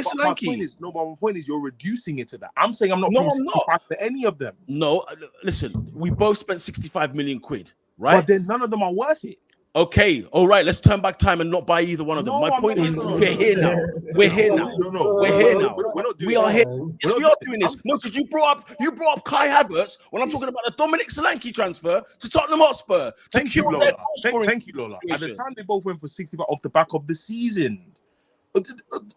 Solanke.
My point is, you're reducing it to that. I'm saying I'm not paying 65 for any of them.
No, listen, we both spent 65 million quid, right?
But then none of them are worth it.
Okay, all right, let's turn back time and not buy either one of them. My point is, we're here now. We're here now. We're here now. We are here. Yes, we are doing this. No, because you brought up Kai Havertz when I'm talking about the Dominic Solanke transfer to Tottenham Hotspur.
Thank you, Lola. At the time, they both went for 65 off the back of the season.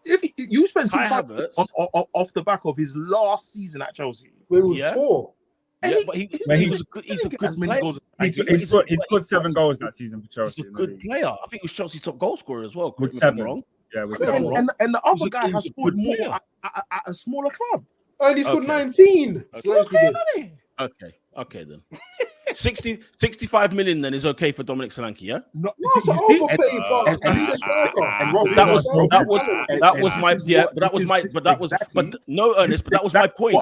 If you spend 65 off the back of his last season at Chelsea,
poor. Yeah, but he's a good player.
He's got 7 goals that season for Chelsea.
He's a good player. I think he was Chelsea's top goal scorer as well.
With 7.
Wrong.
Yeah, with 7.
And the other guy has scored more at a smaller club.
And he scored 19.
Okay then. 65 million then is okay for Dominic Solanke, yeah?
That was my point. No, Ernest, that was my point.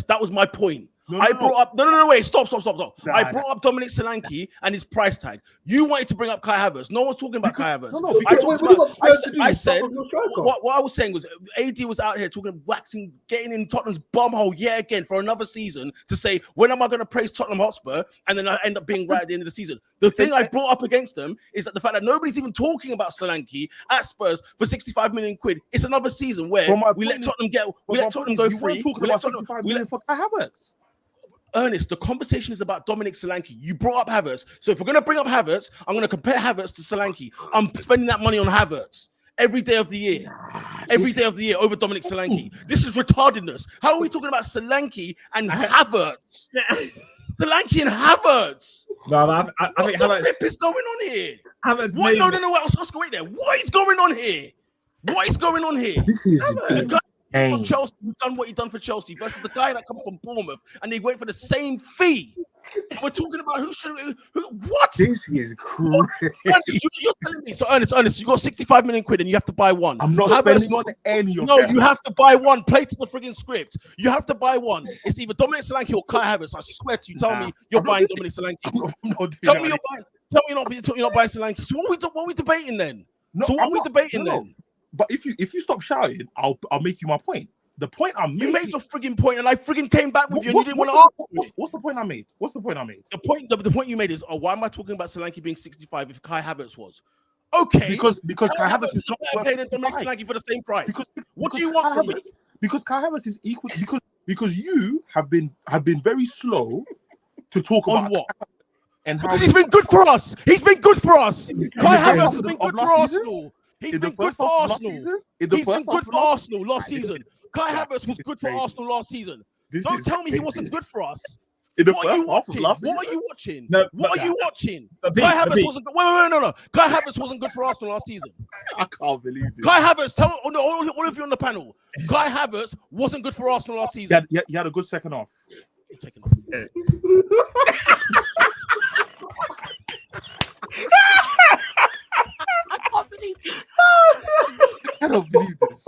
That was my point.
I brought up no, wait, stop. I
Nah.
brought up Dominic Solanke and his price tag. You wanted to bring up Kai Havertz. No one's talking about Kai Havertz.
No,
I
because-
talked
What do you
about.
want Spurs to do?
I said
Stop with your striker?
what I was saying was AD was out here talking, waxing, getting in Tottenham's bumhole yet again for another season to say when am I going to praise Tottenham Hotspur, and then I end up being right at the end of the season. The thing I brought up against them is that the fact that nobody's even talking about Solanke at Spurs for 65 million quid. It's another season where we let Tottenham go free.
Talking about 65 million for Kai Havertz.
Ernest, the conversation is about Dominic Solanke. You brought up Havertz. So if we're going to bring up Havertz, I'm going to compare Havertz to Solanke. I'm spending that money on Havertz every day of the year. Every day of the year over Dominic Solanke. This is retardedness. How are we talking about Solanke and Havertz? Solanke and Havertz.
No, I think
What
Havertz.
the flip is going on here?
Havertz
What? No,
named-
Oscar, wait there. What is going on here? What is going on here?
This is
The guy from
insane.
Chelsea who's done what he done for Chelsea versus the guy that comes from Bournemouth and they wait for the same fee. We're talking about what?
This is crazy.
Ernest, you're telling me. So Ernest, you got 65 million quid and you have to buy one.
I'm not spending on any of
No,
them.
you have to buy one. Play to the friggin' script. You have to buy one. It's either Dominic Solanke or Kai Havertz. I swear to you. Tell me you're
I'm not
buying
doing
Dominic Solanke.
I'm not doing
Tell
that.
me you're buying. Tell me you're not buying Solanke. So what are we debating then?
No,
So what
I'm
are we
not-
debating
no, no.
then?
But if you stop shouting, I'll make you my point. The point I'm
You
making.
made your friggin' point and I friggin' came back with you and you didn't want to ask.
What's the point I made? What's the point I made?
The point you made is, why am I talking about Solanke being 65 if Kai Havertz was? Okay.
Because Kai Havertz is not
better
worth
paid than Dominic
65.
Solanke for the same price. What do
Because
you want
Kai
from me?
Havertz- Because Kai Havertz is equal. Because you have been very slow to talk
On
about
what?
and how
Because he's been good for us. He's been good for us. Kai
the
Havertz
first
has been
half
good
of
for
last season?
Arsenal. He's
in
been
the
good
first
for
half of last
Arsenal.
season? In the
He's been
first
good
half
for
of last
Arsenal last season. Kai Havertz was good for
crazy.
Arsenal last season.
This
Don't
is
tell me he
crazy.
wasn't good for us.
In the
What are you
first half of
watching?
last
What are
season?
you watching?
No,
What are you watching?
but
Kai
Pete,
Havertz
Pete.
wasn't good. Wait, no. Kai Havertz wasn't good for Arsenal last season.
I can't believe this.
Kai Havertz, tell all of you on the panel. Kai Havertz wasn't good for Arsenal last season.
He had a good second half.
Taking off.
I don't believe this.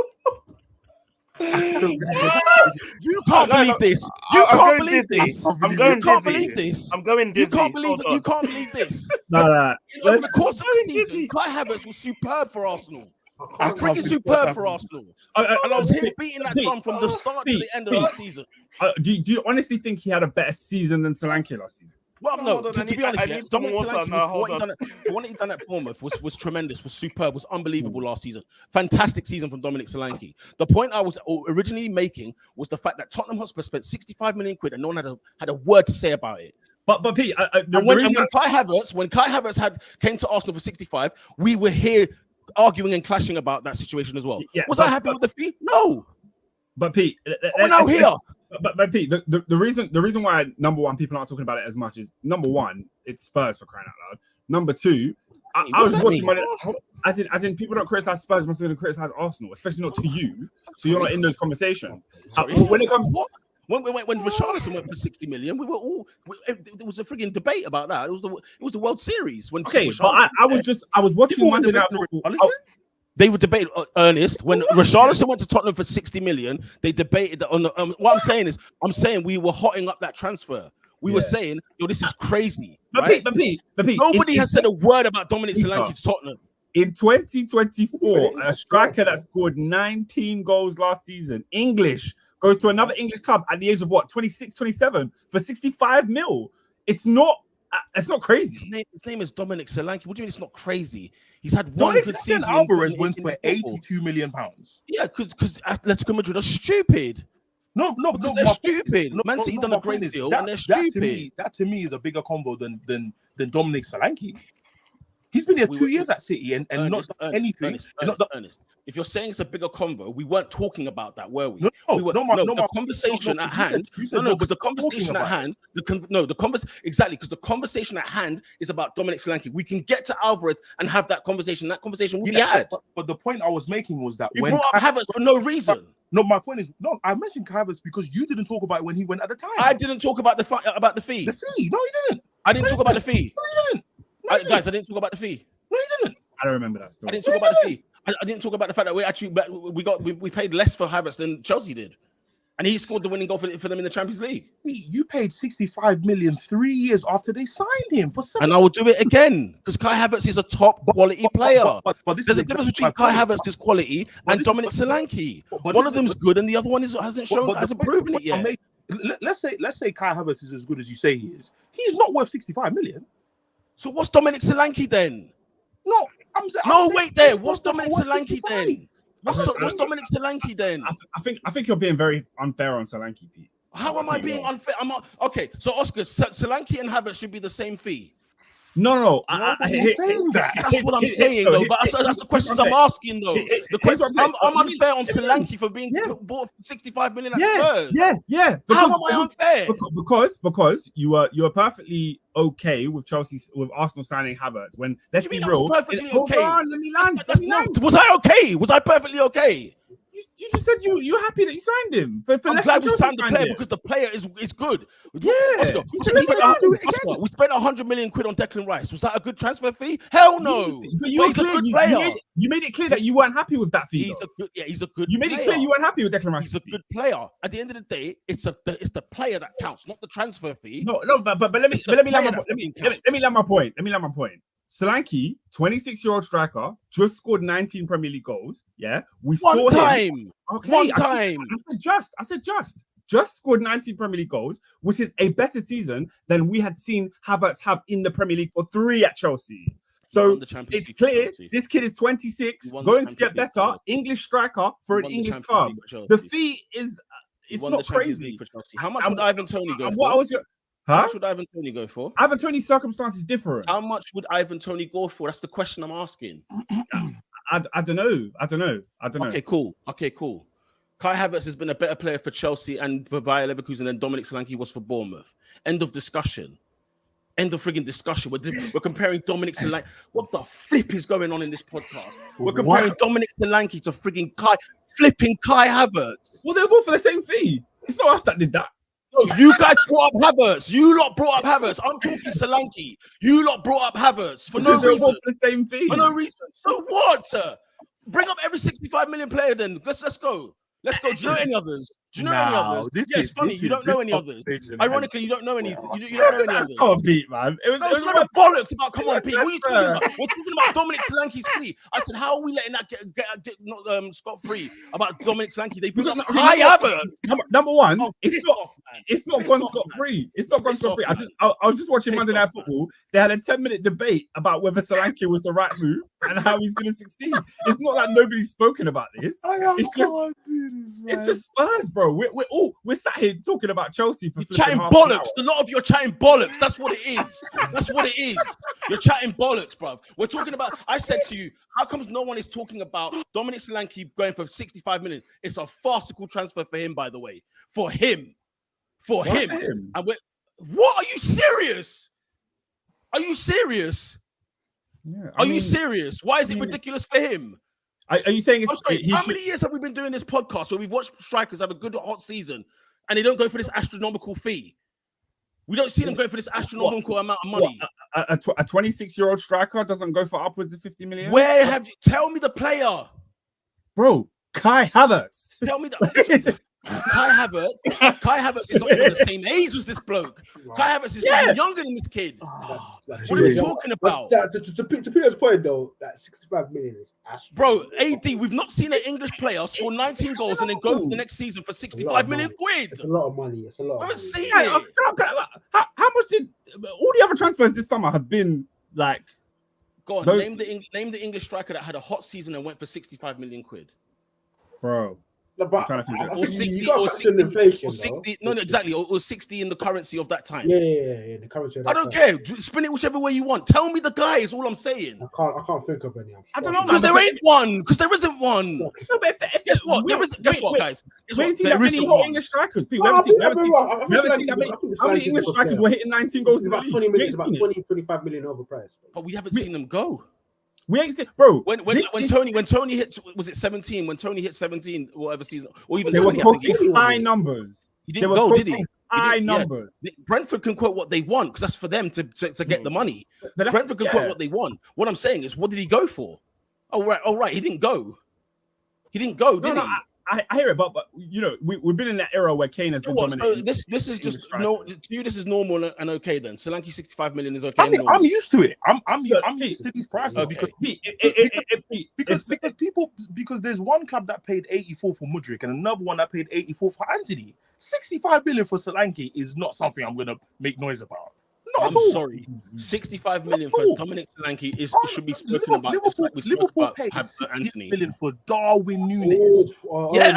You can't believe this. You
I'm
can't
going
believe
Disney.
this.
I'm
You
going
can't
Disney.
believe this.
I'm going
You
Disney.
can't believe
Hold
that.
on.
You can't believe this.
No.
Over the course of the
going
season,
Disney.
Kai Havertz was superb for Arsenal.
I can't
Freaking
believe
superb
what's
for
happening.
Arsenal. And I was him beating that drum from the start to the end of last season.
Do you honestly think he had a better season than Solanke last season?
Well,
No,
no,
hold on,
to be honest,
I
yeah,
need some
Dominic
water
Solanke,
now,
for what he done at Bournemouth was tremendous, was superb, was unbelievable last season. Fantastic season from Dominic Solanke. The point I was originally making was the fact that Tottenham Hotspur spent 65 million quid and no one had a word to say about it.
But Pete,
And when Kai Havertz came to Arsenal for 65, we were here arguing and clashing about that situation as well.
Yeah,
was I happy with the fee? No.
But Pete,
We're now here.
But Pete, the reason why number one people aren't talking about it as much is number one, it's Spurs for crying out loud. Number two, I
What's
was
that
watching
mean?
as in people don't criticize Spurs, must going to criticize Arsenal, especially not to you. So you're not in those conversations. When it comes
what? When Richarlison went for 60 million, we were all there was a frigging debate about that. It was the World Series when
okay,
Richarlison-
but I was watching
People
Monday Night
debating
Football.
they would debate Ernest when Richarlison went to Tottenham for 60 million. They debated that on the. What I'm saying we were hotting up that transfer. We were saying, yo, this is crazy. Right?
But Pete,
Nobody has said a word about Dominic Solanke to Tottenham.
In 2024, a striker that scored 19 goals last season, English, goes to another English club at the age of what, 26, 27 for 65 mil. It's not crazy.
His name is Dominic Solanke. What do you mean it's not crazy? He's had one
Dominic
good season.
Alvarez
in
went for
football.
£82 million.
Yeah, because Atletico Madrid are stupid.
No,
Because they're
my point is-
stupid. Man City done a
my point
great
is
deal,
that-
and they're
that
stupid.
That to me is a bigger combo than Dominic Solanke. He's been here 2 years at City and not done anything.
Ernest, if you're saying it's a bigger convo, we weren't talking about that, were we?
No,
The conversation at hand. Because the conversation at hand. Exactly, because the conversation at hand is about Dominic Solanke. We can get to Alvarez and have that conversation. That conversation will be had.
But the point I was making was that
You
when
brought up Havertz for no reason.
no, my point is no. I mentioned Kai Havertz because you didn't talk about it when he went at the time.
I didn't talk about the fee.
The fee? No, you didn't.
I didn't talk about the fee.
No, you didn't. No, you
Guys, I didn't talk about the fee.
No, you didn't.
I don't remember that
I
story.
didn't talk about the fee. I didn't talk about the fact that we paid less for Havertz than Chelsea did. And he scored the winning goal for them in the Champions League.
You paid 65 million 3 years after they signed him for 7.
And I will do it again because Kai Havertz is a top quality player.
But this
There's
is
a difference between Kai Havertz's quality and Dominic Solanke. One of them's good and the other one hasn't proven it yet.
Let's say Kai Havertz is as good as you say he is. He's not worth 65 million.
So what's Dominic Solanke then?
No,
wait there. What's Dominic Solanke then? What's Dominic Solanke then?
I think you're being very unfair on Solanke, Pete.
How am I being unfair? Okay, so Oscar, Solanke and Havertz should be the same fee.
No.
That's what I'm saying, though. But that's the questions I'm asking, though. I'm unfair on Solanke for being bought for 65 million.
Yeah.
How am I unfair?
Because you were perfectly okay with Arsenal signing Havertz. When let's be real,
perfectly okay.
Hold on, let me land.
Was I okay? Was I perfectly okay?
You just said you're happy that you signed him.
I'm glad we signed the player because the player is good.
Yeah.
Oscar, we spent 100 million quid on Declan Rice. Was that a good transfer fee? Hell no.
But
he's a good player.
You made it clear that you weren't happy with that fee.
He's a good.
You made it clear you weren't happy with Declan Rice.
He's a good player. At the end of the day, it's the player that counts, not the transfer fee.
No, but let me land my point. Solanke, 26-year-old striker, just scored 19 Premier League goals. Yeah, we saw him. Okay,
one time.
I said just scored 19 Premier League goals, which is a better season than we had seen Havertz have in the Premier League for 3 at Chelsea. So it's clear this kid is 26, going to get better. English striker for an English club. The fee is it's not crazy.
How much would Ivan Toney go for? How much would Ivan Toney go for?
Ivan Toney's circumstance is different.
How much would Ivan Toney go for? That's the question I'm asking.
I don't know.
Okay, cool. Kai Havertz has been a better player for Chelsea and for Bayer Leverkusen than Dominic Solanke was for Bournemouth. End of discussion. End of frigging discussion. We're comparing Dominic Solanke. What the flip is going on in this podcast? We're comparing Dominic Solanke to frigging Kai Havertz.
Well, they're both for the same fee. It's not us that did that.
No, you guys brought up Havertz. You lot brought up Havertz. I'm talking Solanke. You lot brought up Havertz for no reason.
For the same fee.
For no reason. So what? Bring up every 65 million player then. Let's go. Do you know any others? It's funny. You don't know any others. Ironically, you don't know anything. You don't know any others.
Come on, Pete, man. It was
like bollocks about. Come on, Pete. What are you talking about? We're talking about Dominic Solanke's fee. I said, how are we letting that get scot free about Dominic Solanke? They bring up Kai Havertz.
Number one, it's not gone scot free. It's not gone scot free. I was just watching Monday Night Football. They had a 10-minute debate about whether Solanke was the right move and how he's going to succeed. It's not like nobody's spoken about this. It's just Spurs, bro. We're sat here talking about Chelsea for
chatting bollocks. A lot of you are chatting bollocks. That's what it is. You're chatting bollocks, bro. We're talking about. I said to you, how comes no one is talking about Dominic Solanke going for 65 million? It's a farcical transfer for him, by the way. For him. And what? Are you serious?
Yeah,
Are you serious? Why is it ridiculous for him?
Are you saying
how many years have we been doing this podcast where we've watched strikers have a good hot season and they don't go for this astronomical fee? We don't see them going for this astronomical amount of money.
A 26-year-old striker doesn't go for upwards of 50 million?
Tell me the player.
Bro, Kai Havertz.
Tell me that. Kai Havertz is not even the same age as this bloke. Kai Havertz is younger than this kid. What are we talking about?
To Peter's point, though, that 65 million is
bro, AD, we've not seen an English player score 19 goals and then go for the next season for 65 million quid.
It's a lot of money.
I haven't seen it.
How much did all the other transfers this summer have been like?
Go on, name the English striker that had a hot season and went for 65 million quid.
Bro.
No, but
or 60, no, exactly, or 60 in the currency of that time.
Yeah, the currency of that
I don't care. Spin it whichever way you want. Tell me the guy is all I'm saying.
I can't think of any.
I don't know.
Because there ain't one. Because there isn't one.
No, but
guess what? Guess what, guys?
We ain't seen that many English strikers. How many English strikers were hitting 19 goals in the league?
20 million, it's about 25 million overpriced.
But we haven't seen them go.
We ain't seen, bro.
When Tony hit, was it 17? When Tony hit 17, whatever season, or even
they
20,
were quoting high numbers.
He didn't go, did he?
High numbers.
Yeah. Brentford can quote what they want because that's for them to get the money. Brentford can quote what they want. What I'm saying is, what did he go for? Oh right, he didn't go. He didn't go, did he?
I hear it, but you know, we've been in that era where Kane has been dominating.
So this is just no. To you, this is normal and okay. Then Solanke 65 million is okay.
I'm used to it. I'm used to these prices because there's one club that paid 84 for Mudryk and another one that paid 84 for Anthony. 65 million for Solanke is not something I'm gonna make noise about.
I'm sorry. 65 million for Dominic Solanke should be spoken about.
Liverpool paid 60 million for Darwin Núñez.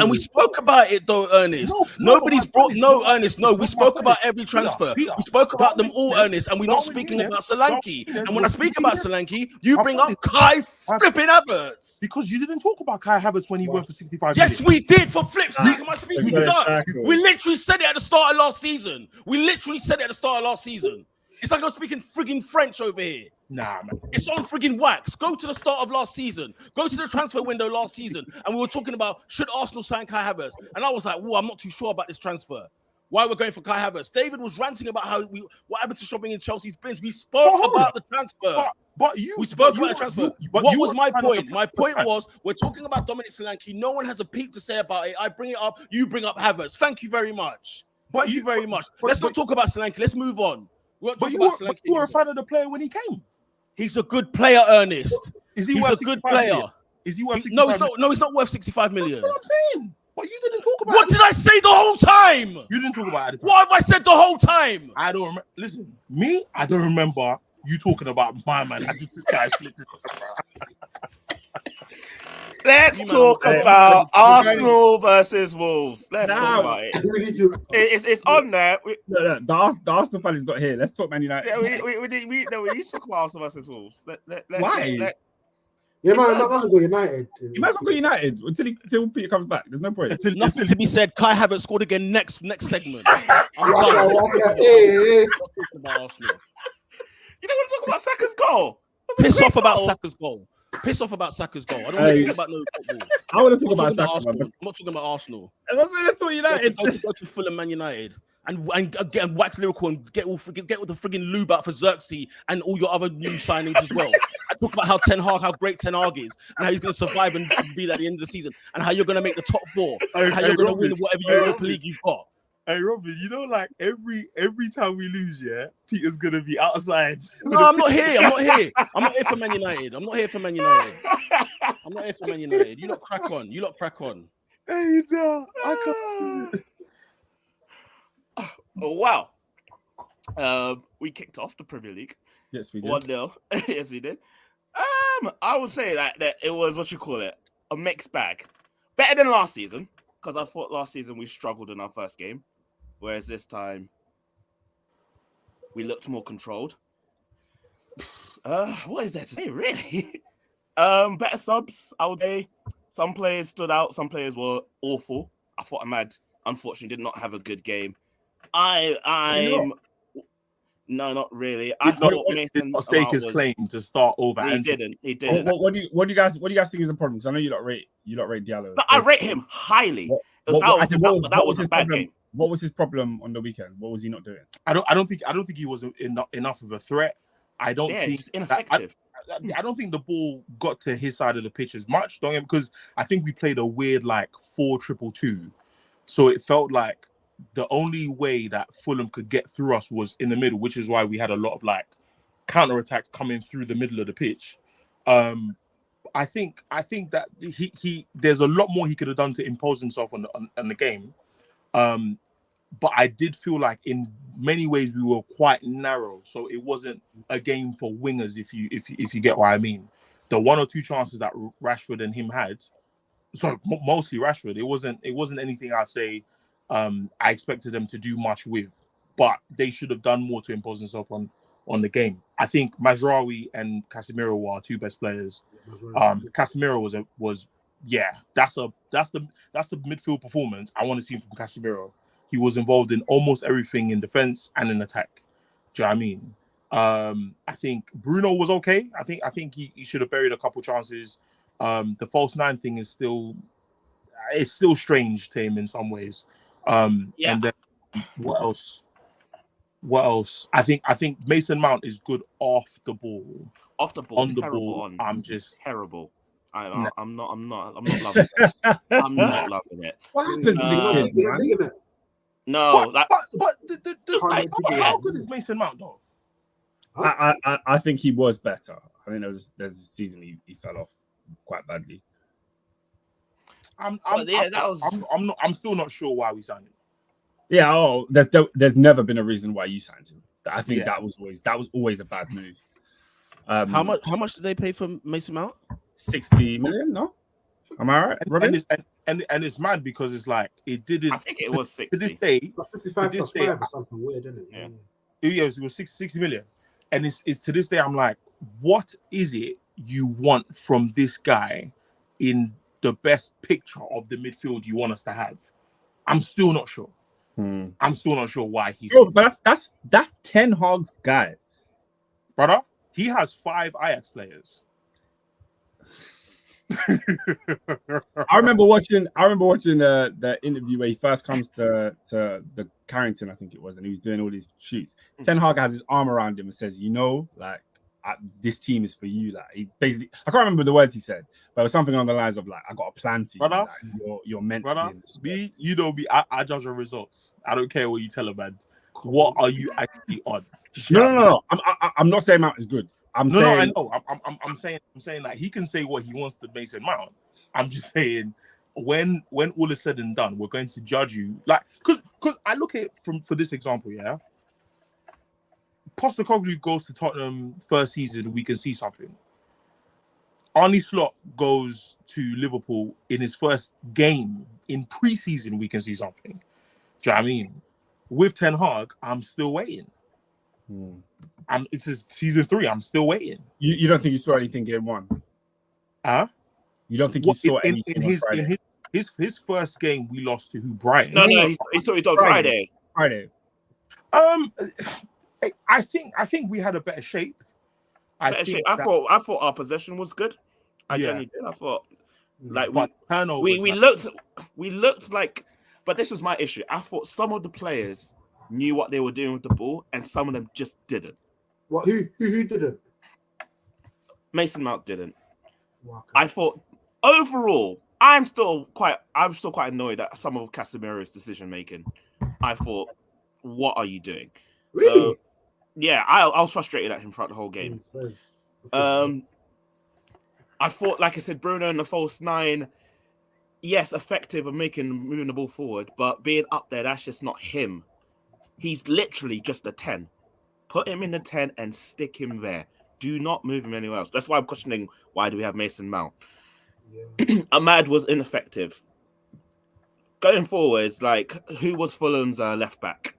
And we spoke about it though, Ernest. Nobody's brought Ernest. No, we spoke about every transfer. We spoke about them all, Ernest, and we're not speaking about Solanke. And when I speak about Solanke, you bring up Kai flipping Havertz.
Because you didn't talk about Kai Havertz when he went for 65
million. Yes, we did, for flip's sake. Am I speaking to that? We literally said it at the start of last season. It's like I'm speaking frigging French over here.
Nah, man.
It's on frigging wax. Go to the start of last season. Go to the transfer window last season. And we were talking about, should Arsenal sign Kai Havertz? And I was like, I'm not too sure about this transfer. Why we're going for Kai Havertz? David was ranting about what happened to shopping in Chelsea's bins. We spoke about the transfer. We spoke about the transfer. What was my point? My point was, we're talking about Dominic Solanke. No one has a peep to say about it. I bring it up. You bring up Havertz. Thank you very much. Let's not talk about Solanke. Let's move on.
But you were a fan of the player when he came.
He's a good player, Ernest.
He's
a good player.
Million? Is he worth?
No, he's not worth 65 million.
That's what I'm saying. But you didn't talk about.
What did I say the whole time?
You didn't talk about it.
What have I said the whole time?
I don't remember. Listen, I don't remember you talking about my man. I just this guy.
Let's talk about Arsenal versus Wolves. Let's talk about it. It's on there.
The Arsenal fan is not here. Let's talk Man United.
Yeah, we need to talk about Arsenal versus Wolves.
Why?
You might as well go United.
You might as well go United until Peter comes back. There's no point.
Nothing to be said. Kai Havertz scored again next segment. I'm
done.
About Arsenal.
You don't want to talk about Saka's goal?
Piss off about Saka's goal. Piss off about Saka's goal. I don't want to talk about no football.
I want to talk about Saka.
I'm not talking about Arsenal.
Let's talk United.
Go to Fulham, Man United, and get wax lyrical and get all the frigging lube out for Zirkzee and all your other new signings as well. I talk about how great Ten Hag is, and how he's going to survive and be there at the end of the season, and how you're going to make the top four, and how you're going to win whatever Europa League you've got.
Hey Robin, you know, like every time we lose, Peter's gonna be outside.
No, I'm not here. I'm not here for Man United. You lot crack on.
Hey, no, I can't.
Oh wow. We kicked off the Premier League.
Yes, we did.
1-0. Yes, we did. I would say that it was a mixed bag. Better than last season, because I thought last season we struggled in our first game. Whereas this time, we looked more controlled. What is there to say, really? Better subs, I would say. Some players stood out. Some players were awful. I thought Ahmad, unfortunately, did not have a good game. No, not really. I thought Mason
stake his claim to start over.
He didn't.
What do you guys think is the problem? Because I know you lot rate Diallo.
But I rate him highly. That was a bad game.
What was his problem on the weekend? What was he not doing?
I don't think he was enough of a threat. I don't think
he's ineffective.
I don't think the ball got to his side of the pitch as much. Because I think we played a weird 4-2-2, so it felt like the only way that Fulham could get through us was in the middle, which is why we had a lot of counter attacks coming through the middle of the pitch. I think that he there's a lot more he could have done to impose himself on the game. But I did feel like in many ways we were quite narrow, so it wasn't a game for wingers. If you get what I mean, the one or two chances that Rashford and him had, mostly Rashford, it wasn't anything I'd say I expected them to do much with, but they should have done more to impose themselves on the game. I think Mazraoui and Casemiro were our two best players. Casemiro was that's the midfield performance I want to see from Casemiro. He was involved in almost everything in defense and in attack. Do you know what I mean? I think Bruno was okay. I think he should have buried a couple chances. The false nine thing is still strange to him in some ways. And then what else? I think Mason Mount is good off the ball.
Off the ball,
on the
terrible
ball. I'm just
terrible. I'm not loving it. I'm not loving it.
What happened to the kid, man?
No,
but how good is Mason Mount though?
I think he was better. I think there's a season he fell off quite badly.
I'm still not sure why we signed him.
Yeah, there's never been a reason why you signed him. I think that was always a bad move.
How much did they pay for Mason Mount?
60 million, no? Am I right, Robin?
And it's mad because it's like it didn't.
I think it was 60.
To this day,
55 plus 5 or something weird, isn't it?
Yeah.
It was 60 million. And it's to this day, I'm like, what is it you want from this guy in the best picture of the midfield you want us to have? I'm still not sure. I'm still not sure why he's.
Bro, but that's Ten Hag's guy,
brother. He has 5 Ajax players.
I remember watching the interview where he first comes to the Carrington, I think it was, and he was doing all these shoots. Ten Hag has his arm around him and says, this team is for you. Like, he basically, I can't remember the words he said, but it was something along the lines of like, I got a plan for you.
Brother,
like, you're meant to
be. I judge your results. I don't care what you tell a man. What are you actually on?
No. I'm not saying Mount is good. I know.
I'm saying that he can say what he wants to Mason Mount. I'm just saying when all is said and done, we're going to judge you like because I look at it for this example, yeah. Postecoglou goes to Tottenham first season, we can see something. Arne Slot goes to Liverpool in his first game in pre-season, we can see something. Do you know what I mean? With Ten Hag, I'm still waiting. It's just season 3. I'm still waiting.
You don't think you saw anything game 1? You don't think you saw anything
in his first game? We lost to who? Brighton.
No, he saw it on Friday.
I think we had a better shape. I
thought our possession was good. I genuinely did. I thought like we looked like, but this was my issue. I thought some of the players knew what they were doing with the ball, and some of them just didn't.
What? Who didn't?
Mason Mount didn't.
Wow, okay.
I thought overall, I'm still quite annoyed at some of Casemiro's decision making. I thought, what are you doing?
Really?
So, yeah, I was frustrated at him throughout the whole game. I thought, like I said, Bruno in the false 9, yes, effective of moving the ball forward, but being up there, that's just not him. He's literally just a 10. Put him in the 10 and stick him there. Do not move him anywhere else. That's why I'm questioning why do we have Mason Mount. Yeah. Ahmad was ineffective. Going forwards, like, who was Fulham's left back?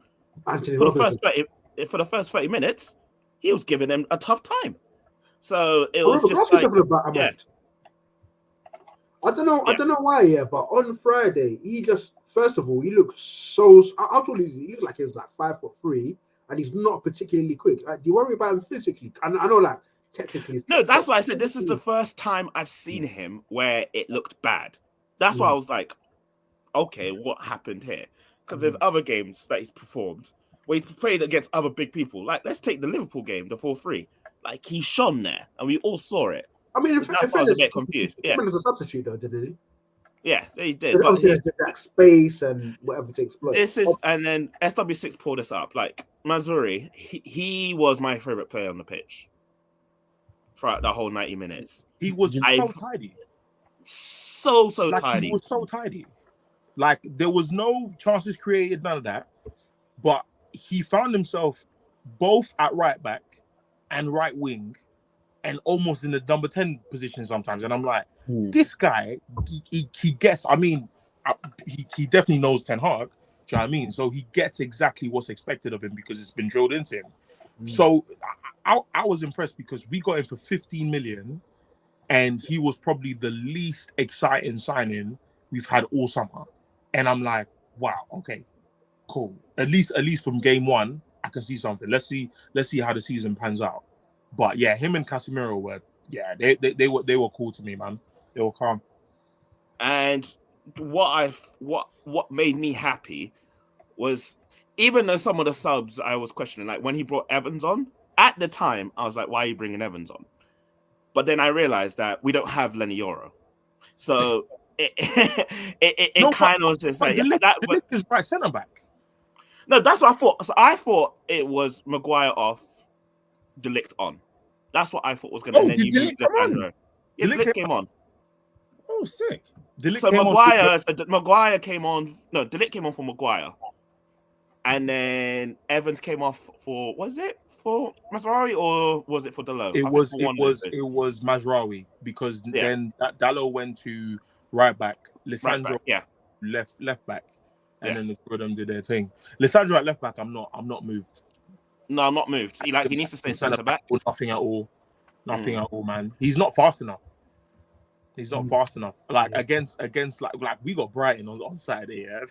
For the first 30 minutes, he was giving them a tough time. So it was just like, yeah.
I don't know why, but on Friday, he just, first of all, he looked so, I thought he looked like he was like 5'3", and he's not particularly quick. Like, do you worry about him physically? I know, like, technically.
No, that's why I said this is the first time I've seen him where it looked bad. That's why I was like, okay, what happened here? Because there's other games that he's performed where he's played against other big people. Like, let's take the Liverpool game, the 4-3. Like, he shone there, and we all saw it.
I mean,
that's why I was a bit confused. Yeah,
as a substitute though, didn't he?
Yeah, he did.
But obviously, there's that space and whatever to exploit.
And then SW6 pulled this up. Like Mazuri, he was my favorite player on the pitch throughout the whole 90 minutes.
He was so tidy,
so tidy.
He was so tidy. Like, there was no chances created, none of that. But he found himself both at right back and right wing, and almost in the number 10 position sometimes. And I'm like, this guy, he gets, I mean, he definitely knows Ten Hag. Do you know what I mean? So he gets exactly what's expected of him because it's been drilled into him. So I was impressed because we got him for 15 million, and he was probably the least exciting signing we've had all summer. And I'm like, wow, okay, cool. At least from game 1, I can see something. Let's see how the season pans out. But yeah, him and Casemiro were, yeah, they were cool to me, man. They were calm.
And what made me happy was, even though some of the subs I was questioning, like when he brought Evans on, at the time I was like, why are you bringing Evans on? But then I realized that we don't have Lenny Yoro. So it kind of just like
Delict is right centre back.
No, that's what I thought. So I thought it was Maguire off, Delict on. That's what I thought was going to.
Oh,
then
did
you
Delict
moved
come on?
Lissandro. Yeah, Delict came on.
Oh, sick.
Delict
So
came
Maguire came on. No, Delict came on for Maguire, and then Evans came off for. Was it for Mazraoui or was it for Dalot?
It was Mazraoui because then Dalot went to right back. Lissandro left back, and then the two of them did their thing. Lissandro at left back, I'm not moved.
No, I'm not moved. He needs to stay centre back.
Nothing at all. Nothing at all, man. He's not fast enough. He's not fast enough. Like against like we got Brighton on Saturday. Yeah?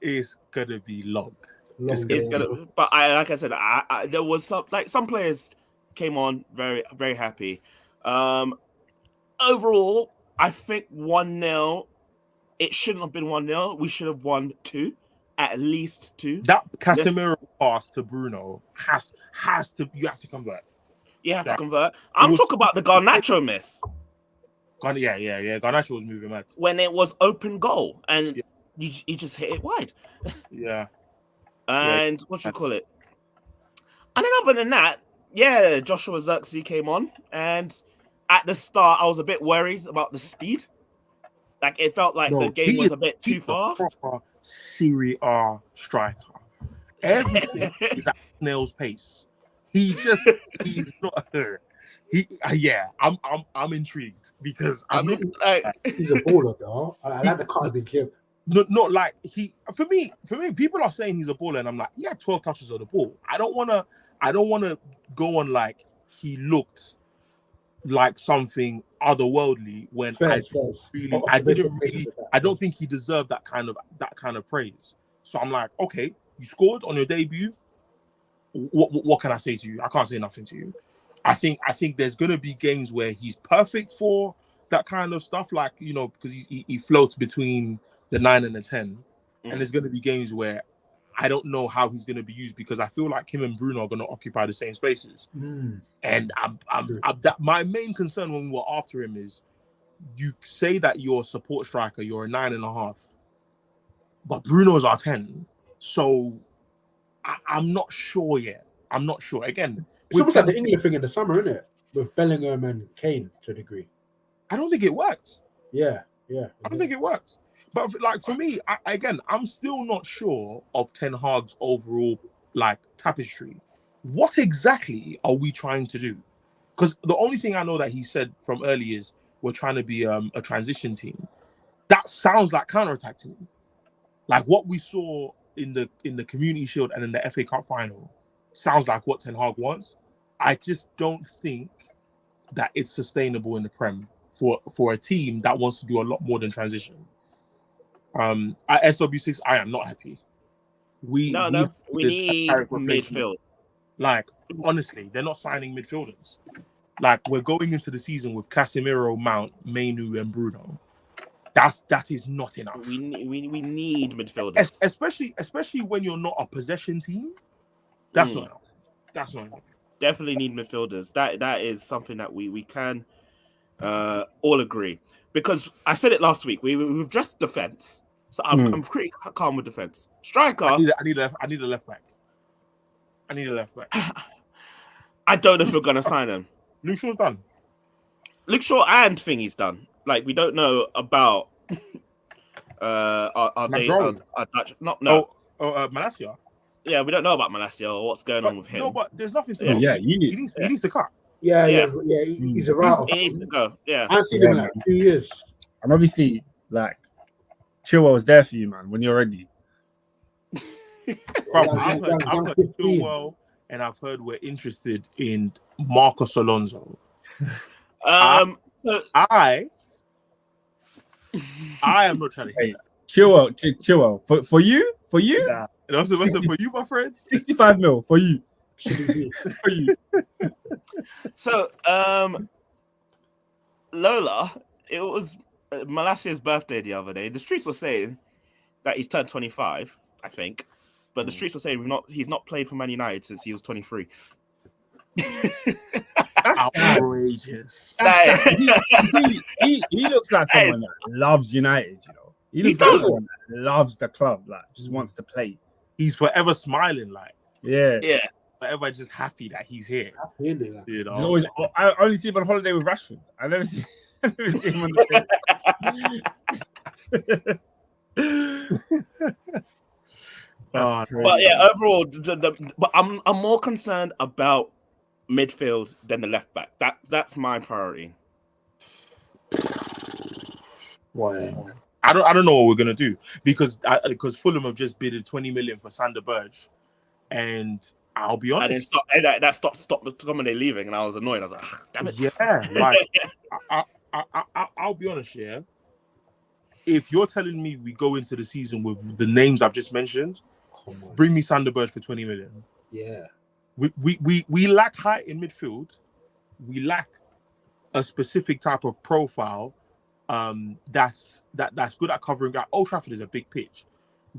It's gonna be long.
But like I said, there was some players came on very, very happy. Overall, I think 1-0. It shouldn't have been 1-0. We should have won 2, at least 2.
That Casemiro pass to Bruno has to. You have to convert.
You have to convert. I'm talking about the Garnacho miss.
Yeah. Garnacho was moving mad
when it was open goal, and he just hit it wide.
Yeah.
And what you call it? And then other than that, Joshua Zirkzee came on, and at the start I was a bit worried about the speed. Like it felt like the game was a bit too fast.
Serie A striker. Everything is at snail's pace. He's not. I'm intrigued because
he's a baller, though. I like the cut of the gym.
Not like for me, people are saying he's a baller, and I'm like, he had 12 touches on the ball. I don't wanna go on like he looked like something otherworldly when I don't think he deserved that kind of praise. So I'm like, okay, you scored on your debut. What can I say to you? I can't say nothing to you. I think there's gonna be games where he's perfect for that kind of stuff, like because he floats between the 9 and the 10, and there's gonna be games where I don't know how he's gonna be used because I feel like him and Bruno are gonna occupy the same spaces. And my main concern when we were after him is you say that you're a support striker, you're a 9.5, but Bruno's our 10, so. I'm not sure yet. I'm not sure. Again,
it's almost like the England thing in the summer, isn't it? With Bellingham and Kane to a degree.
I don't think it worked.
Yeah.
I don't think it worked. But for me, I'm still not sure of Ten Hag's overall tapestry. What exactly are we trying to do? Because the only thing I know that he said from early is we're trying to be a transition team. That sounds like counterattack to me. Like what we saw in the Community Shield and in the FA Cup final sounds like what Ten Hag wants. I just don't think that it's sustainable in the Prem for a team that wants to do a lot more than transition. At SW6, I am not happy. We
need midfield.
Like honestly, they're not signing midfielders. Like we're going into the season with Casemiro, Mount, Mainu, and Bruno. That is not enough.
We need midfielders,
especially when you're not a possession team. That's not enough. That's not enough.
Definitely need midfielders. That is something that we can all agree. Because I said it last week. We've addressed defense, so I'm pretty calm with defense. Striker.
I need a left back.
I don't know if we're gonna sign him.
Luke Shaw's done.
Luke Shaw and Thingy's done. Like we don't know about our Dutch.
Malacia.
Yeah, we don't know about Malacia or what's going on with him.
No, but there's nothing to do.
Yeah,
he needs to cut.
Yeah. He's a writer.
He needs to go. Yeah,
I've seen him in 2 years.
And obviously, Chilwell's there for you, man. When you're ready.
Bro, I've heard Chilwell, and I've heard we're interested in Marcos Alonso.
So
I am not trying to hear that.
Chilwell. For you?
Yeah. And also, for you, my friends,
65 mil for you. For you.
So, Lola, it was Malacia's birthday the other day. The streets were saying that he's turned 25, I think, but the streets were saying he's not played for Man United since he was 23.
That's
outrageous.
He looks like someone that loves United, you know. He looks like someone that loves the club, like just wants to play.
He's forever smiling, like
Yeah.
forever just happy that he's here. You know,
He's always, I only see him on holiday with Rashford. I never see him on the That's crazy.
But yeah, overall, but I'm more concerned about midfield than the left back. That's my priority.
Wow. I don't know what we're gonna do because Fulham have just bidded 20 million for Sander Berge, and I'll be honest,
that stopped somebody leaving, and I was annoyed. I was like, damn it.
Yeah, like I'll be honest, yeah. If you're telling me we go into the season with the names I've just mentioned, bring me Sander Berge for 20 million.
Yeah.
We lack height in midfield. We lack a specific type of profile that's good at covering ground. Old Trafford is a big pitch.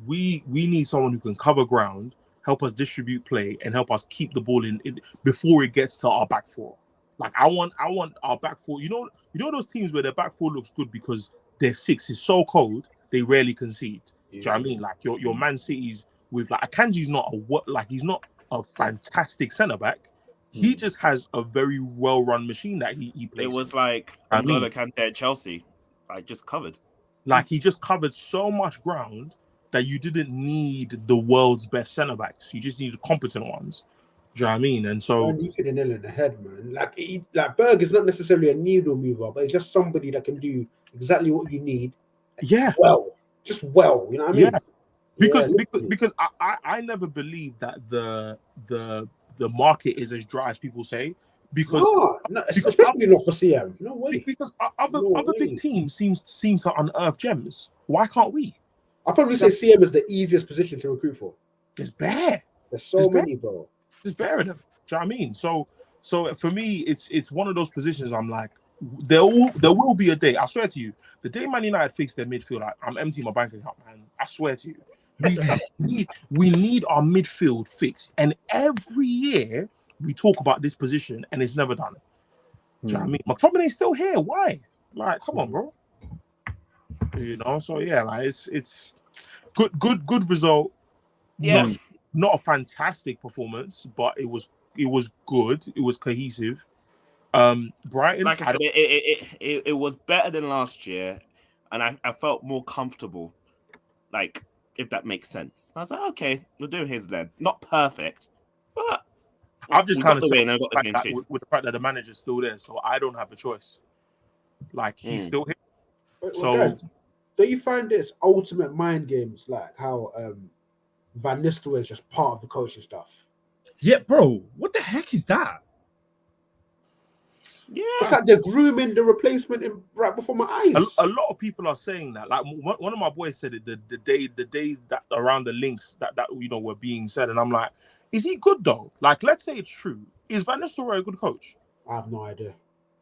We need someone who can cover ground, help us distribute play, and help us keep the ball in before it gets to our back four. Like I want our back four. You know those teams where their back four looks good because their six is so cold they rarely concede. Do you know what I mean? Like your Man City's with like Akanji's not he's not a fantastic centre back. He just has a very well run machine that he plays.
It was like N'Golo Kante at Chelsea. I just covered.
Like he just covered so much ground that you didn't need the world's best centre backs. You just needed competent ones. Do you know what I mean? And so
you hit the nail in the head, man. Like Berg is not necessarily a needle mover, but it's just somebody that can do exactly what you need.
Yeah.
You know what I mean?
Yeah. Because I never believed that the market is as dry as people say. Because
especially not for CM. No way.
Because other big teams seem to unearth gems. Why can't we?
I'll probably say CM is the easiest position to recruit for.
There's bare.
There's so many, bro.
There's bare of them. Do you know what I mean? So for me, it's one of those positions. I'm like, there will be a day. I swear to you, the day Man United fix their midfield, I'm emptying my bank account, man. I swear to you, we need our midfield fixed. And every year we talk about this position, and it's never done. Do you know what I mean? McTominay's still here. Why? Like, come on, bro. You know. So yeah, like it's good result.
Yeah.
Not a fantastic performance, but it was good. It was cohesive. Brighton,
like I said, it was better than last year, and I felt more comfortable. Like, if that makes sense. I was like, okay, we'll do his then. Not perfect, but
I've just kind of
with
the fact that the manager's still there, so I don't have a choice. Like he's still here.
So guys, do you find this ultimate mind games like how Van Nistelrooy is just part of the coaching stuff?
Yeah, bro. What the heck is that?
Yeah,
it's like they're grooming the replacement right before my eyes.
A lot of people are saying that. Like one of my boys said it the days that around the links that were being said, and I'm like, is he good though? Like, let's say it's true. Is Van Nistelrooy a good coach?
I have no idea.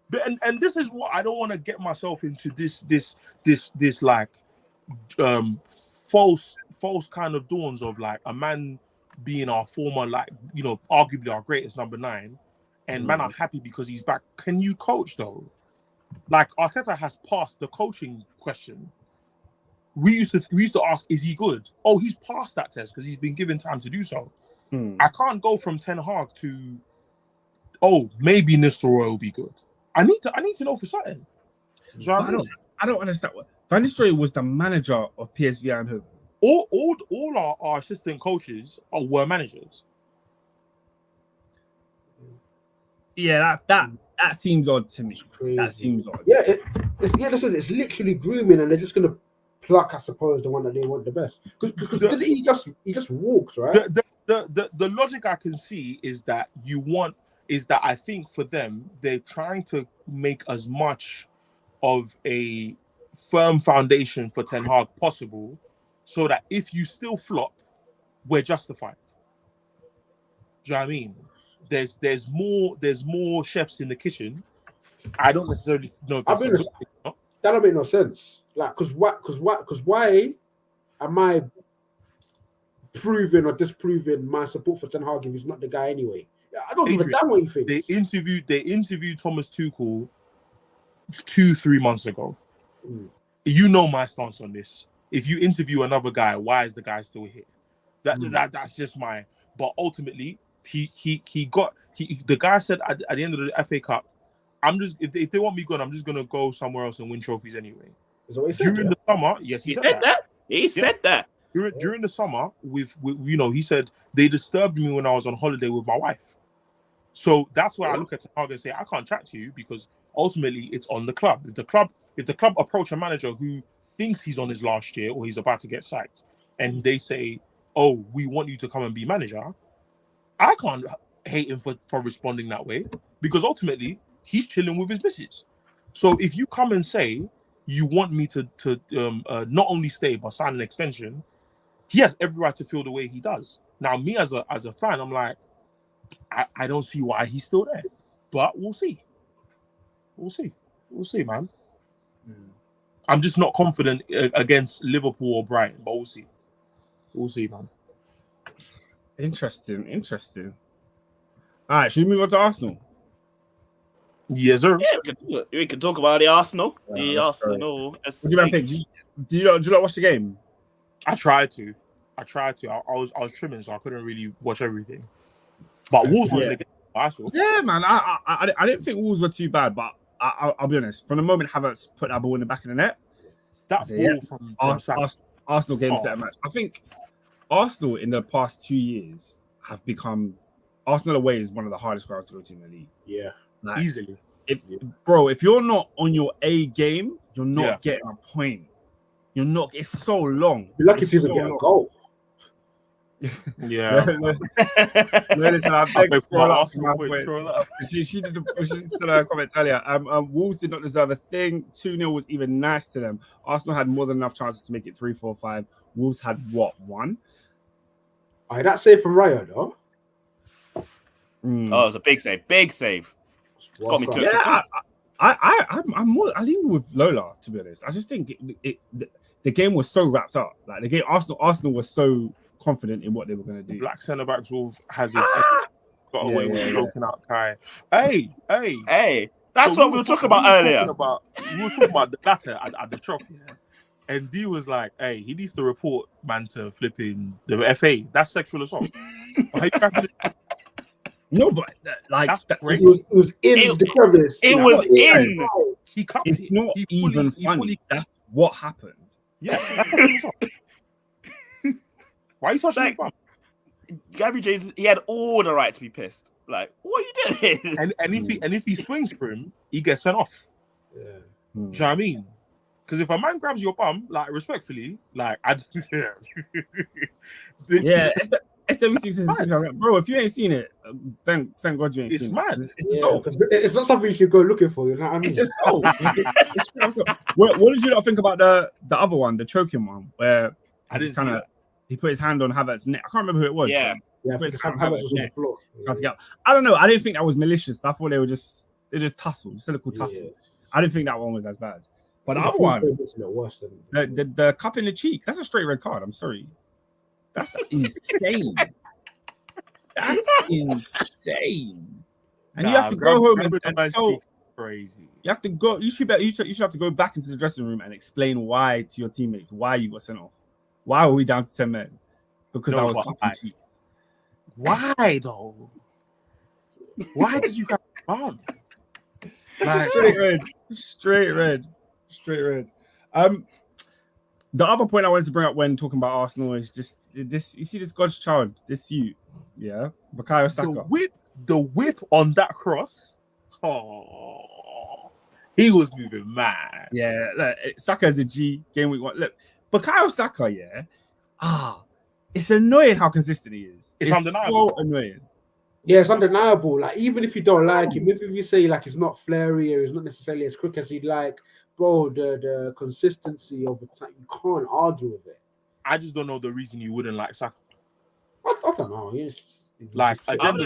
But and this is what I don't want to get myself into this like false kind of dawns of like a man being our former, like, arguably our greatest number 9, and man are happy because he's back. Can you coach though? Like Arteta has passed the coaching question. We used to ask, is he good? Oh, he's passed that test because he's been given time to do so. I can't go from Ten Hag to, oh, maybe Nistelrooy will be good. I need to know for certain.
I don't understand. Van Nistelrooy was the manager of PSV Eindhoven.
All our assistant coaches were managers.
Yeah, that seems odd to me. That seems odd.
Yeah, listen, it's literally grooming, and they're just gonna pluck, I suppose, the one that they want the best. Because didn't he just walked, right?
The logic I can see is that I think for them, they're trying to make as much of a firm foundation for Ten Hag possible, so that if you still flop, we're justified. Do you know what I mean? There's more chefs in the kitchen. I don't necessarily know if that's
that don't make no sense. Like, because why am I proving or disproving my support for Ten Hag if he's not the guy anyway? I don't give a damn what you think.
They interviewed Thomas Tuchel 2-3 months ago. You know my stance on this. If you interview another guy, why is the guy still here? That's just my. But ultimately, the guy said at the end of the FA Cup, I'm just if they want me gone, I'm just gonna go somewhere else and win trophies anyway. During the summer, yes,
he said that. He said that
during the summer with he said they disturbed me when I was on holiday with my wife. So that's why I look at Ten Hag and say I can't chat to you because ultimately it's on the club. If the club approach a manager who thinks he's on his last year or he's about to get sacked, and they say, "Oh, we want you to come and be manager," I can't hate him for responding that way because ultimately he's chilling with his missus. So if you come and say you want me to not only stay but sign an extension, he has every right to feel the way he does. Now, me as a fan, I'm like, I don't see why he's still there, but we'll see. We'll see, man. I'm just not confident against Liverpool or Brighton, but we'll see, man.
Interesting. All right, should we move on to Arsenal?
Yes, sir.
Yeah, we can talk about the Arsenal.
Arsenal. What do you think? Did you not watch the game?
I tried to. I was trimming, so I couldn't really watch everything. But Wolves were in the game. I saw.
Yeah, man. I didn't think Wolves were too bad, but I'll be honest. From the moment Havertz put that ball in the back of the net,
that ball from
Arsenal game set a match. I think Arsenal in the past 2 years have become Arsenal away is one of the hardest grounds to go to in the league.
Yeah,
easily.
If you're not on your A game, you're not getting a point. You're not. It's so long.
You're lucky to even get a goal.
Yeah.
Listen, I beg scroll up. She said her comments earlier. Wolves did not deserve a thing. 2-0 was even nice to them. Arsenal had more than enough chances to make it 3-4-5. Wolves had what, 1?
That save from Raya, though.
Oh, it was a big save. Got me too.
Yeah, I'm more. I lean with Lola, to be honest. I just think the game was so wrapped up. Like the game, Arsenal was so confident in what they were going to do.
The black centre back has his got away with choking out Kai. Hey.
That's what we were talking about earlier.
We were talking about the latter at the truck, and D was like, "Hey, he needs to report man to flipping the FA. That's sexual assault."
No, but
it was in the crevice.
It was in.
It's not even funny. That's what happened.
Yeah. Why are you touching his bum?
Gabby Jason, he had all the right to be pissed. Like, what are you doing?
And if he swings for him, he gets sent off.
Yeah.
Do you know what I mean? Because if a man grabs your bum, like respectfully, like
SW6 bro, if you ain't seen it, thank God you ain't seen
mad.
it.
It's not something you should go looking for, you know what I mean?
It's what did you not think about the other one, the choking one, where he put his hand on Havertz's neck? I can't remember who it was.
Yeah, Havertz was on the floor.
I don't know. I didn't think that was malicious. I thought they just tussled, cynical tussle. I didn't think that one was as bad. But the other one, the cup in the cheeks, that's a straight red card. I'm sorry. That's insane. That's insane. And you have to go home and tell,
crazy.
You have to go. You should have to go back into the dressing room and explain why to your teammates why you got sent off. Why were we down to 10 men? Because I was cupping cheeks.
Why though? Why did you get bummed?
Straight red. The other point I wanted to bring up when talking about Arsenal is just this. You see this God's child, this you, Bukayo Saka.
The whip on that cross. Oh, he was moving mad.
Yeah, look, Saka is a G. Game week 1. Look, Bukayo Saka. It's annoying how consistent he is. It's undeniable. So annoying.
Yeah, it's undeniable. Like even if you don't like him, if you say like he's not flary or he's not necessarily as quick as you'd like. Bro, the consistency of the time, you can't argue with it.
I just don't know the reason you wouldn't like Saka.
I don't know.
Other than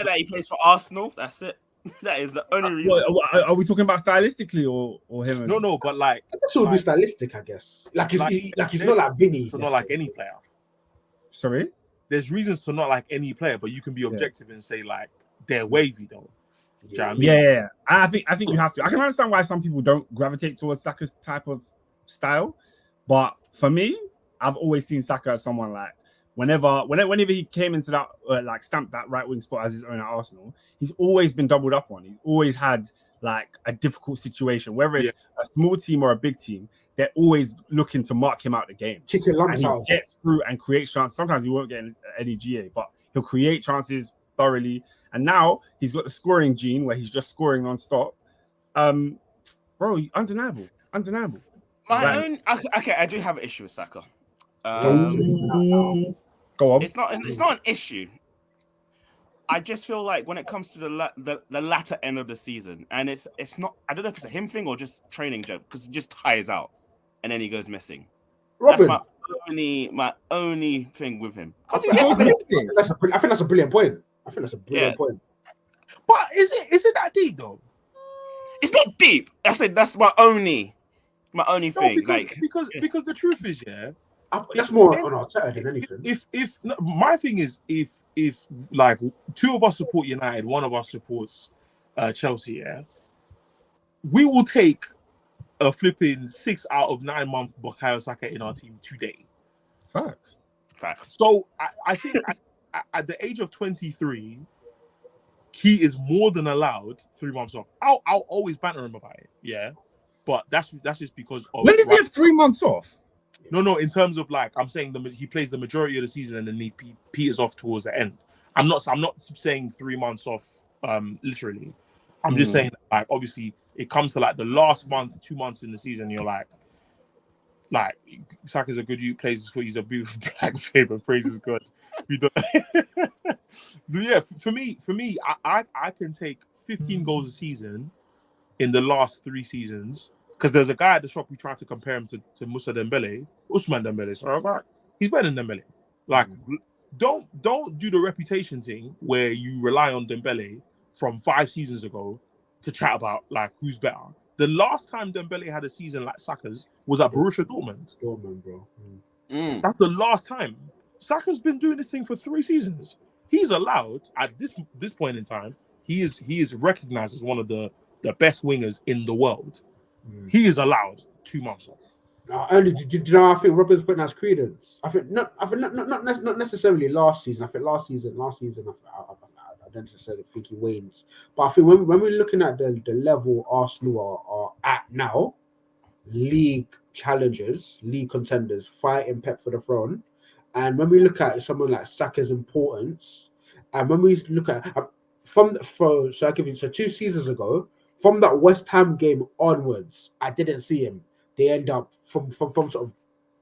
that, he plays for Arsenal. That's it. That is the only reason.
Are we talking about stylistically or him?
No, but like
this will be stylistic, I guess. He's not like Vinny.
So not like any player.
Sorry.
There's reasons to not like any player, but you can be objective and say like they're wavy though. Do you know what I mean?
Yeah. I think you have to. I can understand why some people don't gravitate towards Saka's type of style, but for me, I've always seen Saka as someone like whenever he came into that like stamped that right wing spot as his own at Arsenal, he's always been doubled up on. He's always had like a difficult situation, whether it's a small team or a big team. They're always looking to mark him out the game.
Chicken lumps
and he
out.
gets through and creates chances. Sometimes he won't get any GA, but he'll create chances thoroughly. And now he's got the scoring gene where he's just scoring non-stop. Bro, undeniable.
Okay, I do have an issue with Saka.
Go on.
It's not an issue. I just feel like when it comes to the latter end of the season, and it's not. I don't know if it's a him thing or just training joke because he just tires out and then he goes missing.
Robin,
That's my only thing with him.
I think that's a brilliant point. Point.
But is it that deep though?
It's not deep. I said that's my only thing.
Because the truth is,
that's more on Arteta than anything.
If my thing is if like two of us support United, one of us supports Chelsea, we will take a flipping 6 out of 9 month Bukayo Saka in our team today.
Facts.
So I think at the age of 23, he is more than allowed 3 months off. I'll always banter him about it, but that's just because of
when does he have 3 months off?
No, in terms of like I'm saying he plays the majority of the season and then he peters off towards the end. I'm not saying 3 months off literally. I'm just saying like obviously it comes to like the last month, 2 months in the season, you're like Saka's a good youth, plays his foot, he's a beautiful black favorite, praise is good. But yeah, for me, I can take 15 goals a season in the last 3 seasons. Because there's a guy at the shop who tried to compare him to Usman Dembele. So I was like, he's better than Dembele. Like, don't do the reputation thing where you rely on Dembele from 5 seasons ago to chat about like who's better. The last time Dembele had a season like Saka's was at Borussia Dortmund.
Dortmund, bro.
That's the last time. Saka's been doing this thing for 3 seasons. He's allowed at this point in time. He is recognized as one of the best wingers in the world. He is allowed 2 months off.
Only do you know? I think Robin's putting as credence. I think not necessarily last season. I think last season. I don't necessarily think he wanes. But I think when we're looking at the level Arsenal are at now, league challengers, league contenders, fighting Pep for the throne, and when we look at someone like Saka's importance, and when we look at so 2 seasons ago. From that West Ham game onwards, I didn't see him. They end up from sort of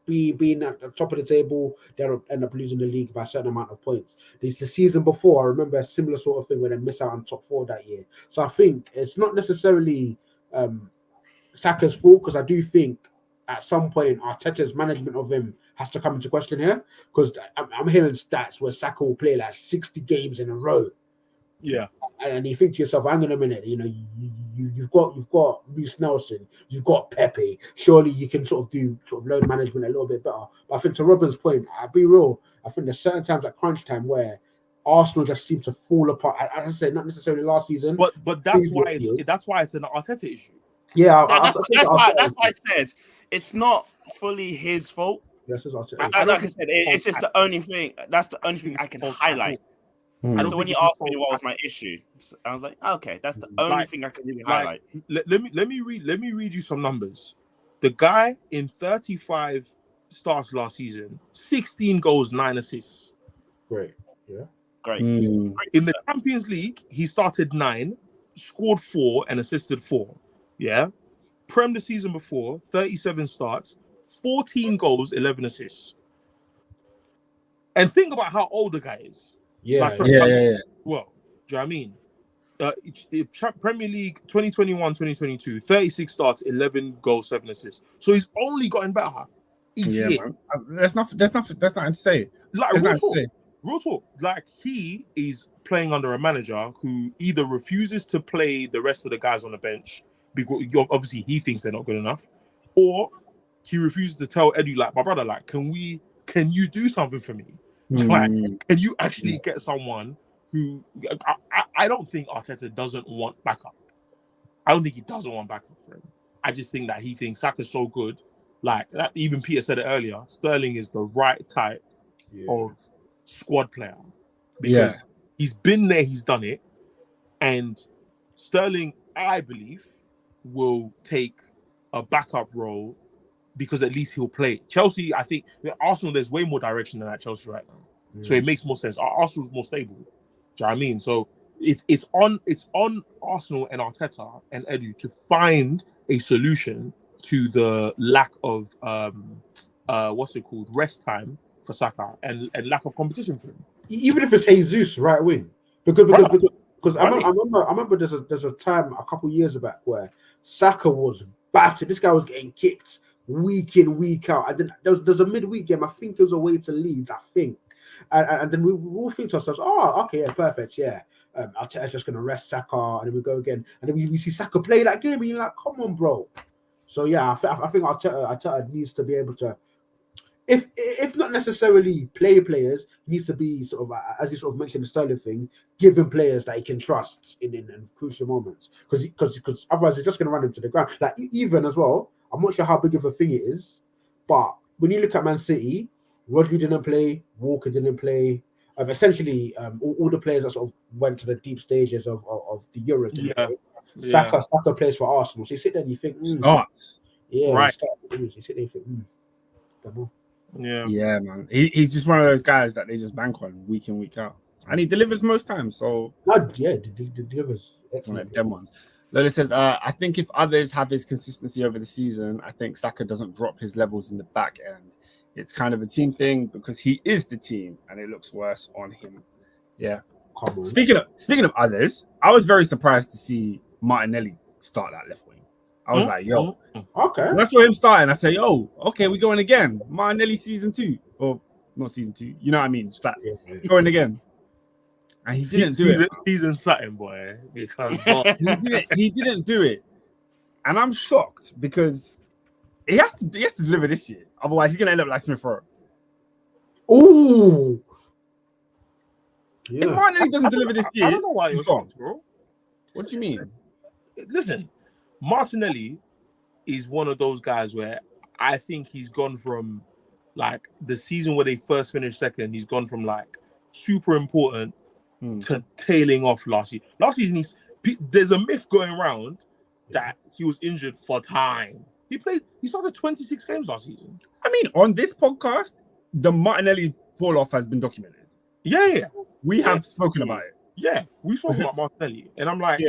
being at the top of the table, they end up losing the league by a certain amount of points. The season before, I remember a similar sort of thing where they miss out on top 4 that year. So I think it's not necessarily Saka's fault, because I do think at some point Arteta's management of him has to come into question here, because I'm hearing stats where Saka will play like 60 games in a row.
Yeah.
And you think to yourself, hang on a minute, you've got Reece Nelson, you've got Pepe. Surely you can sort of load management a little bit better. But I think to Robin's point, I'll be real. I think there's certain times at crunch time where Arsenal just seem to fall apart. As I said, not necessarily last season,
but that's why it's an Arteta issue.
Yeah,
that's why I said it's not fully his fault.
Yes, it's Arteta.
Like I said, it's just the only thing. That's the only thing I can highlight. So when you asked me what was my issue, I was like, okay, that's the only thing I can really highlight.
Let me read you some numbers. The guy in 35 starts last season, 16 goals, 9 assists.
Great. Yeah.
Great.
In the Champions League, he started 9, scored 4, and assisted 4. Yeah. Prem the season before, 37 starts, 14 goals, 11 assists. And think about how old the guy is.
Yeah.
Well, do you know what I mean? Premier League 2021-2022, 36 starts, 11 goals, 7 assists. So he's only gotten better each year.
Man. That's nothing to say.
Like real talk. Like he is playing under a manager who either refuses to play the rest of the guys on the bench because obviously he thinks they're not good enough, or he refuses to tell Edu, like, my brother, like, can you do something for me? Like, can you actually get someone who I don't think Arteta doesn't want backup. I don't think he doesn't want backup for him. I just think that he thinks Saka's so good. Like that, even Peter said it earlier. Sterling is the right type of squad player because he's been there, he's done it, and Sterling, I believe, will take a backup role because at least he'll play. Chelsea, I think, Arsenal, there's way more direction than at Chelsea right now, so it makes more sense. Arsenal's more stable. Do you know what I mean? So it's on Arsenal and Arteta and Edu to find a solution to the lack of rest time for Saka and lack of competition for him.
Even if it's Jesus right wing, because I remember there's a time a couple years back where Saka was battered. This guy was getting kicked week in, week out. And then there's a midweek game. I think it was away to Leeds. I think, and then we all think to ourselves, "Oh, okay, yeah, perfect, yeah." Arteta's just gonna rest Saka, and then we go again, and then we see Saka play that game, and you're like, "Come on, bro." So yeah, I think Arteta needs to be able to, if not necessarily play players, needs to be sort of, as you sort of mentioned the Sterling thing, giving players that he can trust in crucial moments, because otherwise he's just going to run him to the ground. Like even as well, I'm not sure how big of a thing it is, but when you look at Man City, Rodri didn't play, Walker didn't play. Essentially, all the players that sort of went to the deep stages of the Euros. Saka plays for Arsenal, so you sit there and you think,
starts.
Yeah,
right.
You sit there and think, double.
Yeah, man. He's just one of those guys that they just bank on week in, week out. And he delivers most times. So
delivers.
It's one of them ones. Lola says, I think if others have his consistency over the season, I think Saka doesn't drop his levels in the back end. It's kind of a team thing because he is the team and it looks worse on him. Yeah.
Come on.
Speaking of others, I was very surprised to see Martinelli start that left wing. I was like, yo.
Okay.
When I saw him starting, I said, yo, okay, we're going again. Martinelli season 2. Or not season 2. You know what I mean? Just like going again. And he didn't do it.
Season something, boy.
He didn't do it. And I'm shocked because he has to deliver this year. Otherwise, he's gonna end up like Smith Rowe.
Ooh.
If Martinelli doesn't deliver this year,
I don't know why you're shocked, bro.
What do you mean?
Listen, Martinelli is one of those guys where I think he's gone from like the season where they first finished second, he's gone from like super important to tailing off last year. Last season, there's a myth going around that he was injured for time. He started 26 games last season.
I mean, on this podcast, the Martinelli fall off has been documented.
Yeah.
We have spoken about it.
Yeah, we spoke about Martinelli. And I'm like,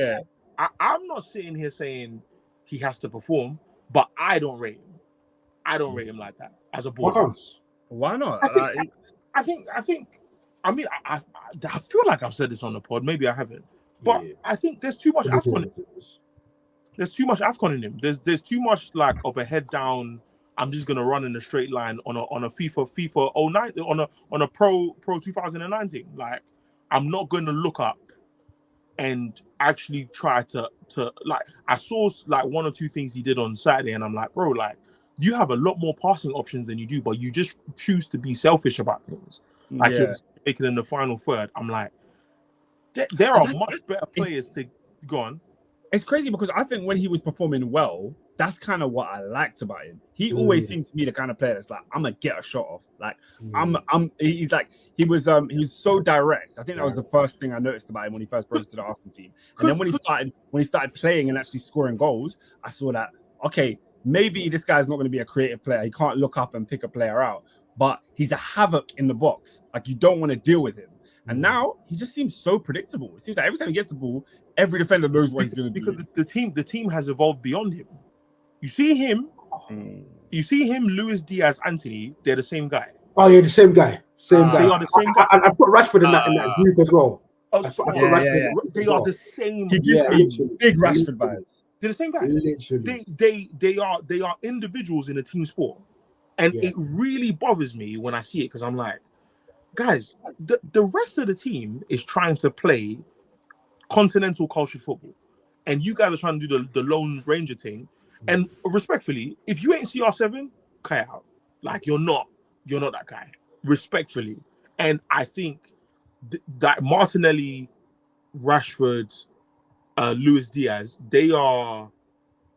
I'm not sitting here saying he has to perform, but I don't rate him. I don't rate him like that as a board.
Why not?
I feel like I've said this on the pod. Maybe I haven't. But I think there's too much AFCON in him. There's too much AFCON in him. There's too much like of a head down. I'm just gonna run in a straight line on a FIFA 09 on a Pro 2019. Like I'm not gonna look up and actually try to like. I saw like one or two things he did on Saturday, and I'm like, bro, like you have a lot more passing options than you do, but you just choose to be selfish about things. Like it's making in the final third. I'm like, there are much better players to go on.
It's crazy because I think when he was performing well, that's kind of what I liked about him. He always seemed to be the kind of player that's like, I'm gonna get a shot off. Like he's like he was so direct. I think that was the first thing I noticed about him when he first broke into the Arsenal team. And then when he started playing and actually scoring goals, I saw that okay, maybe this guy's not going to be a creative player. He can't look up and pick a player out, but he's a havoc in the box. Like you don't want to deal with him. And now he just seems so predictable. It seems like every time he gets the ball, every defender knows what he's going to do.
Because the team has evolved beyond him. You see him, Luis Diaz, Anthony, they're the same guy.
Oh, yeah, the same guy. They
are the same guy.
I put Rashford in that group as well.
They are the same.
He gives me big Rashford vibes.
They're the same guy.
Literally.
They are individuals in a team sport. And it really bothers me when I see it because I'm like, guys, the rest of the team is trying to play continental culture football. And you guys are trying to do the Lone Ranger thing. And respectfully, if you ain't CR7, cut out. Like you're not that guy. Respectfully. And I think that Martinelli Rashford, Luis Diaz, they are.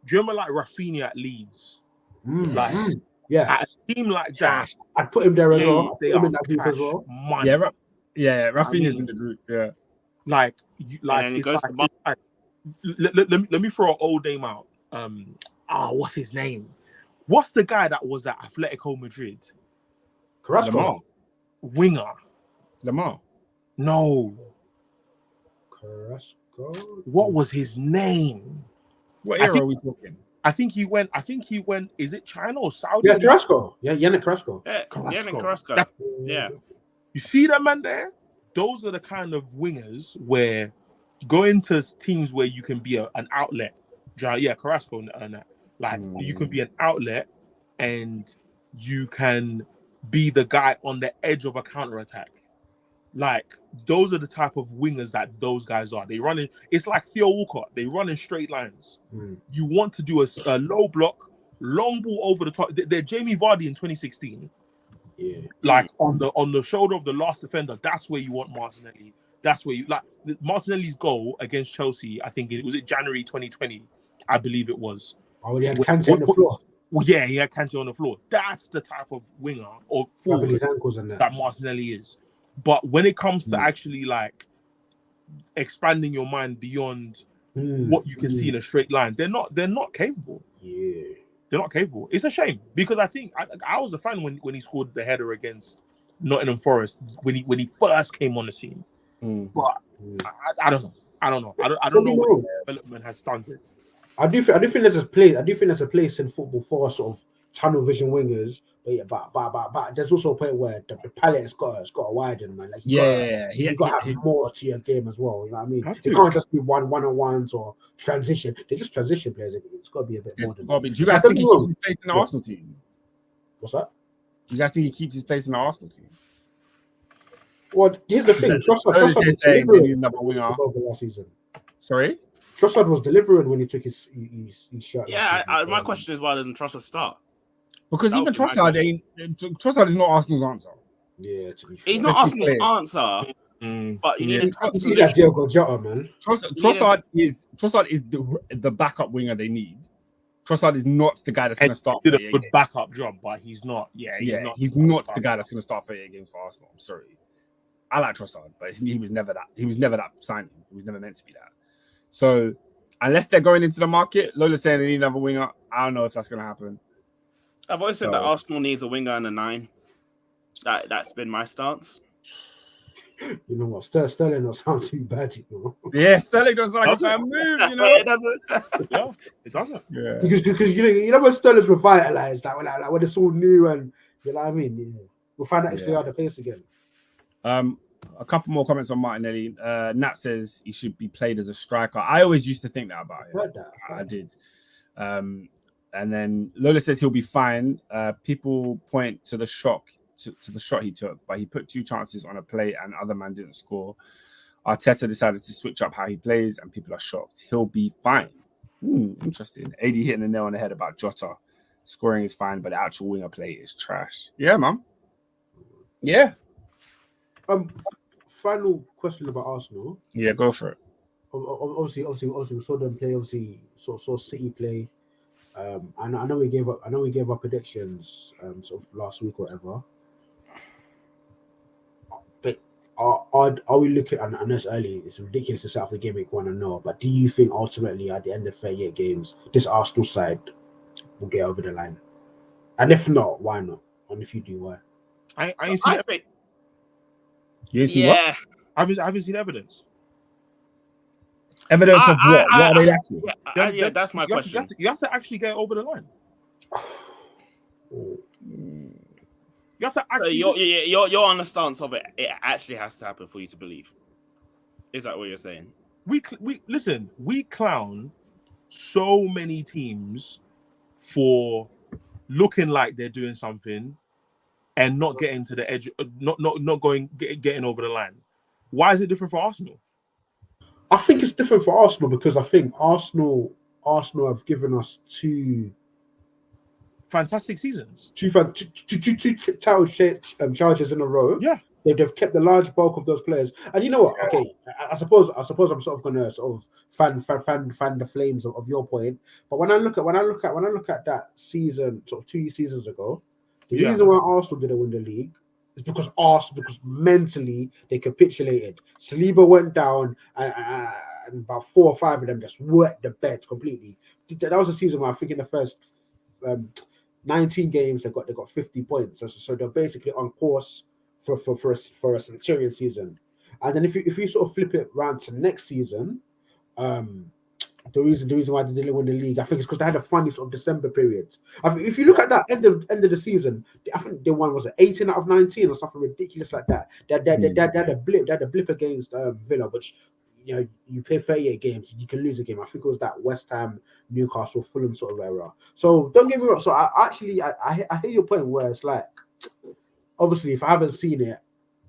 Do you remember like Rafinha at Leeds? Like
yeah,
at a team like that,
I'd put him there as well.
they
I'd put him
are
in that group
cash
as well.
money.
Rafinha's in the group. Yeah,
Like
And then he goes to
it's like let me throw an old name out. What's his name? What's the guy that was at Atletico Madrid?
Carrasco.
Winger.
Lamar.
No.
Carrasco.
What was his name?
What era are we talking?
I think he went. Is it China or Saudi?
Yeah, Carrasco. Yeah, Yannick Carrasco.
Yeah, Carrasco.
That-
Yeah.
You see that man there? Those are the kind of wingers where going to teams where you can be an outlet. Yeah, Carrasco and that. Like you can be an outlet and you can be the guy on the edge of a counter attack. Like those are the type of wingers that those guys are. They run in. It's like Theo Walcott. They run in straight lines. You want to do a low block, long ball over the top. They're Jamie Vardy in 2016.
Yeah,
Like on the shoulder of the last defender. That's where you want Martinelli. That's where you like Martinelli's goal against Chelsea. I think it was January 2020. I believe it was.
Oh, he had Kante on the floor.
Well, yeah, he had Kante on the floor. That's the type of winger or forward
His ankles and
that Martinelli is. But when it comes to actually like expanding your mind beyond what you can see in a straight line, they're not capable.
Yeah,
they're not capable. It's a shame because I think I was a fan when he scored the header against Nottingham Forest when he first came on the scene. But I don't know. I don't know what development has stunted.
I do think there's a place. I do think there's a place in football for sort of tunnel vision wingers. But yeah, but there's also a point where the palette has got to widen, man. Like you got to have more to your game as well. You know what I mean? It can't just be one-on-ones or transition. They're just transition players. It's got to be a bit more.
Do you guys think he keeps his place in the Arsenal team?
What's that?
Do you guys think he keeps his place in the Arsenal team?
Well, here's the thing. Trossard was delivering last season.
Sorry?
Trossard was delivering when he took his shot.
Yeah, my question is why doesn't Trossard start?
Because even Trossard is not Arsenal's answer.
Yeah, to be fair.
He's not Arsenal's answer, but you need a
see that Diego Jota, man.
Trossard is the backup winger they need. Trossard is not the guy that's going to start.
Did a good backup job, but he's not. Yeah,
he's not the guy that's going to start 38 games for Arsenal. I'm sorry. I like Trossard, but he was never that. He was never that signing. He was never meant to be that. So unless they're going into the market, Lola's saying they need another winger. I don't know if that's going to happen.
I've always said that Arsenal needs a winger and a 9. That's been my stance.
You know what? Sterling don't sound too bad, you know.
Yeah, Sterling doesn't sound like a bad move, you know.
It doesn't.
Yeah, it doesn't.
Yeah. Because you know when Sterling's revitalized, like when it's all new and you know what I mean. Yeah. We'll find that actually out the pace again.
A couple more comments on Martinelli. Nat says he should be played as a striker. I always used to think that about him. I did. And then Lola says he'll be fine. People point to the shock to the shot he took, but he put 2 chances on a play and other man didn't score. Arteta decided to switch up how he plays and people are shocked. He'll be fine. Interesting. AD hitting the nail on the head about Jota. Scoring is fine, but the actual winger play is trash. Yeah, man. Yeah.
Final question about Arsenal.
Yeah, go for it.
Obviously, we saw them play. Obviously, saw City play. I know we gave up predictions sort of last week or whatever. But are we looking? I know it's early. It's ridiculous to set off the game week 1 and know. But do you think ultimately at the end of 38 games, this Arsenal side will get over the line? And if not, why not? And if you do, why?
I think.
You see what?
I haven't seen evidence.
Evidence of what? What are they lacking?
Yeah, that's my question.
You have to actually get over the line. You have to actually.
So you're on the stance of it. It actually has to happen for you to believe. Is that what you're saying?
We listen. We clown so many teams for looking like they're doing something and not getting to the edge, getting over the line. Why is it different for Arsenal?
I think it's different for Arsenal because I think Arsenal have given us 2
fantastic seasons,
2 title challenges in a row.
Yeah,
they've kept the large bulk of those players. And you know what? Okay, I suppose I'm sort of gonna sort of fan the flames of your point. But when I look at that season, sort of 2 seasons ago, the reason why Arsenal didn't win the league is because mentally they capitulated. Saliba went down, and about 4 or 5 of them just wet the bed completely. That was a season where I think in the first 19 games they got 50 points. So they're basically on course for a Centurion season. And then if you sort of flip it around to next season, the reason why they didn't win the league, I think, is because they had a funny sort of December period. I mean, if you look at that end of the season, I think they won, was it 18 out of 19 or something ridiculous like that. They had a blip against Villa, which, you know, you play 38 games, you can lose a game. I think it was that West Ham, Newcastle, Fulham sort of era. So don't get me wrong. So I hear your point where it's like, obviously, if I haven't seen it,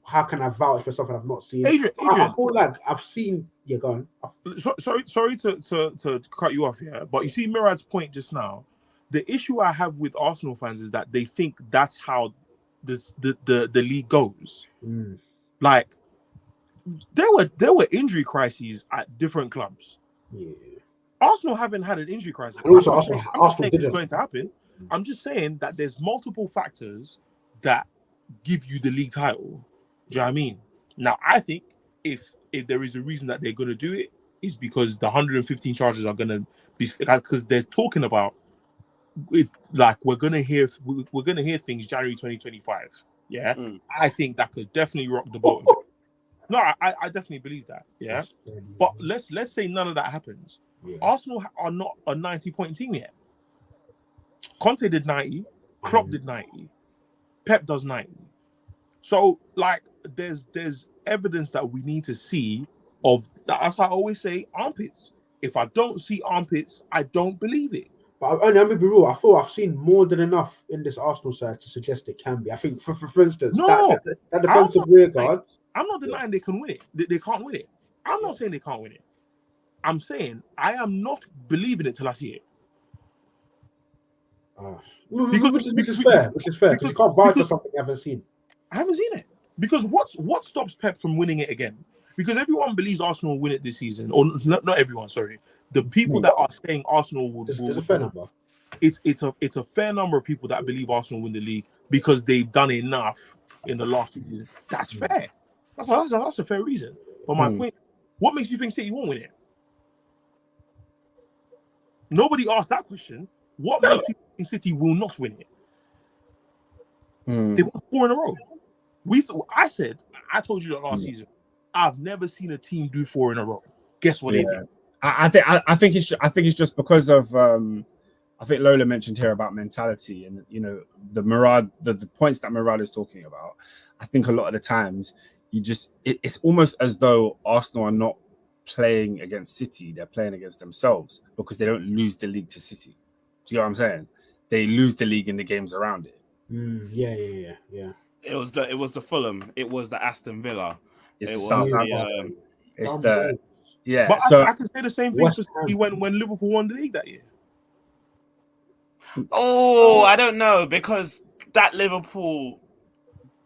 how can I vouch for something I've not seen? Adrian. I feel like I've seen. Yeah, go on.
Sorry to cut you off here, but you see Murad's point just now. The issue I have with Arsenal fans is that they think that's how the league goes. Like there were injury crises at different clubs.
Yeah.
Arsenal haven't had an injury crisis.
And also,
I'm not saying
didn't.
it's going to happen. I'm just saying that there's multiple factors that give you the league title. Do you know what I mean? Now, I think if there is a reason that they're going to do it, is because the 115 charges are going to be, because they're talking about, it's like we're going to hear things January 2025. Yeah, I think that could definitely rock the boat. No, I definitely believe that. Yeah, but let's say none of that happens. Yeah. Arsenal are not a 90-point team yet. Conte did 90, Klopp did 90, Pep does 90. So, like, there's evidence that we need to see of that. As I always say, armpits. If I don't see armpits, I don't believe it.
But I'm gonna be real. I feel I've seen more than enough in this Arsenal side to suggest it can be. I think, for instance, that defensive rear guard.
I'm not denying they can win it. They can't win it. I'm not saying they can't win it. I'm saying I am not believing it till I see it.
Which is fair. Because you can't buy for something you haven't seen.
I haven't seen it. Because what stops Pep from winning it again? Because everyone believes Arsenal will win it this season. Or not everyone, sorry. The people that are saying Arsenal will
there's a fair number.
It's a fair number of people that believe Arsenal win the league because they've done enough in the last 2 seasons. That's fair. That's a fair reason. But my point, what makes you think City won't win it? Nobody asked that question. What makes you think City will not win it? They've won 4 in a row. I told you that last season. I've never seen a team do 4 in a row. Guess what they did?
I think it's just because of I think Lola mentioned here about mentality and, you know, the Murad, the points that Murad is talking about. I think a lot of the times it's almost as though Arsenal are not playing against City, they're playing against themselves because they don't lose the league to City. Do you know what I'm saying? They lose the league in the games around it.
Yeah.
It was the Fulham. It was the Aston Villa.
It's
it
the
was
yeah.
But
so
I can say the same thing when Liverpool won the league that year.
Oh, I don't know, because that Liverpool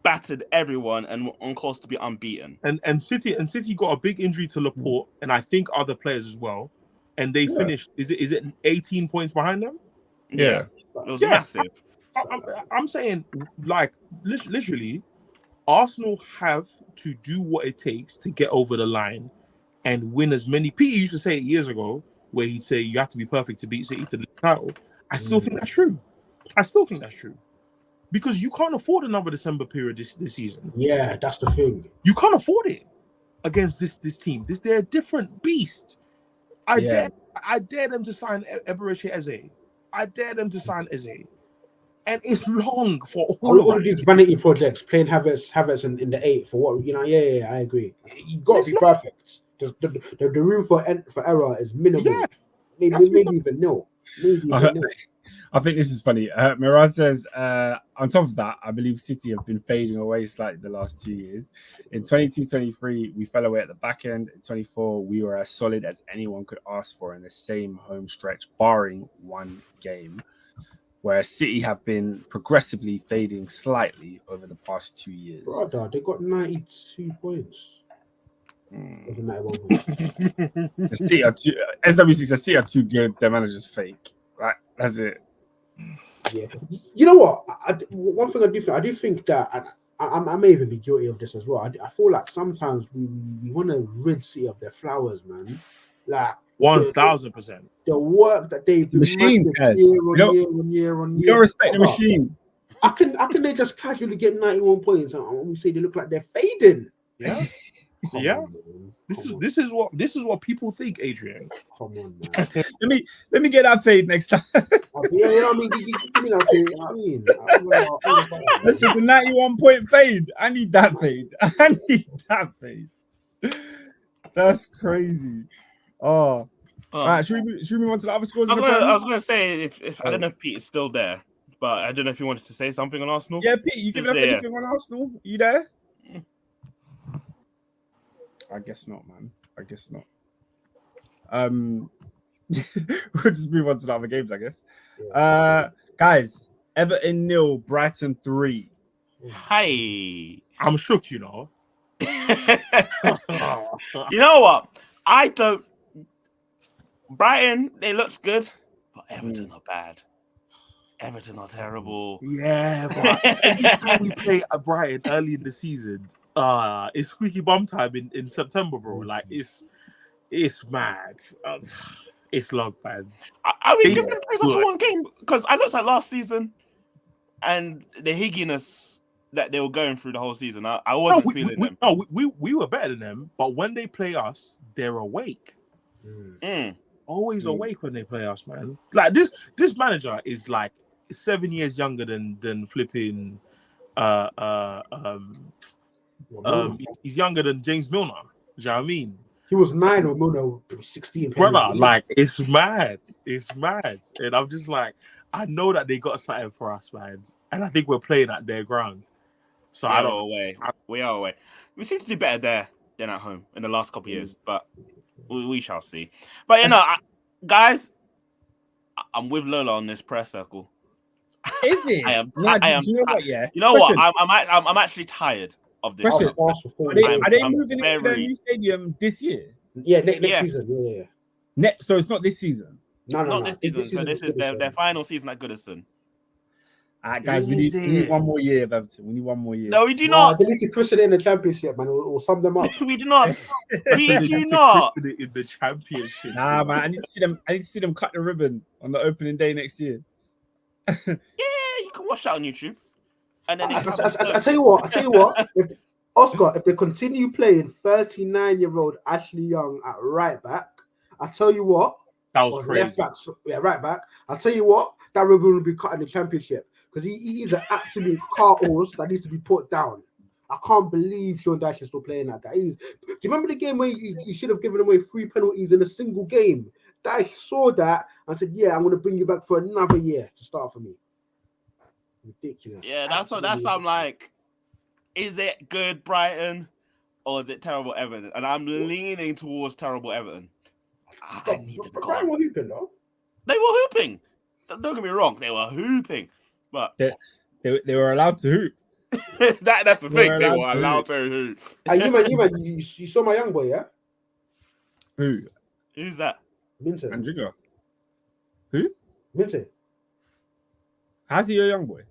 battered everyone and were on course to be unbeaten.
And City got a big injury to Laporte and I think other players as well. And they finished. Is it 18 points behind them?
Yeah. It was massive.
I'm saying, like, literally, Arsenal have to do what it takes to get over the line and win as many. Peter used to say it years ago, where he'd say you have to be perfect to beat City to the title. I still think that's true. Because you can't afford another December period this season.
Yeah, that's the thing.
You can't afford it against this team. They're a different beast. I dare them to sign Eberechi Eze. I dare them to sign Eze. And it's long for all
of these vanity projects, playing Havertz in the 8 for what, you know, yeah, I agree. You got to be perfect. The room for error is minimal. Yeah, maybe even nil.
I think this is funny. Miraj says, on top of that, I believe City have been fading away slightly the last 2 years. In 22-23, we fell away at the back end. In 24, we were as solid as anyone could ask for in the same home stretch, barring one game. where City have been progressively fading slightly over the past 2 years.
Brother, they got 92 points. Over 91 points.
The City are too, SWC says City are too good. Their manager's fake. Right, that's it.
Yeah, you know what? One thing I do think that, and I may even be guilty of this as well. I feel like sometimes we want to rid City of their flowers, man. Like
1000%.
the work that they've been
machines, guys.
year on year.
You don't respect the machine.
How can they just casually get 91 points and we say they look like they're fading?
Yeah.
Come on, man.
This is what people think, Adrian.
Come on, man.
let me get that fade next time.
Yeah, you know what I mean? Give me that fade. You know what I mean?
Listen, the 91 point fade. I need that fade. I need that fade. That's crazy. Oh. All right, should we move on to the other scores?
I was gonna say if I don't know if Pete is still there, but I don't know if you wanted to say something on Arsenal.
Yeah, Pete, you giving us anything on Arsenal? You there? I guess not, man. I guess not. We'll just move on to the other games, I guess. Guys, Everton 0, Brighton 3.
Hi.
I'm shook, you know.
You know what? I don't. Brighton, they looked good, but Everton are bad. Everton are terrible.
Yeah, but every time we play at Brighton early in the season, it's squeaky bum time in September, bro. Like it's mad. It's long, man.
Are we giving them praise after one game? Because I looked at last season and the higginess that they were going through the whole season. I wasn't feeling them.
No, we were better than them, but when they play us, they're awake. Always awake when they play us, man. Like this manager is like 7 years younger than flipping. He's younger than James Milner. Do you know what I mean?
He was 9 or Milner was 16.
Brother, like it's mad. It's mad. And I'm just like, I know that they got something for us, man. And I think we're playing at their ground. So I don't know.
We are away. We seem to do better there than at home in the last couple of years, but we shall see. But you know, guys, I'm with Lola on this press circle.
Is it?
I am.
Do you know what? Yeah.
You know what? I'm actually tired of this.
Question. Are they moving into their
very-
new stadium this year?
Yeah, next season. Yeah.
So it's not this season.
No,
Not this season. So this is their final season at Goodison.
All right, guys, we need one more year of Everton. We need one more year.
No, we do not.
They need to christen it in the championship, man. We'll sum them up.
We do not. We do not.
In the championship.
Nah, man. I need to see them cut the ribbon on the opening day next year.
Yeah, you can watch that on YouTube. And then
I tell you what. If they continue playing 39-year-old Ashley Young at right back, I tell you what.
That was crazy.
Left back, right back. I tell you what, that ribbon will be cut in the championship because he is an absolute car horse that needs to be put down. I can't believe Sean Dyche is still playing that guy. Do you remember the game where you should have given away 3 penalties in a single game? Dyche saw that and said, "Yeah, I'm going to bring you back for another year to start for me." Ridiculous.
Yeah, that's what I'm like. Is it good Brighton or is it terrible Everton? And I'm leaning towards terrible Everton. I need to go.
Brighton were hooping though.
They were hooping. Don't get me wrong, they were hooping, but
they were allowed to hoop.
that's the thing. They were allowed to hoop.
You saw my young boy, yeah?
Who's that?
Minton.
Andriga. Who?
Minton.
How's he your young boy?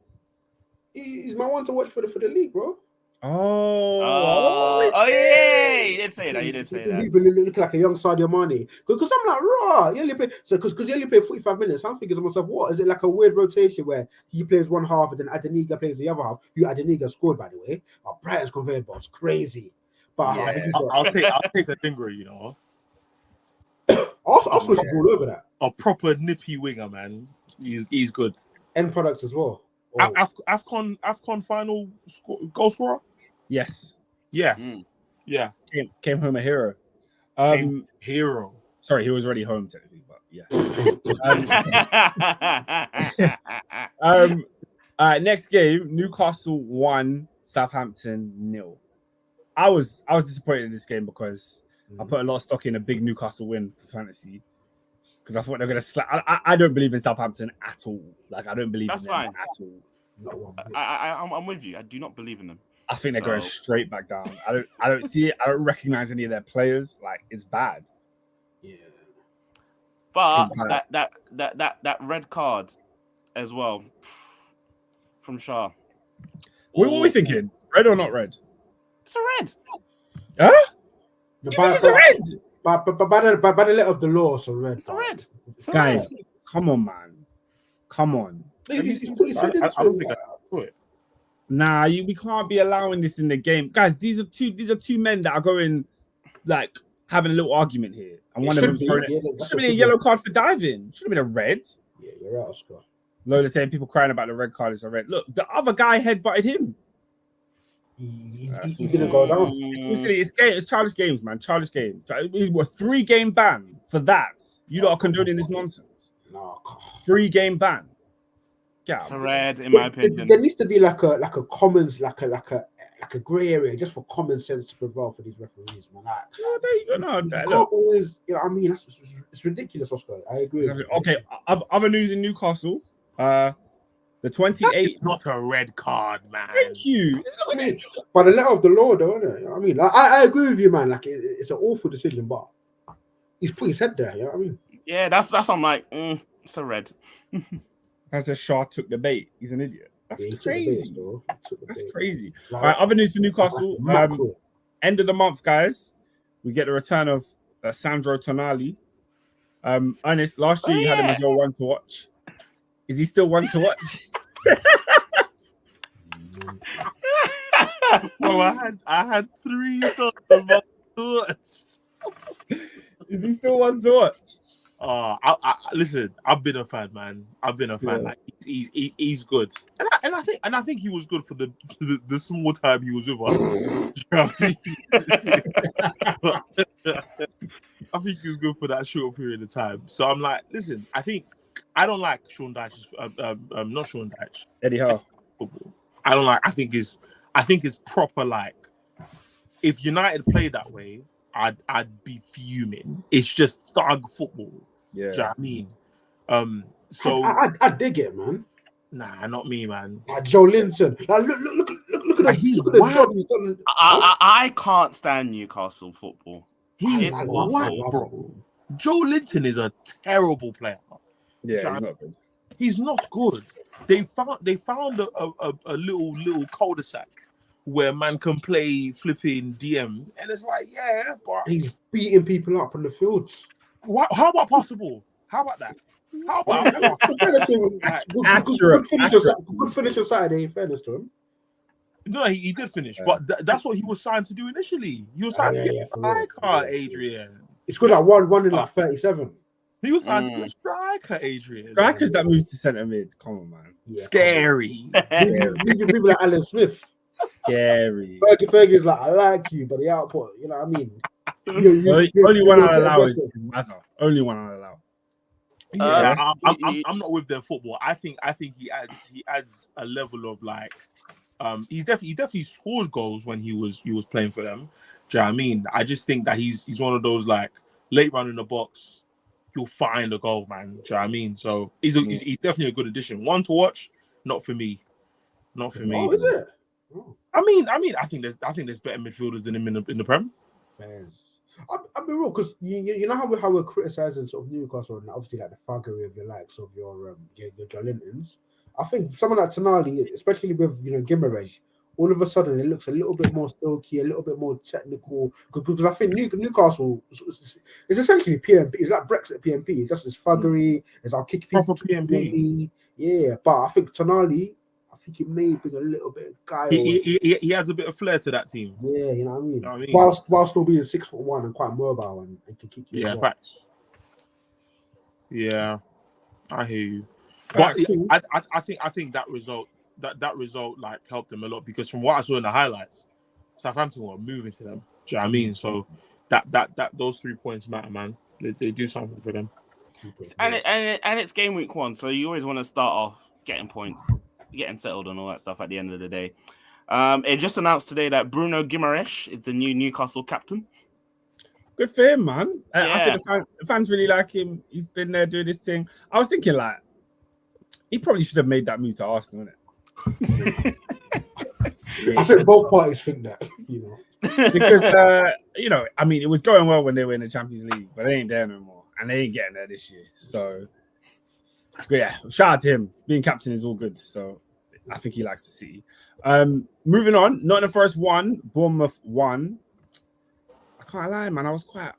He's my one to watch for the league, bro.
Oh, yeah. You did say that.
He's looking like a young Sadio Mane. Because I'm like, raw. He only play because he only played 45 minutes. I'm thinking to myself, what is it like a weird rotation where he plays one half and then Adeniga plays the other half? Adeniga scored, by the way. Brighton's conveyor belt's crazy. But
yeah, I'll take a dinger, you know.
I'll switch the ball over that.
A proper nippy winger, man. He's good.
End products as well.
AFCON final goal scorer.
Yes.
Yeah. Yeah.
Came home a hero.
Hero.
Sorry, he was already home technically, but yeah. Next game, Newcastle 1, Southampton 0. I was disappointed in this game because I put a lot of stock in a big Newcastle win for fantasy. because I thought they were going to slap. I don't believe in Southampton at all. Like, I don't believe
That's
in them
fine.
at all.
Not one bit.
I'm with you. I do not believe in them.
I think they're going
So-
straight back down. I don't see it. I don't recognize any of their players. Like, it's bad.
Yeah.
But
It's bad.
that red card as well from Shaw.
What are we thinking? Red or not red?
It's a red.
Huh?
The
You think it's a red?
But by the letter of the law, it's a red.
It's a red. It's a
Guys,
red.
come on, man. Come on.
I don't think I saw it.
Nah, we can't be allowing this in the game. Guys, these are two men that are going, like, having a little argument here. And one of them throwing it. Should have been a yellow card for diving. Should have been a red.
Yeah, you're right, Oscar.
Lola saying people crying about the red card is a red. Look, the other guy headbutted him.
He didn't go down.
It's childish games, man. Childish games. It was a 3-game ban for that. You lot are condoning this nonsense.
No,
3-game ban. Yeah,
It's a red, in my opinion.
There needs to be like a commons, like a grey area, just for common sense to prevail for these referees, man. Like,
there you go. No,
you can't
look.
always, you know what I mean? It's ridiculous, Oscar. I agree.
Okay, other news in Newcastle. The 28th.
Not a red card, man.
Thank you.
By the letter of the law, though, isn't it? You know what I mean? Like, I agree with you, man. Like, it's an awful decision, but he's put his head there. You know what I mean?
Yeah, that's what I'm like. It's a red.
As the Shaw took the bait. He's an idiot. That's
Yeah,
crazy.
He took the
That's
bait.
crazy.
Like,
All right, other news for Newcastle.
mackerel.
End of the month, guys. We get the return of Sandro Tonali. Ernest, last year you had him as your one to watch. Is he still one to watch?
Bro, I had 3 songs about to watch.
Is he still one to watch?
Listen, I've been a fan, man. I've been a fan.
Yeah.
Like he's good, and I think he was good for the small time he was with us. You know what I mean? I think he was good for that short period of time. So I'm like, listen, I don't like Sean Dyche's, not Sean Dyche.
Eddie Howe.
Football. I don't like. I think it's proper. Like, if United play that way, I'd be fuming. It's just thug football.
Yeah.
Do you know what I mean? So
I dig it, man.
nah, not me, man.
Like Joe Linton. Like, look at that.
He's
Look at the
wild.
job he's done.
I can't stand Newcastle football.
He's
I
wild,
love
bro. Joe Linton is a terrible player.
Yeah, he's not good.
He's not good. They found a little cul-de-sac where man can play flipping DM, and it's like, yeah, but
He's beating people up on the fields.
how about possible? How about that? How about
Good finish on Saturday, in fairness to him.
No, he did finish, but that's what he was signed to do initially. He was signed to be a striker, Adrian.
It's good at one in like 37.
He was signed to be a striker, Adrian.
Strikers that move to centre mid. Come on, man.
Yeah,
Scary.
These are people like Alan Smith.
Scary.
Fergie's like, I like you, but the output, you know what I mean?
Only one I'll allow is Mazza. Only one I'll allow.
Yeah, I'm not with their football. I think he adds a level of like he definitely scored goals when he was playing for them. Do you know what I mean? I just think that he's one of those like late run in the box, you'll find a goal, man. Do you know what I mean? So he's definitely a good addition. One to watch, not for me. Not for me.
Oh, is it? Oh.
I mean, I think there's better midfielders than him in the Prem.
Fairs. I'll be real, because you know how we're criticizing sort of Newcastle and obviously like the thuggery of your likes of your Jolintons. I think someone like Tonali, especially with Guimaraes, all of a sudden it looks a little bit more silky, a little bit more technical. Because I think Newcastle is essentially PMP. It's like Brexit PMP. It's just this thuggery. It's our kick
Proper PMP.
Yeah, but I think Tonali, it may bring a little bit of guile.
He adds a bit of flair to that team.
Yeah, you know what I mean.
You know what I mean?
Whilst still being 6'1" and quite mobile and can kick you.
Yeah,
as well.
facts. Yeah, I hear you. But I think that result like helped them a lot, because from what I saw in the highlights, Southampton were moving to them. Do you know what I mean? So that those 3 points matter, man. They do something for them.
And it's game week 1, so you always want to start off getting points, getting settled and all that stuff at the end of the day. It just announced today that Bruno Guimaraes is the new Newcastle captain.
Good for him, man. I
Yeah.
think the fans really like him. He's been there doing this thing. I was thinking, like, he probably should have made that move to Arsenal, innit?
I think both parties think that, you know.
Because, I mean, it was going well when they were in the Champions League, but they ain't there no more. And they ain't getting there this year. So, but yeah, shout out to him. Being captain is all good. So, I think he likes the City. Moving on, Nottingham Forest 1, Bournemouth 1. I can't lie, man. I was quite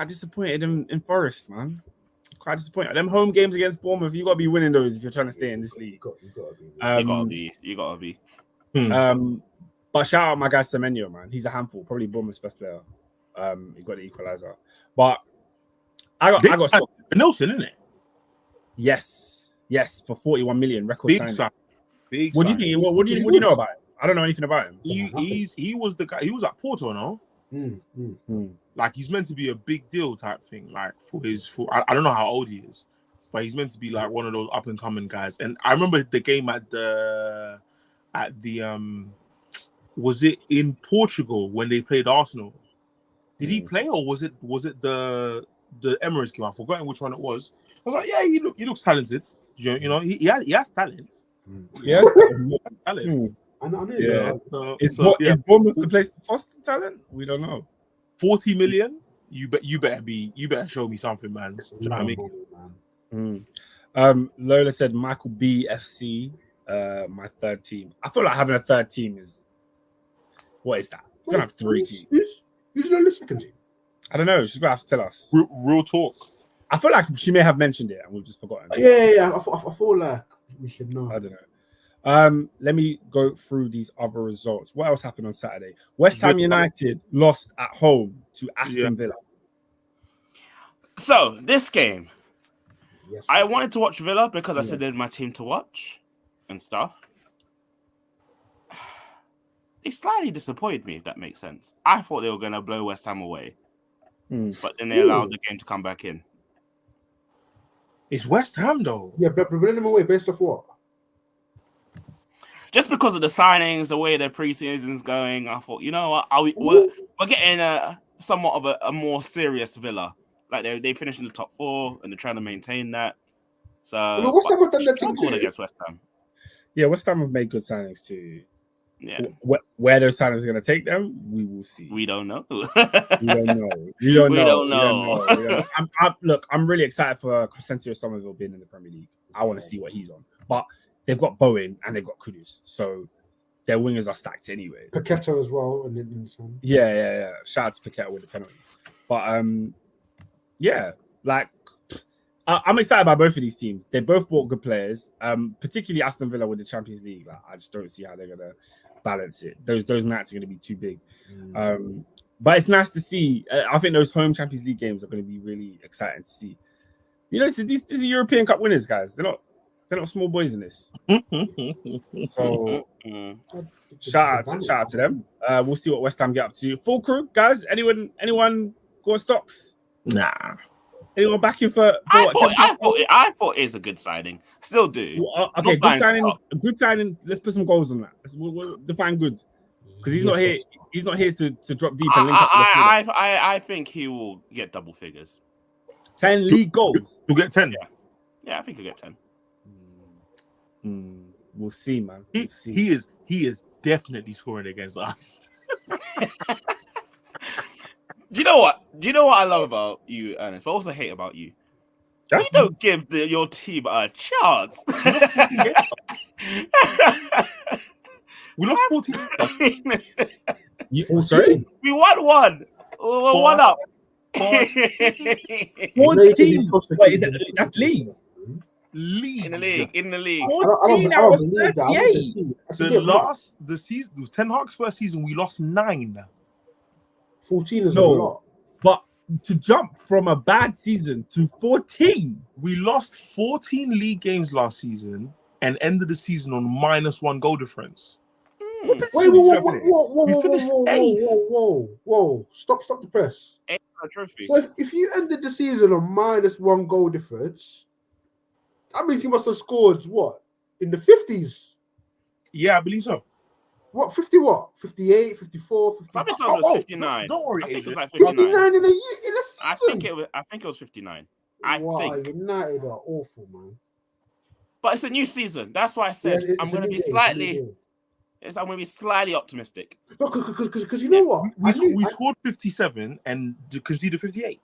disappointed in Forest, man. Quite disappointed. Them home games against Bournemouth, you gotta be winning those if you're trying to stay in this league.
You gotta be.
But shout out my guy Semenyo, man. He's a handful, probably Bournemouth's best player. He got the equalizer. But I got stopped.
Nelson, isn't it?
Yes, for 41 million record
Big
signing.
sign. Big
What do you
sign.
think? What do you know about him? I don't know anything about him.
He was the guy. He was at Porto, no? Like he's meant to be a big deal type thing. Like I don't know how old he is, but he's meant to be like one of those up and coming guys. And I remember the game at the was it in Portugal when they played Arsenal? Did he play or was it the Emirates game? I've forgotten which one it was. I was like, yeah, he looks talented. You know, he has talent.
Yes,
Talent.
I know.
Yeah. Is Bournemouth the place to foster talent? We don't know.
40 million. You better show me something, man. Do you know what I mean?
Lola said Michael B FC, my third team. I feel like having a third team is what is that? We're gonna have 3 teams.
Who's Lola's second team?
I don't know. She's gonna have to tell us.
Real talk.
I feel like she may have mentioned it and we've just forgotten.
Yeah. I feel like we should know.
I don't know. Let me go through these other results. What else happened on Saturday? West Ham United lost at home to Aston Villa.
So this game,
Yes.
I wanted to watch Villa because I said they're my team to watch and stuff. They slightly disappointed me, if that makes sense. I thought they were going to blow West Ham away, but then they allowed the game to come back in.
It's West Ham though.
Yeah, but blowing them away based off what?
Just because of the signings, the way their preseason's going, I thought, you know what, we're getting somewhat of a more serious Villa. Like they finished in the top 4 and they're trying to maintain that. So
West Ham have done that thing
struggled
too.
against West Ham.
Yeah, West Ham have made good signings too.
Yeah,
where those signings are going to take them, we will see.
we don't know.
We don't know. Look, I'm really excited for Crescencio Somerville being in the Premier League. I want to see what he's on. But they've got Bowen and they've got Kudus, so their wingers are stacked anyway.
Paqueta as well, and then some.
Yeah. Shout out to Paqueta with the penalty. But I'm excited about both of these teams. They both bought good players, particularly Aston Villa with the Champions League. Like, I just don't see how they're gonna balance it. Those nights are gonna be too big. But it's nice to see. I think those home Champions League games are going to be really exciting to see. You know, these are European Cup winners, guys. They're not small boys in this. So shout out to them. We'll see what West Ham get up to. Full crew, guys. Anyone got stocks?
Nah.
Anyone backing for
I thought it's a good signing. Still do.
Okay, good signing. Let's put some goals on that. We'll define good. Because he's not here. He's not here to drop deep and link up.
I think he will get double figures.
10 league goals.
You'll get 10.
Yeah, I think he'll get 10.
We'll see, man. We'll see.
He is definitely scoring against us.
Do you know what I love about you, Ernest? But I also hate about you.
Yeah?
You don't give your team a chance.
We lost 14.
Sorry?
We won 1. We're 1 up.
14. Wait, that's league.
In the league.
14 out of 38.
The season, Ten Hag's first season, we lost 9.
14 is a lot.
But to jump from a bad season to 14.
We lost 14 league games last season and ended the season on -1 goal difference.
Whoa! Stop the press.
Trophy.
So if you ended the season on -1 goal difference, that means you must have scored what? In the 50s?
Yeah, I believe so.
What, 50 what? 58, 54, 50.
Something tells me it was 59.
Don't worry,
I think it was
Adrian.
like 59.
59 in a year, in a season.
I think it was 59.
Wow, United are awful, man.
But it's a new season. That's why I said I'm going to be slightly optimistic.
No, because you know what?
We scored 57 and conceded 58.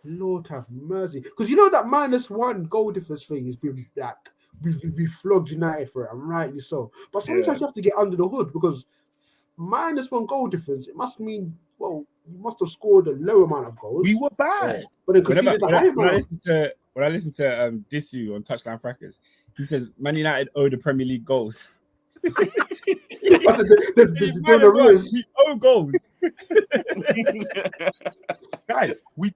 Lord have mercy. Because you know that -1 goal difference thing has been like we flogged United for it, and rightly so. But sometimes you have to get under the hood because -1 goal difference, it must mean, well, you must have scored a low amount of goals.
We were bad.
But then conceded a high amount.
When I listen to Disu on Touchline Frackers, he says Man United owe the Premier League goals.
We
owe goals.
Guys, we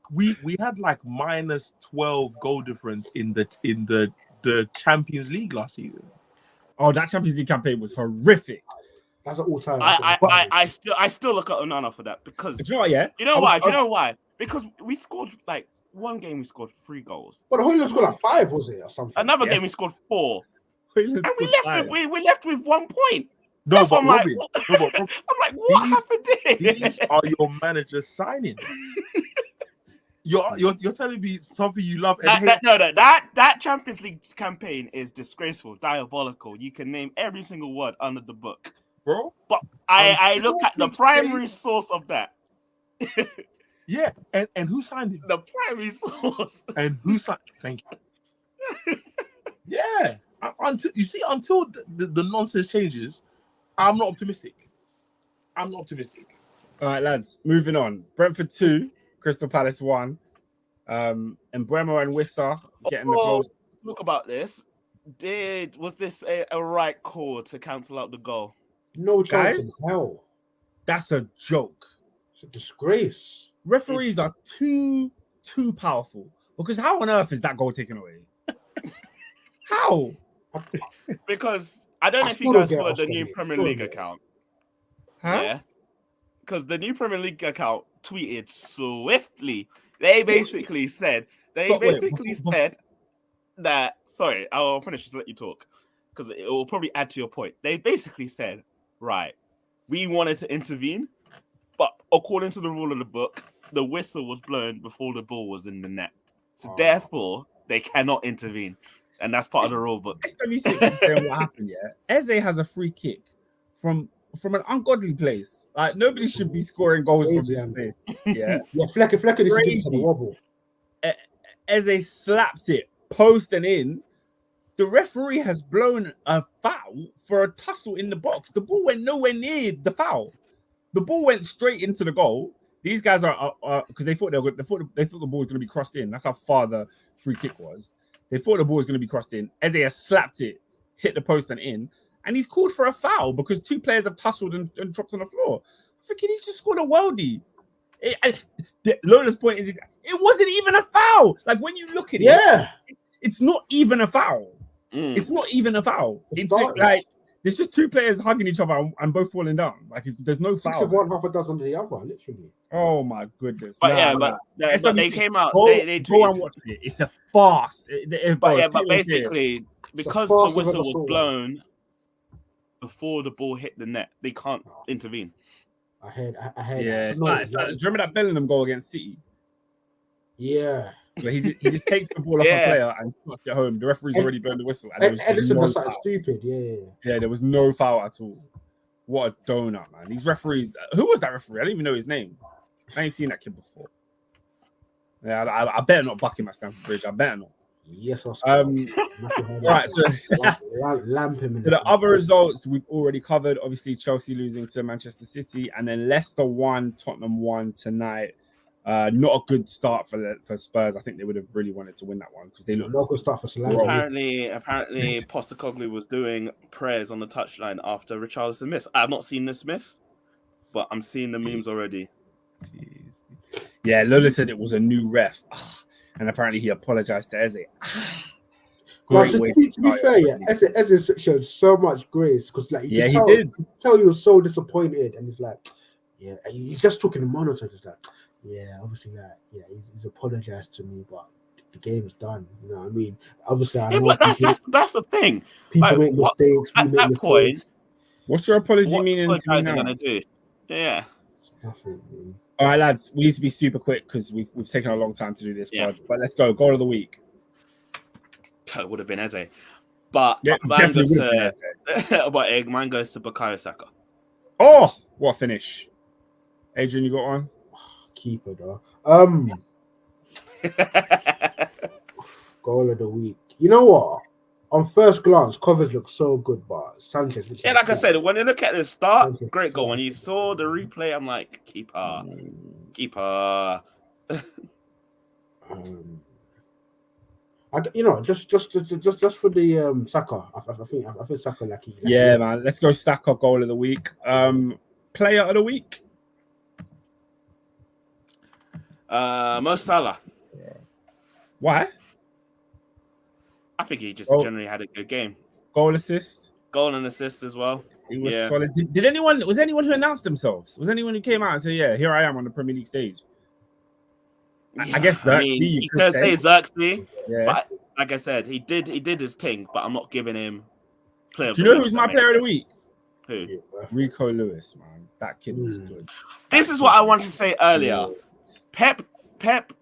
had like -12 goal difference in the Champions League last season.
Oh, that Champions League campaign was horrific.
That's an all-time.
I still look at Onana for that because
it's not yet.
You know why? Do you know why? Because we scored like one game, we scored 3 goals.
But Hoyland scored like 5, was it, or something?
Another game we scored 4, and we left with 1 point.
No, but Robin,
I'm like, what happened there?
These are your manager signings. You're telling me something you love.
That Champions League campaign is disgraceful, diabolical. You can name every single word under the book,
bro.
But I look at the primary source of that.
Yeah, and who signed him?
The primary source.
And who signed? Thank you. Yeah, until the nonsense changes, I'm not optimistic. All
right, lads, moving on. Brentford 2, Crystal Palace 1. And Mbeumo and Wissa getting the goals.
Talk about this. Was this a right call to cancel out the goal?
No chance
in
hell.
That's a joke.
It's a disgrace.
Referees are too powerful. Because how on earth is that goal taken away? How?
Because I don't know if you guys followed the new Premier League account.
Huh?
Yeah. Because the new Premier League account tweeted swiftly. They basically said that. Sorry, I'll finish. Just let you talk because it will probably add to your point. They basically said, right, we wanted to intervene, but according to the rule of the book, the whistle was blown before the ball was in the net. So therefore, they cannot intervene, and that's part of the rule book.
SW6 is saying what happened. Yeah, Eze has a free kick from an ungodly place. Like nobody should be scoring goals from this place. Yeah,
Flecker is crazy. The wobble.
Eze slaps it post and in. The referee has blown a foul for a tussle in the box. The ball went nowhere near the foul. The ball went straight into the goal. These guys are because they thought the ball was going to be crossed in. That's how far the free kick was. They thought the ball was going to be crossed in. Eze has slapped it, hit the post and in. And he's called for a foul because 2 players have tussled and dropped on the floor. I'm thinking he's just scored a worldie. Lola's point is it wasn't even a foul. Like when you look at it, it's not even a foul. It's not even a foul. It's like there's just 2 players hugging each other and both falling down. Like there's no foul.
It's one half a dozen to the other, literally.
Oh my goodness!
But but they came out. They
go and watch it. It's a farce.
But basically, because the whistle was blown before the ball hit the net, they can't intervene.
I heard.
Yeah, it's like, do you remember that Bellingham goal against City?
Yeah.
Where he just takes the ball off a player and slots it home. The referee's already blown the whistle. And
Edison was like stupid. Yeah,
there was no foul at all. What a donut, man. These referees. Who was that referee? I don't even know his name. I ain't seen that kid before. Yeah, I better not buck him at Stamford Bridge. I better not.
Yes,
right. So
lamp him.
The other results we've already covered. Obviously, Chelsea losing to Manchester City, and then Leicester 1, Tottenham 1 tonight. Not a good start for Spurs. I think they would have really wanted to win that one because they looked.
Not good start for Solanke.
Apparently, Postecoglou was doing prayers on the touchline after Richarlison missed. I've not seen this miss, but I'm seeing the memes already.
Jeez. Yeah, Lola said it was a new ref. And apparently he apologized to Eze.
To be fair, Eze showed so much grace because, like, he did. Tell he was so disappointed, and he's like, yeah, he's just talking to monitor, just like, yeah, obviously, he's apologized to me, but the game's done. You know what I mean? Obviously, I know
but that's the thing.
People make mistakes.
At that point,
What's your apology
What
meaning to me
guys are
now?
gonna do? Yeah.
Nothing, man.
All right, lads, we need to be super quick because we've taken a long time to do this
Yeah.
pod. But let's go. Goal of the week.
It would have been Eze. But
Yeah,
mine
definitely
goes
would have been
to, but mine goes to Bukayo Saka.
Oh, what a finish. Adrian, you got one?
Keeper though. Goal of the week. You know what? On first glance, covers look so good, but Sanchez.
Yeah, like I said, when you look at the start,
Sanchez-
great goal. When you saw the replay, I'm like, keeper.
Just for the Saka. I think Saka lucky.
Yeah, man. Let's go Saka goal of the week. Player of the week.
Mo Salah.
Why?
I think he just
Oh.
generally had a good game.
Goal assist.
Goal and assist as well.
He was
Yeah.
solid. Did anyone? Was anyone who announced themselves? Was anyone who came out and said, "Yeah, here I am on the Premier League stage"? I guess Zirkzee.
you could say Zirkzee,
Yeah.
but like I said, he did his thing. But I'm not giving him player.
Do you know who's my player of the week?
Who?
Rico Lewis, man. That kid was good.
This is what I wanted to say earlier. Pep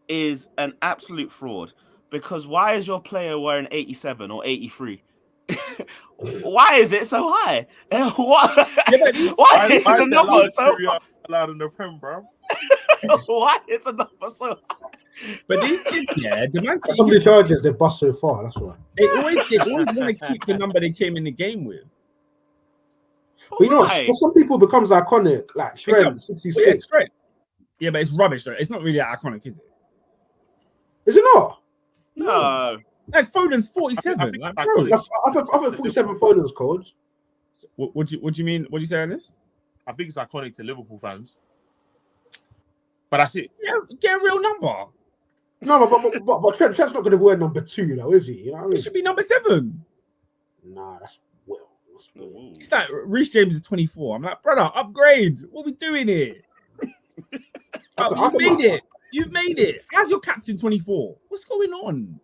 is an absolute fraud because why is your player wearing 87 or 83? Why is it so high? What? Why is the number so high?
Allowed in the Prem, bro.
Why is the number so high?
But these kids, yeah, the Man City
Some of the
kids,
charges they bust so far. That's why.
they always want to keep the number they came in the game with.
But you know,
Why?
for some people, it becomes iconic. Like Shred,
Yeah,
66.
it's great. Yeah, but it's rubbish though. It's not really that iconic, is it?
Is it not?
No.
Like Foden's 47.
I think
Like,
it's
bro.
iconic.
I think 47 Foden's codes.
What do you mean? What do you say on this?
I think it's iconic to Liverpool fans. But that's it.
Yeah, get a real number.
No, but Trent's not going to wear number 2, though, is he? You know what I mean?
It should be number 7.
Nah, that's Will. That's Will.
It's like Reece James is 24. I'm like, brother, upgrade. What are we doing here? You've made it. How's your captain 24? What's going on?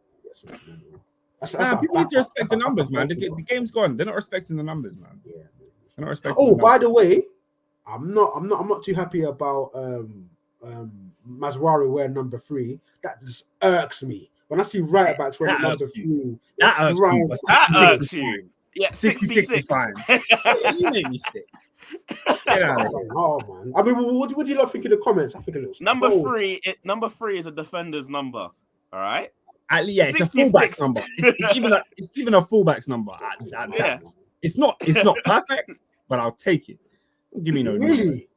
People need to respect the numbers, man. The game's gone. They're not respecting the numbers, man.
Yeah.
They're not respecting.
Oh,
the
by
numbers.
the way, I'm not too happy about Mazraoui wearing number 3. That just irks me. When I see right backs wearing
That
number
irks
3,
That irks
right.
me, but
That
66
irks
is
you.
fine.
Yeah,
66 is fine. You make me sick. Get out of here.
Oh man! I mean, what do you lot think in the comments? I think it looks
Number
cold.
3. Number 3 is a defender's number. All right.
Yeah, it's a
66.
fullback's number. It's even a fullback's number.
Yeah.
It's not perfect, but I'll take it. Give me no number.
Really?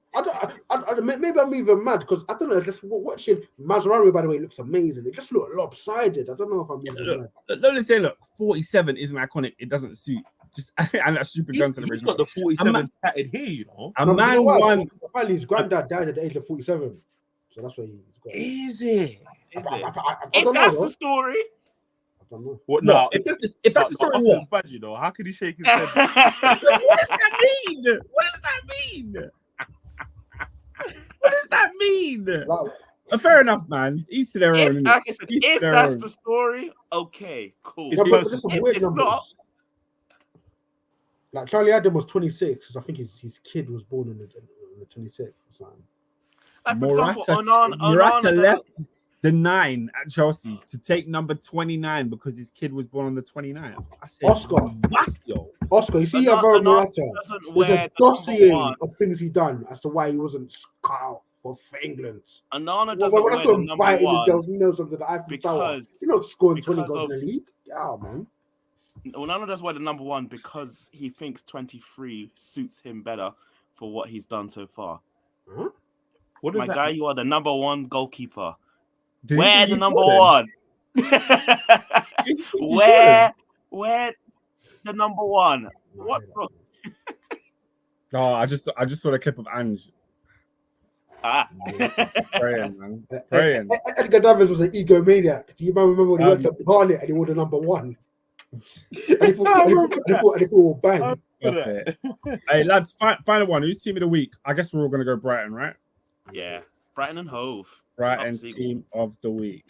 Maybe I'm even mad because I don't know. Just watching Mazraoui, by the way, looks amazing. It just looked lopsided. I don't know if I'm even mad.
Look, say, look, 47 isn't iconic. It doesn't suit. Just and that stupid gun
He's
celebration.
got the 47 tatted here, you know.
A
No,
man
you know what?
won.
Apparently, his granddad died at the age of 47, so that's why he's got.
Is it?
Is
I
it?
don't know.
That's
though.
the story.
I don't know.
What?
No,
No,
if that's the story, what?
bad, you know. How could he shake his head?
What does that mean? What does that mean? What does that mean?
Like,
Fair enough, man. Each to their
If,
own.
like I said,
Each to
if
their
that's
own.
the story, okay, cool.
It's
no, but
personal.
there's some
If
weird
it's
numbers.
not-
Like Charlie Adam was 26, because I think his kid was born on the 26th or something.
Like, for example,
Morata
Onana
left the 9 at Chelsea to take number 29 because his kid was born on the 29th. I said,
Oscar, you see Alvaro Morata.
doesn't
There's
wear
a
the number
dossier
1.
of things he done as to why he wasn't cut out for England.
Onana doesn't
When I
wear
saw
the
him
number
biting the
1
girl's nose under the Eiffel Tower,
because
you're not scoring 20
because
goals
of-
in the league. Yeah, man.
Onana does wear the number 1 because he thinks 23 suits him better for what he's done so far.
Huh?
What does
My
that
guy,
mean?
you are the number 1 goalkeeper.
Does he
Wear
think
the
he's
number
Jordan?
1. Wear the number 1.
No,
What?
I hate
Bro?
that,
Oh, I just saw the clip of Ange
Ah.
praying, man.
man.
Praying.
Edgar Davids was an egomaniac. Do you remember when he went to Barnet and he won the number 1? and he thought, bang.
Perfect. Hey, lads, final one. Who's team of the week? I guess we're all going to go Brighton, right?
Yeah. Brighton and Hove.
Brighton
Up Seagull.
team of the week.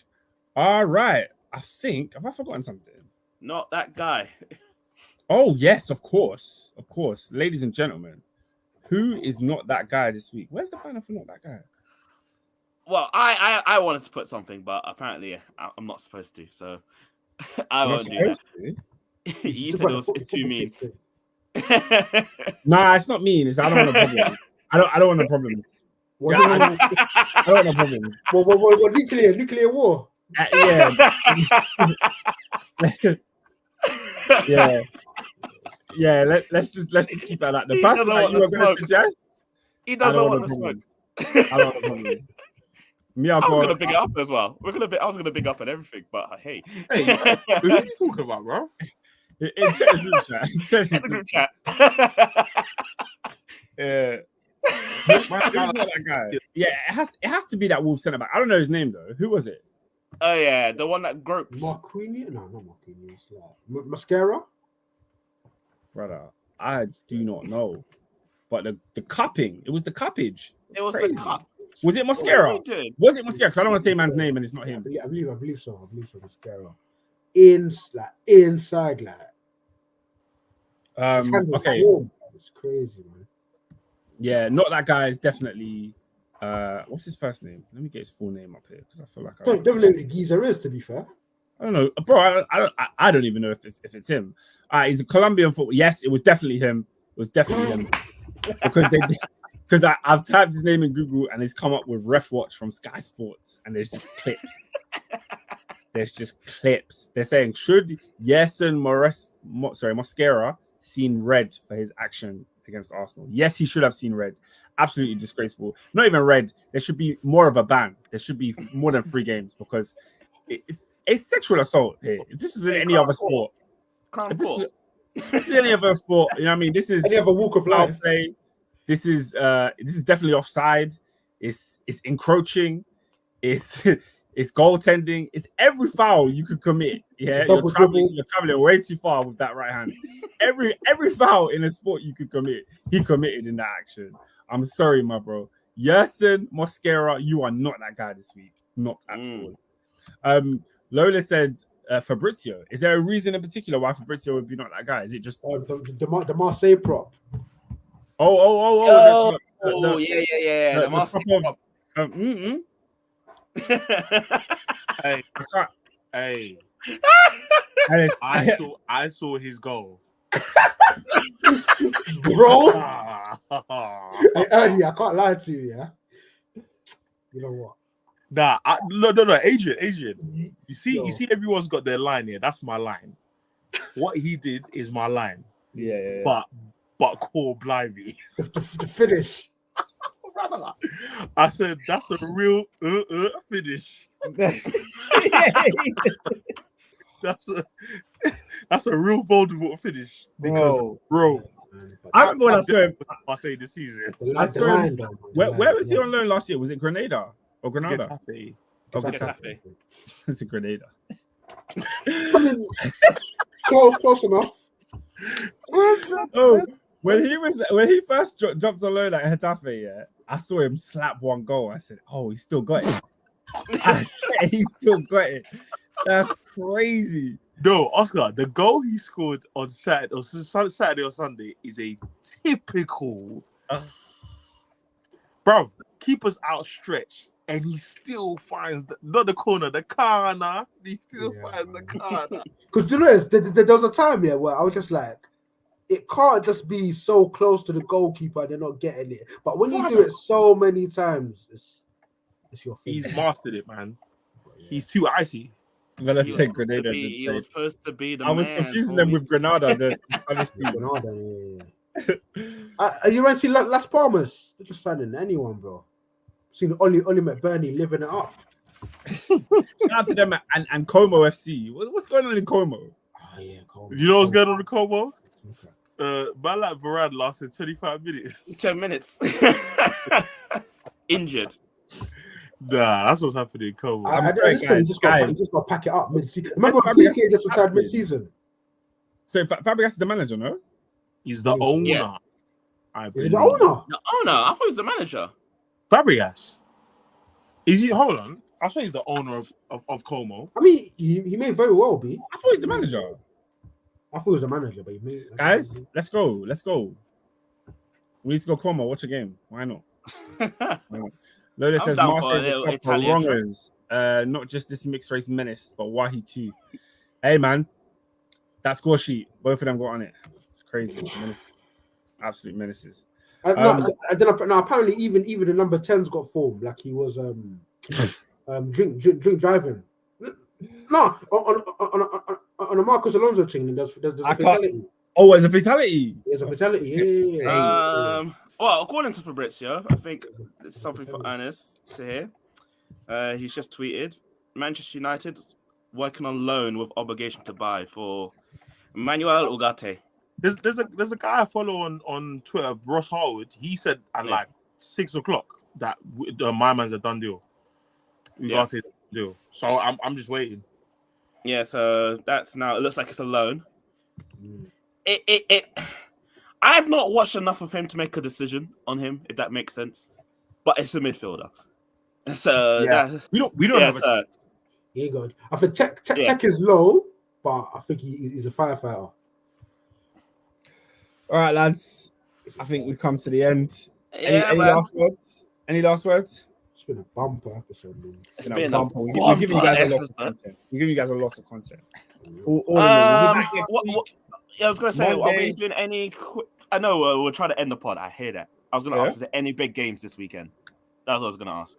All right. I think, have I forgotten something?
Not that guy.
Oh yes, of course, ladies and gentlemen, who is not that guy this week? Where's the banner for not that guy?
Well, I wanted to put something, but apparently I'm not supposed to, so I
You're not
won't do that.
supposed
You said it's too mean.
Nah, it's not mean. It's I don't want no problems. I don't want no problems.
What,
I don't want no problems.
what nuclear war?
Yeah. Yeah. Let's just keep it at that. The
He
person
doesn't
that
want
you
the
were going to
smoke.
suggest,
He
I
doesn't
don't
want
want
the
no
smoke.
problems. I don't want no problems. Me,
I was gonna big it up as well. I was gonna big up on everything, but hey,
Hey, who are you talking about, bro?
check the group chat.
check the group chat.
Yeah. Who's not that guy? Yeah, it has to be that Wolves centre back. I don't know his name though. Who was it?
Oh yeah, the one that groped.
Marquinhos? No, not Marquinhos. It's like Mascara.
Brother, I do not know. But the cupping, it was the cuppage.
It was
crazy.
the cup.
Was it Mascara?
What did?
Was it Mascara? Because I don't want to say man's name and it's not him.
I believe so. Mascara. Inside, like. His hand was
Okay.
warm. It's crazy, man.
Yeah, not that guy is definitely what's his first name? Let me get his full name up here because I feel like
Don't know who Geezer is, to be fair.
I don't know, bro. I don't even know if it's him. He's a Colombian football. Yes, it was definitely him. It was definitely him because I've typed his name in Google and it's come up with Ref Watch from Sky Sports and there's just clips. They're saying should Yerson Mosquera seen red for his action against Arsenal? Yes, he should have seen red. Absolutely disgraceful. Not even red. There should be more of a ban. There should be more than 3 games because it's sexual assault here. If this is in any other sport, this is any other sport, you know what I mean? This is
any other walk of life.
Play. This is definitely offside. It's encroaching. It's goaltending. It's every foul you could commit. Yeah, you're traveling way too far with that right hand. Every foul in a sport you could commit, he committed in that action. I'm sorry, my bro. Yerson Mosquera, you are not that guy this week. Not at all. Lola said Fabrizio. Is there a reason in particular why Fabrizio would be not that guy? Is it just
the Marseille prop?
Yeah. The Marseille prop.
Hey, I saw his goal.
Bro, hey, Ernie, I can't lie to you, yeah. You know what?
Nah, no, Adrian. You see, everyone's got their line here. That's my line. What he did is my line.
Yeah.
But call blimey.
The finish.
I said that's a real finish. That's a real Voldemort finish. Because bro,
I remember when I saw him.
I say this season.
I saw him. Where was he on loan last year? Was it Grenada or Granada?
Getafe.
Getafe.
It's a Grenada.
Close enough.
Oh, when he first jumped on loan at Getafe, yeah, I saw him slap one goal. I said, "Oh, he's still got it." He's still got it. That's crazy.
No, Oscar, the goal he scored on Saturday or Sunday is a typical. Bro, keeper's outstretched, and he still finds not the corner, the corner. He still finds the corner.
Because you know, there was a time here where I was just like, it can't just be so close to the goalkeeper and they're not getting it. But when you do it so many times, it's your thing.
He's mastered it, man. He's too icy.
Well, let's say Grenada.
He was supposed to be the
I was
man,
confusing them with Granada. The Spanish team.
Granada, Are you ready to see Las Palmas? They're just signing anyone, bro. Seen Oli McBurney living it up.
Shout out to them and Como FC. What's going on in Como?
Oh yeah, Como.
You know what's going on in Como?
Okay.
Man like Varane lasted 25 minutes.
10 minutes. Injured.
Nah, that's what's happening in Como.
I just got to pack it up mid-season. Remember when PK just retired mid-season?
So Fabregas is the manager, no?
He's the owner.
Yeah.
Is he the owner?
The owner? I thought he was the manager.
Fabregas. Is he? Hold on. I thought he's the owner of Como.
I mean, he may very well be.
I thought he's the manager.
I thought he was the manager, but he made
Guys, let's go. Let's go. We need to go Como, watch a game. Why not? Lola
I'm
says
down for a
Marseille's a
little
club for
Italian trip.
wrongers. Not just this mixed race menace, but Wahi too. Hey man, that score sheet, both of them got on it. It's crazy. Menace. Absolute menaces.
no, apparently even the number 10's got form. Like he was drink driving. No, on a Marcus Alonso thing, there's a fatality.
Oh, it's a fatality.
There's a fatality. Yeah.
Well, according to Fabrizio, I think it's something for Ernest to hear. He's just tweeted Manchester United working on loan with obligation to buy for Emmanuel Ugarte.
There's a guy I follow on Twitter, Ross Harwood. He said at like 6 o'clock that my man's a done deal. Ugarte deal. So I'm just waiting.
Yeah, so that's now. It looks like it's a loan. I have not watched enough of him to make a decision on him, if that makes sense. But it's a midfielder. So
we don't have a
Here you go. I think Tech is low, but I think he's a firefighter.
All right, lads. I think we've come to the end.
Yeah,
any last words? Any last words?
It's been a bumper episode, man.
It's been a bumper. We're giving you guys a lot of content. We're giving you guys a lot of content. All we'll be back next week.
Yeah, I was going to say,
Monday.
are we doing any... I know we're trying to end the pod. I hear that. I was going to ask, is there any big games this weekend? That's what I was going to ask.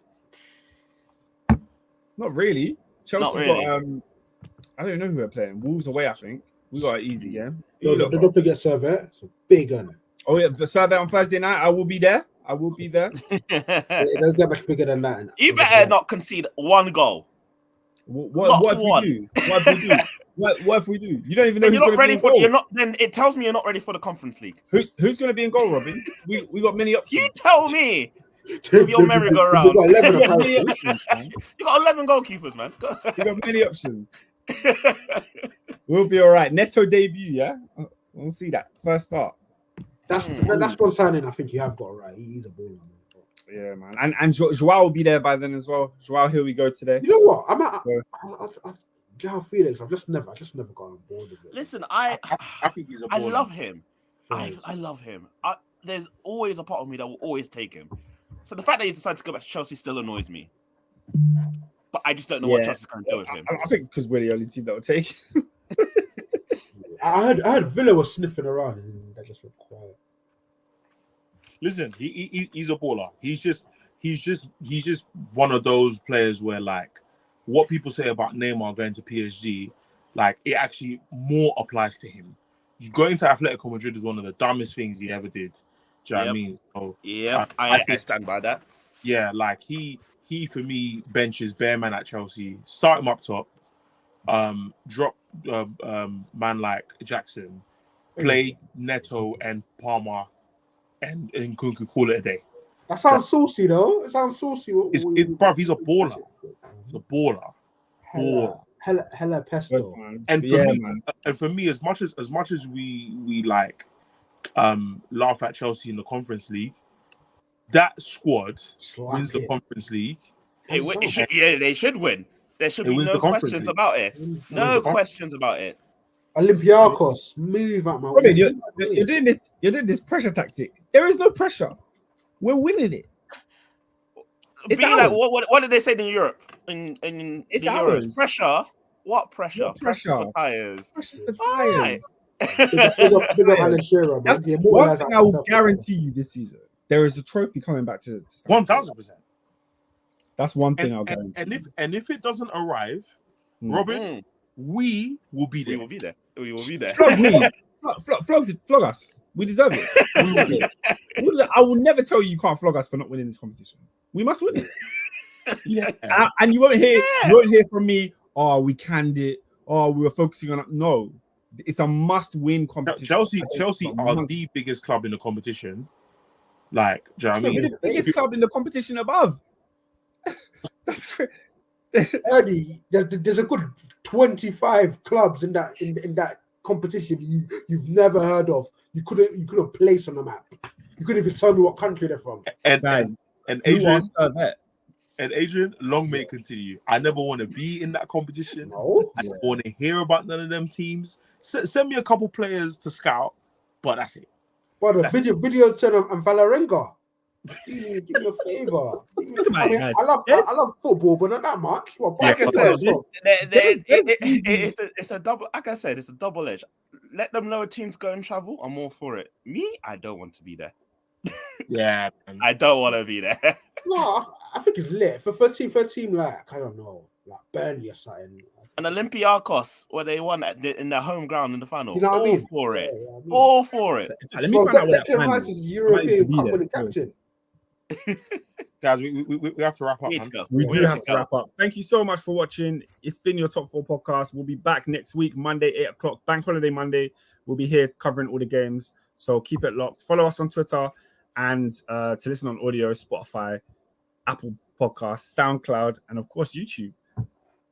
Not really. Chelsea
Not really.
got... I don't know who we're playing. Wolves away, I think. We got it easy, yeah?
Don't forget Servet. It's a big gun.
Oh, yeah. The survey on Thursday night. I will be there.
It doesn't get much bigger than that.
You better not concede one goal.
What if we do? What if we do? You don't even know
Then
who's going to be in goal.
Then it tells me you're not ready for the Conference League.
Who's going to be in goal, Robin? We got many options.
You tell me. With your merry-go-round.
We've got 11
We got
apparently.
many options, man.
You got 11 goalkeepers, man.
We got many options. We'll be all right. Neto debut, yeah? We'll see that. First start.
That's one signing I think you have got right. He's a baller, man.
Yeah, man. And Joao will be there by then as well. Joao, here we go today.
You know what? Joao Felix, I've just never got on board with it.
Listen,
I think he's a baller.
I love him. I love him. There's always a part of me that will always take him. So the fact that he's decided to go back to Chelsea still annoys me. But I just don't know what Chelsea's going to do with him.
I think because we're the only team that will take him.
I heard Villa was sniffing around and that just looked quiet.
Listen, he's a baller. He's just one of those players where, like, what people say about Neymar going to PSG, like, it actually more applies to him. Going to Atletico Madrid is one of the dumbest things he ever did. Do you know what I mean? So,
yeah, I stand by that.
Yeah, like he for me benches bare man at Chelsea, start him up top, drop man like Jackson, play Neto and Palmer and Nkunku, call it a day.
That sounds saucy though. It sounds saucy.
Bruv, he's a baller. He's a baller.
Hella pesto.
And for me, as much as we like laugh at Chelsea in the Conference League, that squad wins the Conference League.
They should win. There should be no questions about it. No questions about it.
Olympiacos, move out my way.
Robin, you're doing this pressure tactic. There is no pressure. We're winning it.
It's like, what did they say in Europe? In
it's
the
ours.
Euros? Pressure? What pressure?
What pressure?
For tires.
Pressure's for tires.
Big up Alan Shearer,
That's
man.
one thing I will guarantee you this season. There is a trophy coming back to
1,000%.
That's one thing I'll guarantee.
And if it doesn't arrive, Robin, we will be there.
We will be there.
Flog me. Flog us. We deserve it. I will never tell you can't flog us for not winning this competition. We must win it.
Yeah.
And you won't hear from me, oh, we canned it. Oh, we were focusing on it. No. It's a must-win competition.
Chelsea are the biggest club in the competition. Like, do you know what I mean?
We're the biggest club in the competition above.
Eddie, there's a good 25 clubs in that competition you've never heard of. You couldn't place on the map. You couldn't even tell me what country they're from.
And Adrian, long may it continue. I never want to be in that competition.
No.
I don't want to hear about none of them teams. Send me a couple players to scout, but that's it.
But the video turn and Valarenga. Do me a favor.
Think about it, guys.
I love football, but not that much. Well,
Like I said,
there's
it's a double. Like I said, it's a double edge. Let them know teams go and travel. I'm all for it. Me, I don't want to be there.
Yeah, man.
I don't want to be there.
no, I think it's lit for a team like I don't know, like Burnley or something.
And Olympiacos, where they won in their home ground in the final.
You know what I mean?
For it.
Yeah, I mean.
All for it.
Let me find out what
Declan Rice is European Cup winning captain.
Guys, we have to wrap up. Man.
We do have to wrap up. Thank you so much for watching. It's been your Top 4 podcast. We'll be back next week, Monday, 8 o'clock, Bank Holiday Monday. We'll be here covering all the games. So keep it locked. Follow us on Twitter and to listen on audio, Spotify, Apple Podcasts, SoundCloud, and of course, YouTube.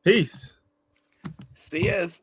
Peace.
See yous.